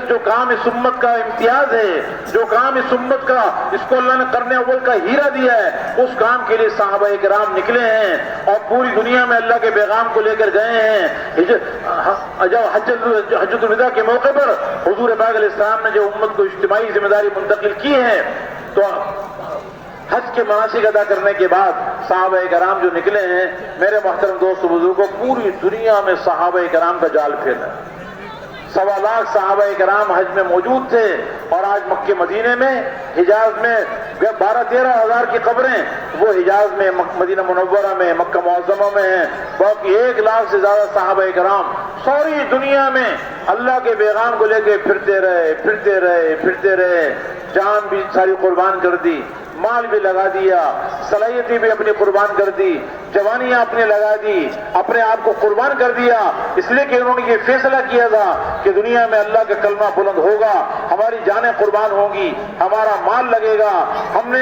جو کام اس امت کا امتیاز ہے، جو کام اس امت کا، اس کو اللہ نے کرنے اول کا ہیرا دیا ہے، اس کام کے لیے صحابہ کرام نکلے ہیں اور پوری دنیا میں اللہ کے پیغام کو لے کر گئے ہیں۔ جب حجۃ الوداع کے موقع پر حضور پاک علیہ السلام نے جو امت کو اجتماعی ذمہ داری منتقل کی ہے، تو حج کے مناسک ادا کرنے کے بعد صحابہ کرام جو نکلے ہیں، میرے محترم دوست بزرگوں، پوری دنیا میں صحابہ کرام کا جال پھیلا۔ 1.25 لاکھ صحابہ کرام حج میں موجود تھے، اور آج مکے مدینے میں، حجاز میں 12-13 ہزار کی قبریں وہ حجاز میں، مدینہ منورہ میں، مکہ معظمہ میں ہیں، باقی 1 لاکھ سے زیادہ صحابہ کرام ساری دنیا میں اللہ کے پیغام کو لے کے پھرتے رہے، جان بھی ساری قربان کر دی، مال بھی لگا دیا، صلاحیتیں بھی اپنی قربان کر دی، جوانیاں اپنے لگا دی، اپنے آپ کو قربان کر دیا، اس لیے کہ انہوں نے یہ فیصلہ کیا تھا کہ دنیا میں اللہ کا کلمہ بلند ہوگا، ہماری جانیں قربان ہوں گی، ہمارا مال لگے گا۔ ہم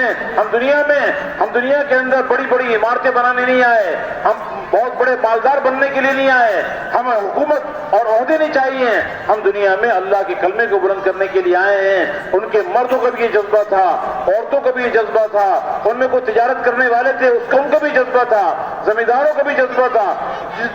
دنیا کے اندر بڑی بڑی عمارتیں بنانے نہیں آئے، ہم بہت بڑے مالدار بننے کے لیے نہیں آئے، ہمیں حکومت اور عہدے نہیں چاہیے، ہم دنیا میں اللہ کے کلمے کو بلند کرنے کے لیے آئے ہیں۔ ان کے مردوں کا بھی یہ جذبہ تھا، عورتوں کا بھی یہ جذبہ تھا، ان میں کوئی تجارت کرنے والے تھے ان کا بھی جذبہ تھا، زمینداروں کا بھی جذبہ تھا،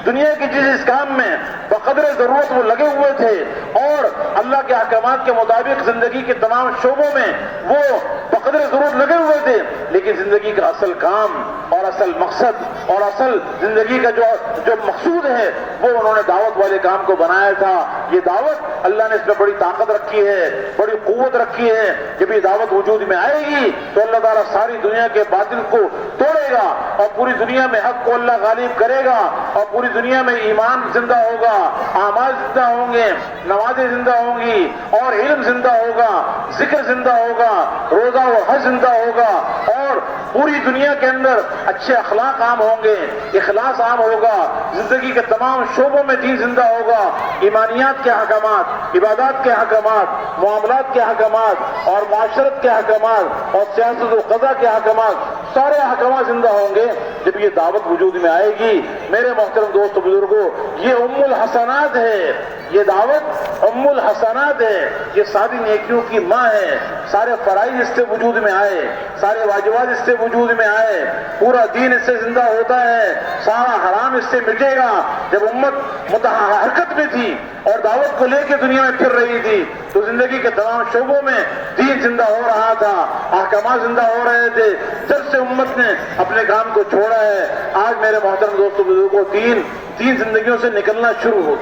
دنیا کے جس کام میں بقدر ضرورت وہ لگے ہوئے تھے، اور اللہ کے احکامات کے مطابق زندگی کے تمام شعبوں میں وہ بقدر ضرورت لگے ہوئے تھے، لیکن زندگی کا اصل کام اور اصل مقصد اور اصل زندگی کا جو مقصود ہے وہ انہوں نے دعوت والے کام کو بنایا تھا۔ یہ دعوت اللہ نے اس میں بڑی طاقت رکھی ہے، بڑی قوت رکھی ہے۔ جب یہ دعوت وجود میں آئے گی تو اللہ تعالیٰ ساری دنیا کے باطل کو توڑے گا، اور پوری دنیا میں حق کو اللہ غالب کرے گا، اور پوری دنیا میں ایمان زندہ ہوگا، اعمال زندہ ہوں گے، نمازیں زندہ ہوں گی، اور علم زندہ ہوگا، ذکر زندہ ہوگا، روزہ و حج زندہ ہوگا، اور پوری دنیا کے اندر اچھے اخلاق عام ہوں گے، اخلاص عام ہوگا، زندگی کے تمام شعبوں میں دین زندہ ہوگا، ایمانیات کے احکامات، عبادات کے احکامات، معاملات کے احکامات، اور معاشرت کے احکامات، اور سیاست و قضا کے احکامات، سارے احکامات زندہ ہوں گے جب یہ دعوت وجود میں آئے گی۔ میرے محترم دوست بزرگوں، یہ ام الحسنات ہے، یہ دعوت ام الحسنات ہے، یہ ساری نیکیوں کی ماں ہے۔ سارے فرائض اس سے وجود میں آئے، سارے واجبات اس سے وجود میں آئے، پورا دین اس سے زندہ ہوتا ہے، سارا حرام اس سے مٹے گا۔ جب امت حرکت میں تھی اور دعوت کو لے کے دنیا میں پھر رہی تھی تو زندگی کے تمام شعبوں میں دین زندہ ہو رہا تھا، احکامات زندہ ہو رہے تھے۔ جب سے امت نے اپنے کام کو چھوڑا ہے، آج میرے محترم دوستوں بزرگوں، تین زندگیوں سے نکلنا شروع ہو،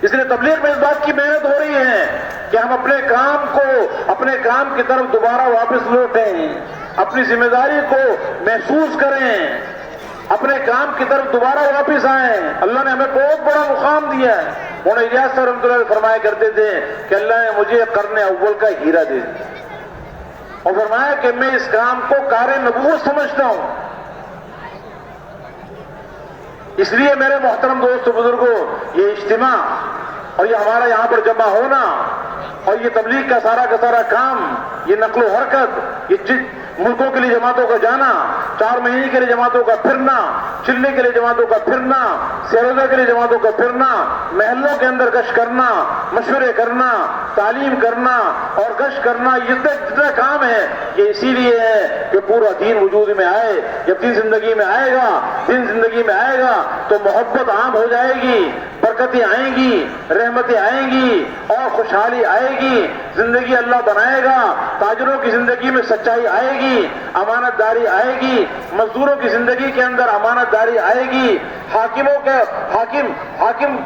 اس لیے تبلیغ میں اس بات کی محنت ہو رہی ہے کہ ہم اپنے کام کی طرف دوبارہ واپس لوٹیں، اپنی ذمہ داری کو محسوس کریں، اپنے کام کی طرف دوبارہ واپس آئیں. اللہ نے ہمیں بہت بڑا مقام دیا ہے. مولانا الیاس صاحب رحمۃ اللہ علیہ فرمایا کرتے تھے کہ اللہ نے مجھے قرن اول کا ہیرا دے دیا اور فرمایا کہ میں اس کام کو کار نبوت سمجھتا ہوں. اس لیے میرے محترم دوست بزرگوں، یہ اجتماع اور یہ ہمارا یہاں پر جمع ہونا اور یہ تبلیغ کا سارا کام، یہ نقل و حرکت، یہ ملکوں کے لیے جماعتوں کا جانا، 4 مہینے کے لیے جماعتوں کا پھرنا، چلنے کے لیے جماعتوں کا پھرنا، سیروزہ کے لیے جماعتوں کا پھرنا، محلوں کے اندر گشت کرنا، مشورے کرنا، تعلیم کرنا اور گشت کرنا، یہ جتنا کام ہے یہ اسی لیے ہے کہ پورا دین وجود میں آئے. جب دین زندگی میں آئے گا، دین زندگی میں آئے گا تو محبت عام ہو جائے گی، برکتیں آئیں گی، رحمتیں آئیں گی اور خوشحالی آئے گی. زندگی اللہ بنائے گا، تاجروں کی زندگی میں سچائی آئے گی، امانت داری آئے گی، مزدوروں کی زندگی کے اندر امانت داری آئے گی، حاکم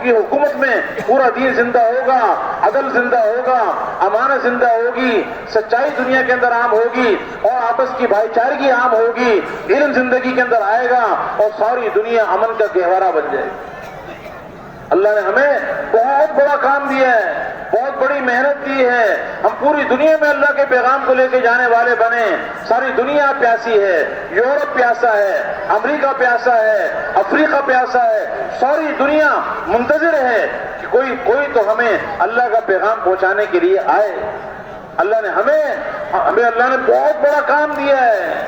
کی حکومت میں پورا دین زندہ ہوگا، عدل زندہ ہوگا، امانت زندہ ہوگی، سچائی دنیا کے اندر عام ہوگی اور آپس کی بھائی چارگی عام ہوگی، علم زندگی کے اندر آئے گا اور ساری دنیا امن کا گہوارہ بن جائے گی. اللہ نے ہمیں بہت بڑا کام دیا ہے، بہت بڑی محنت دی ہے. ہم پوری دنیا میں اللہ کے پیغام کو لے کے جانے والے بنے. ساری دنیا پیاسی ہے، یورپ پیاسا ہے، امریکہ پیاسا ہے، افریقہ پیاسا ہے، ساری دنیا منتظر ہے کہ کوئی تو ہمیں اللہ کا پیغام پہنچانے کے لیے آئے. اللہ نے ہمیں اللہ نے بہت بڑا کام دیا ہے.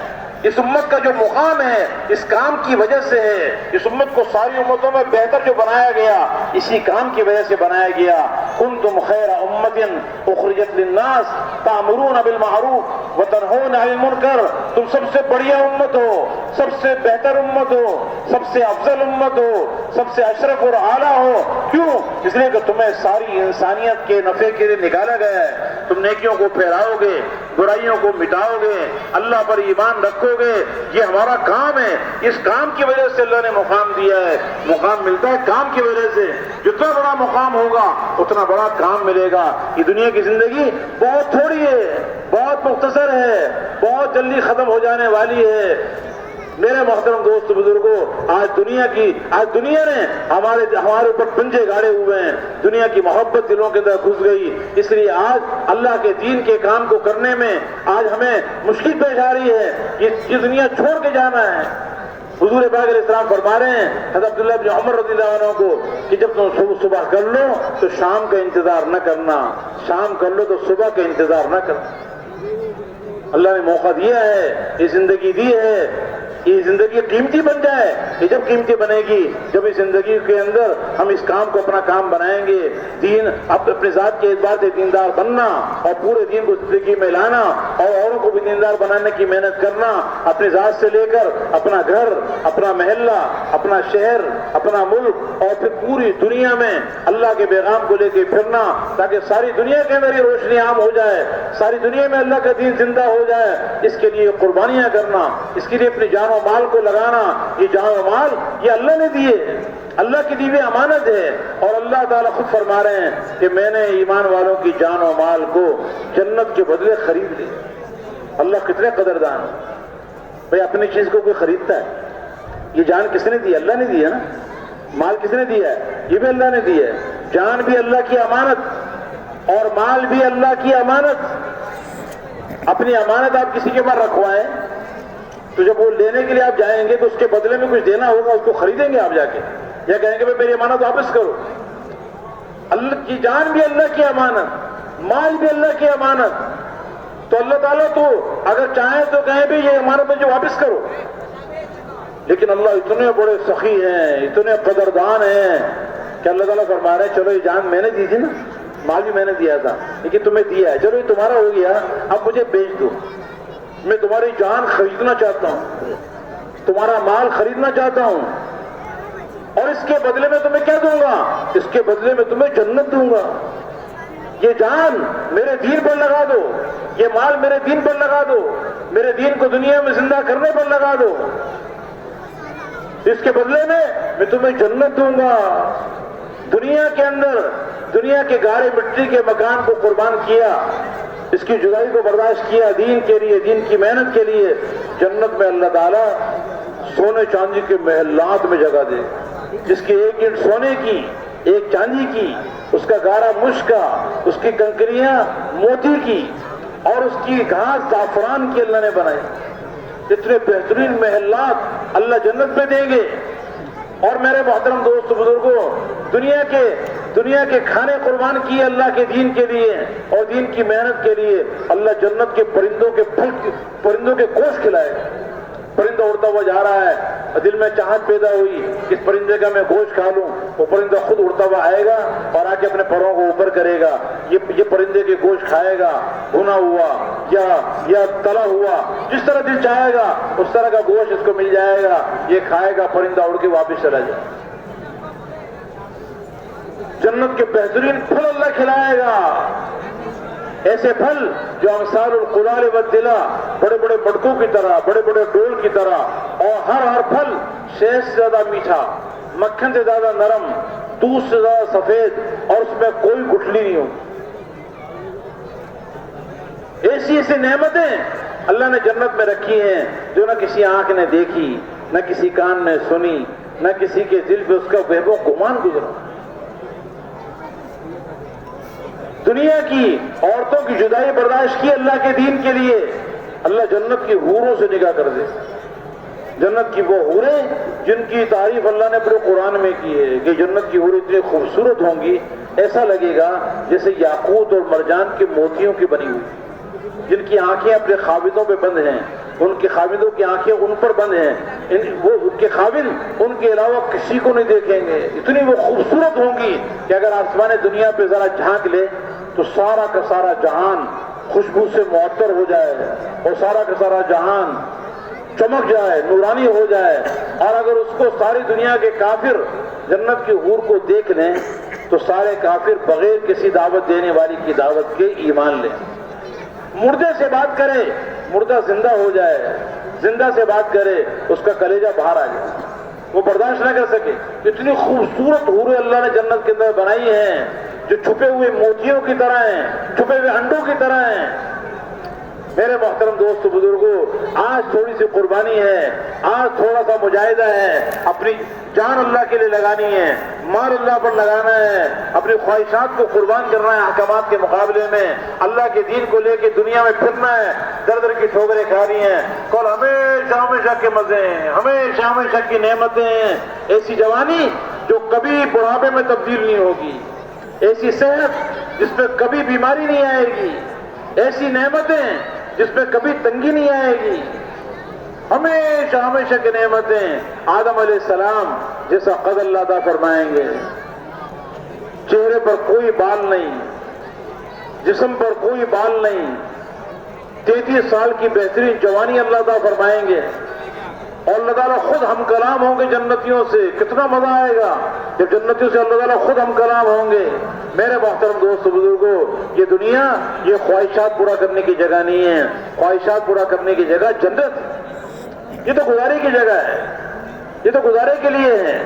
اس امت کا جو مقام ہے اس کام کی وجہ سے ہے. اس امت کو ساری امتوں میں بہتر جو بنایا گیا اسی کام کی وجہ سے بنایا گیا. کنتم خیر امت اخرجت للناس تأمرون بالمعروف وتنہون عن المنکر. تم سب سے بڑھیا امت ہو، سب سے بہتر امت ہو، سب سے افضل امت ہو، سب سے اشرف اور اعلیٰ ہو. کیوں؟ اس لیے کہ تمہیں ساری انسانیت کے نفع کے لیے نکالا گیا ہے. تم نیکیوں کو پھیلاؤ گے، برائیوں کو مٹاؤ گے، اللہ پر ایمان رکھو گے. یہ ہمارا کام ہے. اس کام کی وجہ سے اللہ نے مقام دیا ہے. مقام ملتا ہے کام کی وجہ سے. جتنا بڑا مقام ہوگا اتنا بڑا کام ملے گا. یہ دنیا کی زندگی بہت تھوڑی ہے، بہت مختصر ہے، بہت جلدی ختم ہو جانے والی ہے. میرے محترم دوست بزرگوں، آج دنیا نے ہمارے اوپر پنجے گاڑے ہوئے ہیں. دنیا کی محبت دلوں کے اندر گھس گئی. اس لیے آج اللہ کے دین کے کام کو کرنے میں آج ہمیں مشکل پیش آ رہی ہے. یہ دنیا چھوڑ کے جانا ہے. حضور پاک علیہ السلام فرما رہے ہیں حضرت عبداللہ بن عمر رضی اللہ عنہ کو کہ جب تم صبح کر لو تو شام کا انتظار نہ کرنا، شام کر لو تو صبح کا انتظار نہ کرنا. اللہ نے موقع دیا ہے، یہ زندگی دی ہے، یہ زندگی قیمتی بن جائے. یہ جب قیمتی بنے گی جب اس زندگی کے اندر ہم اس کام کو اپنا کام بنائیں گے. دین اپنے ذات کے اعتبار سے دیندار بننا اور پورے دین کو زندگی میں لانا اور اوروں کو بھی دیندار بنانے کی محنت کرنا. اپنی ذات سے لے کر اپنا گھر، اپنا محلہ، اپنا شہر، اپنا ملک اور پھر پوری دنیا میں اللہ کے پیغام کو لے کے پھرنا تاکہ ساری دنیا کے اندر یہ روشنی عام ہو جائے، ساری دنیا میں اللہ کا دین زندہ ہو جائے. اس کے لیے قربانیاں کرنا، اس کے لیے اپنی جان و مال کو لگانا. یہ جان و مال یہ اللہ نے دیے، اللہ کی دی ہوئی امانت ہے. اور اللہ تعالیٰ خود فرما رہے ہیں کہ میں نے ایمان والوں کی جان و مال کو جنت کے بدلے خرید لیا. اللہ کتنے قدردان. بھئی اپنی چیز کو کوئی خریدتا ہے؟ یہ جان کس نے دی؟ اللہ نے دی ہے نا. مال کس نے دیا ہے؟ یہ بھی اللہ نے دی ہے. جان بھی اللہ کی امانت اور مال بھی اللہ کی امانت. اپنی امانت آپ کسی کے پاس رکھوائیں تو جب وہ لینے کے لیے آپ جائیں گے تو اس کے بدلے میں کچھ دینا ہوگا. اس کو خریدیں گے آپ جا کے یا کہیں گے میری امانت واپس کرو؟ اللہ کی جان بھی اللہ کی امانت، مال بھی اللہ کی امانت. تو اللہ تعالیٰ تو اگر چاہیں تو کہیں بھی یہ امانت مجھے واپس کرو. لیکن اللہ اتنے بڑے سخی ہیں، اتنے قدردان ہیں کہ اللہ تعالیٰ فرما رہے ہیں چلو یہ جان میں نے دی تھی نا، مال بھی میں نے دیا تھا لیکن تمہیں دیا ہے، چلو یہ تمہارا ہو گیا، اب مجھے بیچ دو. میں تمہاری جان خریدنا چاہتا ہوں، تمہارا مال خریدنا چاہتا ہوں اور اس کے بدلے میں تمہیں کیا دوں گا؟ اس کے بدلے میں تمہیں جنت دوں گا. یہ جان میرے دین پر لگا دو، یہ مال میرے دین پر لگا دو، میرے دین کو دنیا میں زندہ کرنے پر لگا دو. اس کے بدلے میں تمہیں جنت دوں گا. دنیا کے اندر دنیا کے گارے مٹی کے مکان کو قربان کیا، اس کی جدائی کو برداشت کیا دین کے لیے، دین کی محنت کے لیے. جنت میں اللہ تعالیٰ سونے چاندی کے محلات میں جگہ دے، جس کی ایک اینٹ سونے کی ایک چاندی کی، اس کا گارا مشک کا، اس کی کنکریاں موتی کی، اور اس کی گھاس زعفران کی اللہ نے بنائی۔ اتنے بہترین محلات اللہ جنت میں دیں گے۔ اور میرے محترم دوست بزرگوں، دنیا کے کھانے قربان کیے اللہ کے دین کے لیے اور دین کی محنت کے لیے، اللہ جنت کے پرندوں کے گوشت کھلائے۔ پرندہ اڑتا ہوا جا رہا ہے اور دل میں چاہت پیدا ہوئی کہ اس پرندے کا میں گوشت کھا لوں، وہ پرندہ خود اڑتا ہوا آئے گا اور آ کے اپنے پروں کو اوپر کرے گا، یہ پرندے کے گوشت کھائے گا، بھنا ہوا یا تلا ہوا، جس طرح دل چاہے گا اس طرح کا گوشت اس کو مل جائے گا، یہ کھائے گا، پرندہ اڑ کے واپس چلا جائے۔ جنت کے بہترین پھل اللہ کھلائے گا، ایسے پھل جو امثال القلال والدلا، بڑے بڑے مٹکوں کی طرح، بڑے بڑے ڈول کی طرح، اور ہر پھل شہد سے زیادہ میٹھا، مکھن سے زیادہ نرم، دودھ سے زیادہ سفید، اور اس میں کوئی گٹھلی نہیں ہوگی۔ ایسی نعمتیں اللہ نے جنت میں رکھی ہیں جو نہ کسی آنکھ نے دیکھی، نہ کسی کان نے سنی، نہ کسی کے دل پہ اس کا وہم و گمان گزرا۔ دنیا کی عورتوں کی جدائی برداشت کی اللہ کے دین کے لیے، اللہ جنت کی حوروں سے نکاح کر دے۔ جنت کی وہ حوریں جن کی تعریف اللہ نے پورے قرآن میں کی ہے کہ جنت کی حوریں اتنی خوبصورت ہوں گی، ایسا لگے گا جیسے یاقوت اور مرجان کے موتیوں کی بنی ہوئی، جن کی آنکھیں اپنے خاوندوں پہ بند ہیں، ان کے خاوندوں کی آنکھیں ان پر بند ہیں، وہ ان کے خاوند ان کے علاوہ کسی کو نہیں دیکھیں گے۔ اتنی وہ خوبصورت ہوں گی کہ اگر آسمان دنیا پہ ذرا جھانک لے تو سارا کا سارا جہان خوشبو سے معطر ہو جائے اور سارا کا سارا جہان چمک جائے، نورانی ہو جائے۔ اور اگر اس کو ساری دنیا کے کافر جنت کی حور کو دیکھ لیں تو سارے کافر بغیر کسی دعوت دینے والی کی دعوت کے ایمان لیں۔ مردے سے بات کرے، مردہ زندہ ہو جائے، زندہ سے بات کرے، اس کا کلیجہ باہر آ جائے، وہ برداشت نہ کر سکے۔ اتنی خوبصورت حوریں اللہ نے جنت کے اندر بنائی ہیں جو چھپے ہوئے موتیوں کی طرح ہیں، چھپے ہوئے انڈوں کی طرح ہیں۔ میرے محترم دوست بزرگوں، آج تھوڑی سی قربانی ہے، آج تھوڑا سا مجاہدہ ہے، اپنی جان اللہ کے لیے لگانی ہے، مال اللہ پر لگانا ہے، اپنی خواہشات کو قربان کرنا ہے احکامات کے مقابلے میں، اللہ کے دین کو لے کے دنیا میں پھرنا ہے، در در کی ٹھوکریں کھانی ہیں، کل ہمیشہ کے مزے ہیں، ہمیشہ کی نعمتیں ہیں، ایسی جوانی جو کبھی بڑھاپے میں تبدیل نہیں ہوگی، ایسی صحت جس میں کبھی بیماری نہیں آئے گی، ایسی نعمتیں جس میں کبھی تنگی نہیں آئے گی، ہمیشہ کی نعمتیں۔ آدم علیہ السلام جیسا قد اللہ عطا فرمائیں گے، چہرے پر کوئی بال نہیں، جسم پر کوئی بال نہیں، 33 سال کی بہترین جوانی اللہ عطا فرمائیں گے، اور اللہ تعالیٰ خود ہم کلام ہوں گے جنتیوں سے۔ کتنا مزہ آئے گا جب جنتیوں سے اللہ تعالیٰ خود ہم کلام ہوں گے۔ میرے محترم دوست بزرگوں، یہ دنیا یہ خواہشات پورا کرنے کی جگہ نہیں ہے، خواہشات پورا کرنے کی جگہ جنت، یہ تو گزارے کی جگہ ہے، یہ تو گزارے کے لیے ہے،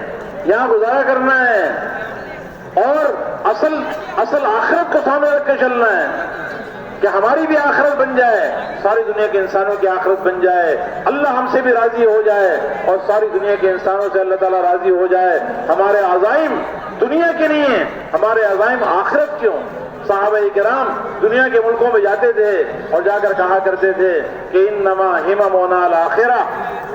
یہاں گزارا کرنا ہے اور اصل آخرت کو سامنے رکھ کے چلنا ہے کہ ہماری بھی آخرت بن جائے، ساری دنیا کے انسانوں کی آخرت بن جائے، اللہ ہم سے بھی راضی ہو جائے اور ساری دنیا کے انسانوں سے اللہ تعالیٰ راضی ہو جائے۔ ہمارے عزائم دنیا کے نہیں ہیں، ہمارے عزائم آخرت کیوں؟ صحابہ کرام دنیا کے ملکوں میں جاتے تھے اور جا کر کہا کرتے تھے کہ انما ہممنا الآخرہ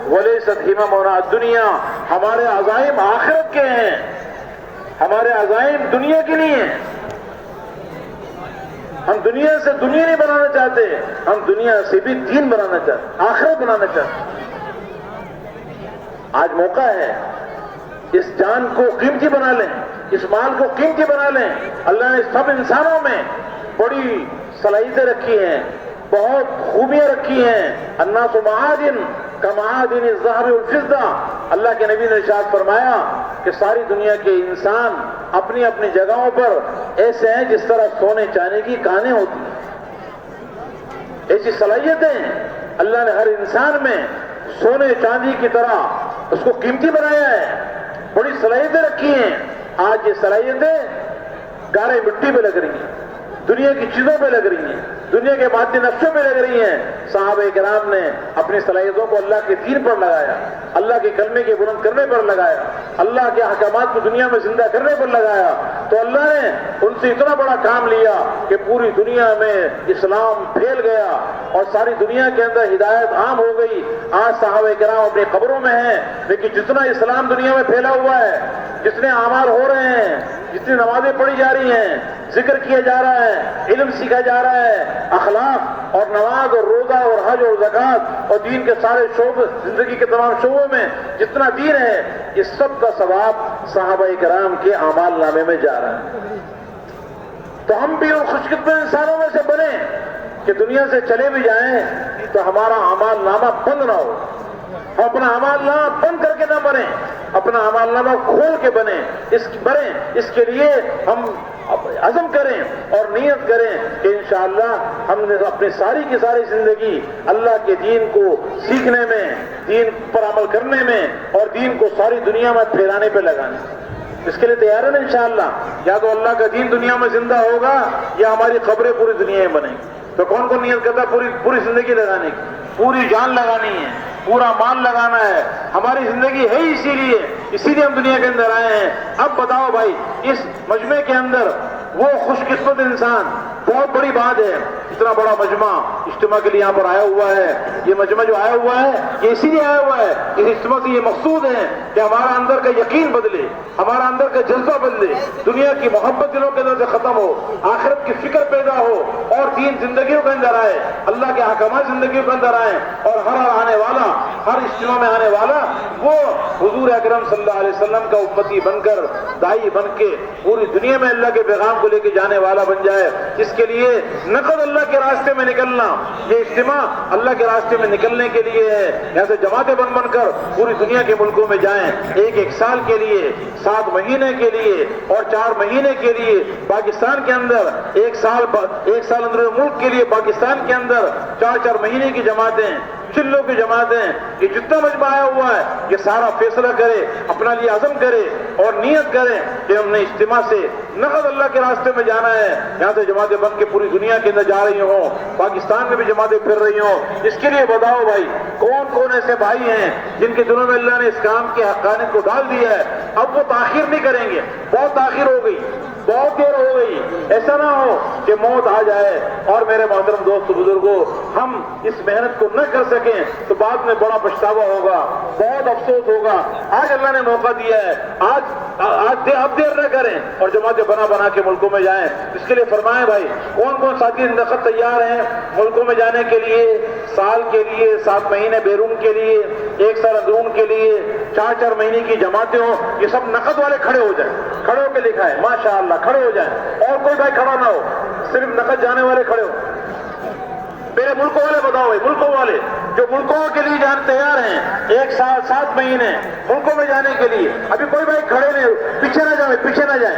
ولیست ہممنا الدنیا، ہمارے عزائم آخرت کے ہیں، ہمارے عزائم دنیا کے نہیں ہیں۔ ہم دنیا سے دنیا نہیں بنانا چاہتے، ہم دنیا سے بھی دین بنانا چاہتے، آخرت بنانا چاہتے۔ آج موقع ہے، اس جان کو قیمتی بنا لیں، اس مال کو قیمتی بنا لیں۔ اللہ نے سب انسانوں میں بڑی صلاحیتیں رکھی ہیں، بہت خوبیاں رکھی ہیں۔ الناس معادن کمعادن الذهب والفضة، اللہ کے نبی نے ارشاد فرمایا کہ ساری دنیا کے انسان اپنی اپنی جگہوں پر ایسے ہیں جس طرح سونے چاندی کی کانیں ہوتی ہیں۔ ایسی صلاحیتیں اللہ نے ہر انسان میں سونے چاندی کی طرح اس کو قیمتی بنایا ہے، بڑی صلاحیتیں رکھی ہیں۔ آج یہ صلاحیتیں گارے مٹی پہ لگ رہی ہیں، دنیا کی چیزوں پہ لگ رہی ہیں، دنیا کے مادی نقشوں پہ لگ رہی ہیں۔ صحابہ کرام نے اپنی صلاحیتوں کو اللہ کے دین پر لگایا، اللہ کے کلمے کے بلند کرنے پر لگایا، اللہ کے احکامات کو دنیا میں زندہ کرنے پر لگایا، تو اللہ نے ان سے اتنا بڑا کام لیا کہ پوری دنیا میں اسلام پھیل گیا اور ساری دنیا کے اندر ہدایت عام ہو گئی۔ آج صحابہ کرام اپنی قبروں میں ہیں، لیکن جتنا اسلام دنیا میں پھیلا ہوا ہے، جتنے اعمال ہو رہے ہیں، جتنی نمازیں پڑھی جا رہی ہیں، ذکر کیا جا رہا ہے، علم سیکھا جا رہا ہے، اخلاق اور نماز اور روزہ اور حج اور زکوٰۃ اور دین کے سارے شعبے، زندگی کے تمام شعبوں میں جتنا دین ہے، اس سب کا ثواب صحابہ کرام کے اعمال نامے میں جا رہا ہے۔ تو ہم بھی ان خوش قسمت انسانوں میں سے بنیں کہ دنیا سے چلے بھی جائیں تو ہمارا اعمال نامہ بند نہ ہو، ہم اپنا اعمال نامہ بند کر کے نہ بنیں، اپنا اعمال نامہ کھول کے بنیں، اس کے لیے ہم عزم کریں اور نیت کریں کہ انشاءاللہ ہم نے اپنی ساری کی ساری زندگی اللہ کے دین کو سیکھنے میں، دین پر عمل کرنے میں اور دین کو ساری دنیا میں پھیلانے پہ لگانے۔ اس کے لیے تیار ہے نا انشاءاللہ؟ یا تو اللہ کا دین دنیا میں زندہ ہوگا یا ہماری خبریں پوری دنیا میں بنیں گی۔ تو کون کون نیت کرتا ہے پوری زندگی لگانے کی، پوری جان لگانی ہے، پورا مال لگانا ہے؟ ہماری زندگی ہے اسی لیے ہم دنیا کے اندر آئے ہیں۔ اب بتاؤ بھائی، اس مجمع کے اندر وہ خوش قسمت انسان، بہت بڑی بات ہے، اتنا بڑا مجمع اجتماع کے لیے یہاں پر آیا ہوا ہے۔ یہ مجمع جو آیا ہوا ہے یہ اسی لیے آیا ہوا ہے، اس اجتماع سے یہ مقصود ہے کہ ہمارا اندر کا یقین بدلے، ہمارا اندر کا جذبہ بدلے، دنیا کی محبت دلوں کے اندر سے ختم ہو، آخرت کی فکر پیدا ہو اور دین زندگیوں کے اندر آئے، اللہ کے احکامات زندگیوں کے اندر آئے، اور ہر آنے والا، ہر اجتماع میں آنے والا وہ حضور اکرم صلی اللہ علیہ وسلم کا امتی بن کر، داعی بن کے پوری دنیا میں اللہ کے پیغام کو لے کے جانے والا بن جائے۔ اس کے لیے نقد اللہ کے راستے میں نکلنا، یہ اجتماع اللہ کے راستے میں نکلنے کے لیے ہے۔ یہاں سے جماعتیں بن کر پوری دنیا کے ملکوں میں جائیں، ایک سال کے لیے، 7 مہینے کے لیے اور 4 مہینے کے لیے پاکستان کے اندر، ایک سال اندر ملک کے لیے پاکستان کے اندر 4 مہینے کی جماعتیں، چلوں کی جماعتیں، یہ جتنا مجمع آیا ہوا ہے یہ سارا فیصلہ کرے، اپنا لیے عزم کرے اور نیت کرے کہ ہم نے اجتماع سے نقد اللہ کے راستے میں جانا ہے۔ یہاں سے جماعتیں بن کے پوری دنیا کے اندر جا رہی ہوں، پاکستان میں بھی جماعتیں پھر رہی ہوں۔ اس کے لیے بتاؤ بھائی، کون کون ایسے بھائی ہیں جن کے دلوں میں اللہ نے اس کام کی حقانیت کو ڈال دیا ہے؟ اب وہ تاخیر نہیں کریں گے، بہت تاخیر ہو گئی، بہت دیر ہو گئی۔ ایسا نہ ہو کہ موت آ جائے اور میرے محترم دوست بزرگوں ہم اس محنت کو نہ کر سکیں تو بعد میں بڑا پچھتاوا ہوگا، بہت افسوس ہوگا۔ آج اللہ نے موقع دیا ہے، اب دیر نہ کریں اور جماعتیں بنا کے ملکوں میں جائیں۔ اس کے لیے فرمائیں بھائی، کون کون ساتھی نقد تیار ہیں ملکوں میں جانے کے لیے؟ سال کے لیے، 7 مہینے بیرون کے لیے، 1 سال اندرون کے لیے، 4 مہینے کی جماعتیں ہوں، یہ سب نقد والے کھڑے ہو جائیں، کھڑے ہو کے لکھا ہے ماشاءاللہ، کھڑے ہو جائیں، اور کوئی بھائی کھڑا نہ ہو، صرف نقد جانے والے کھڑے ہو۔ میرے ملکوں والے بتاؤ بھائی، ملکوں والے جو ملکوں کے لیے جانے تیار ہیں، 1 سال 7 مہینے ملکوں میں جانے کے لیے، ابھی کوئی بھائی کھڑے نہیں، پیچھے نہ جائیں، پیچھے نہ جائیں۔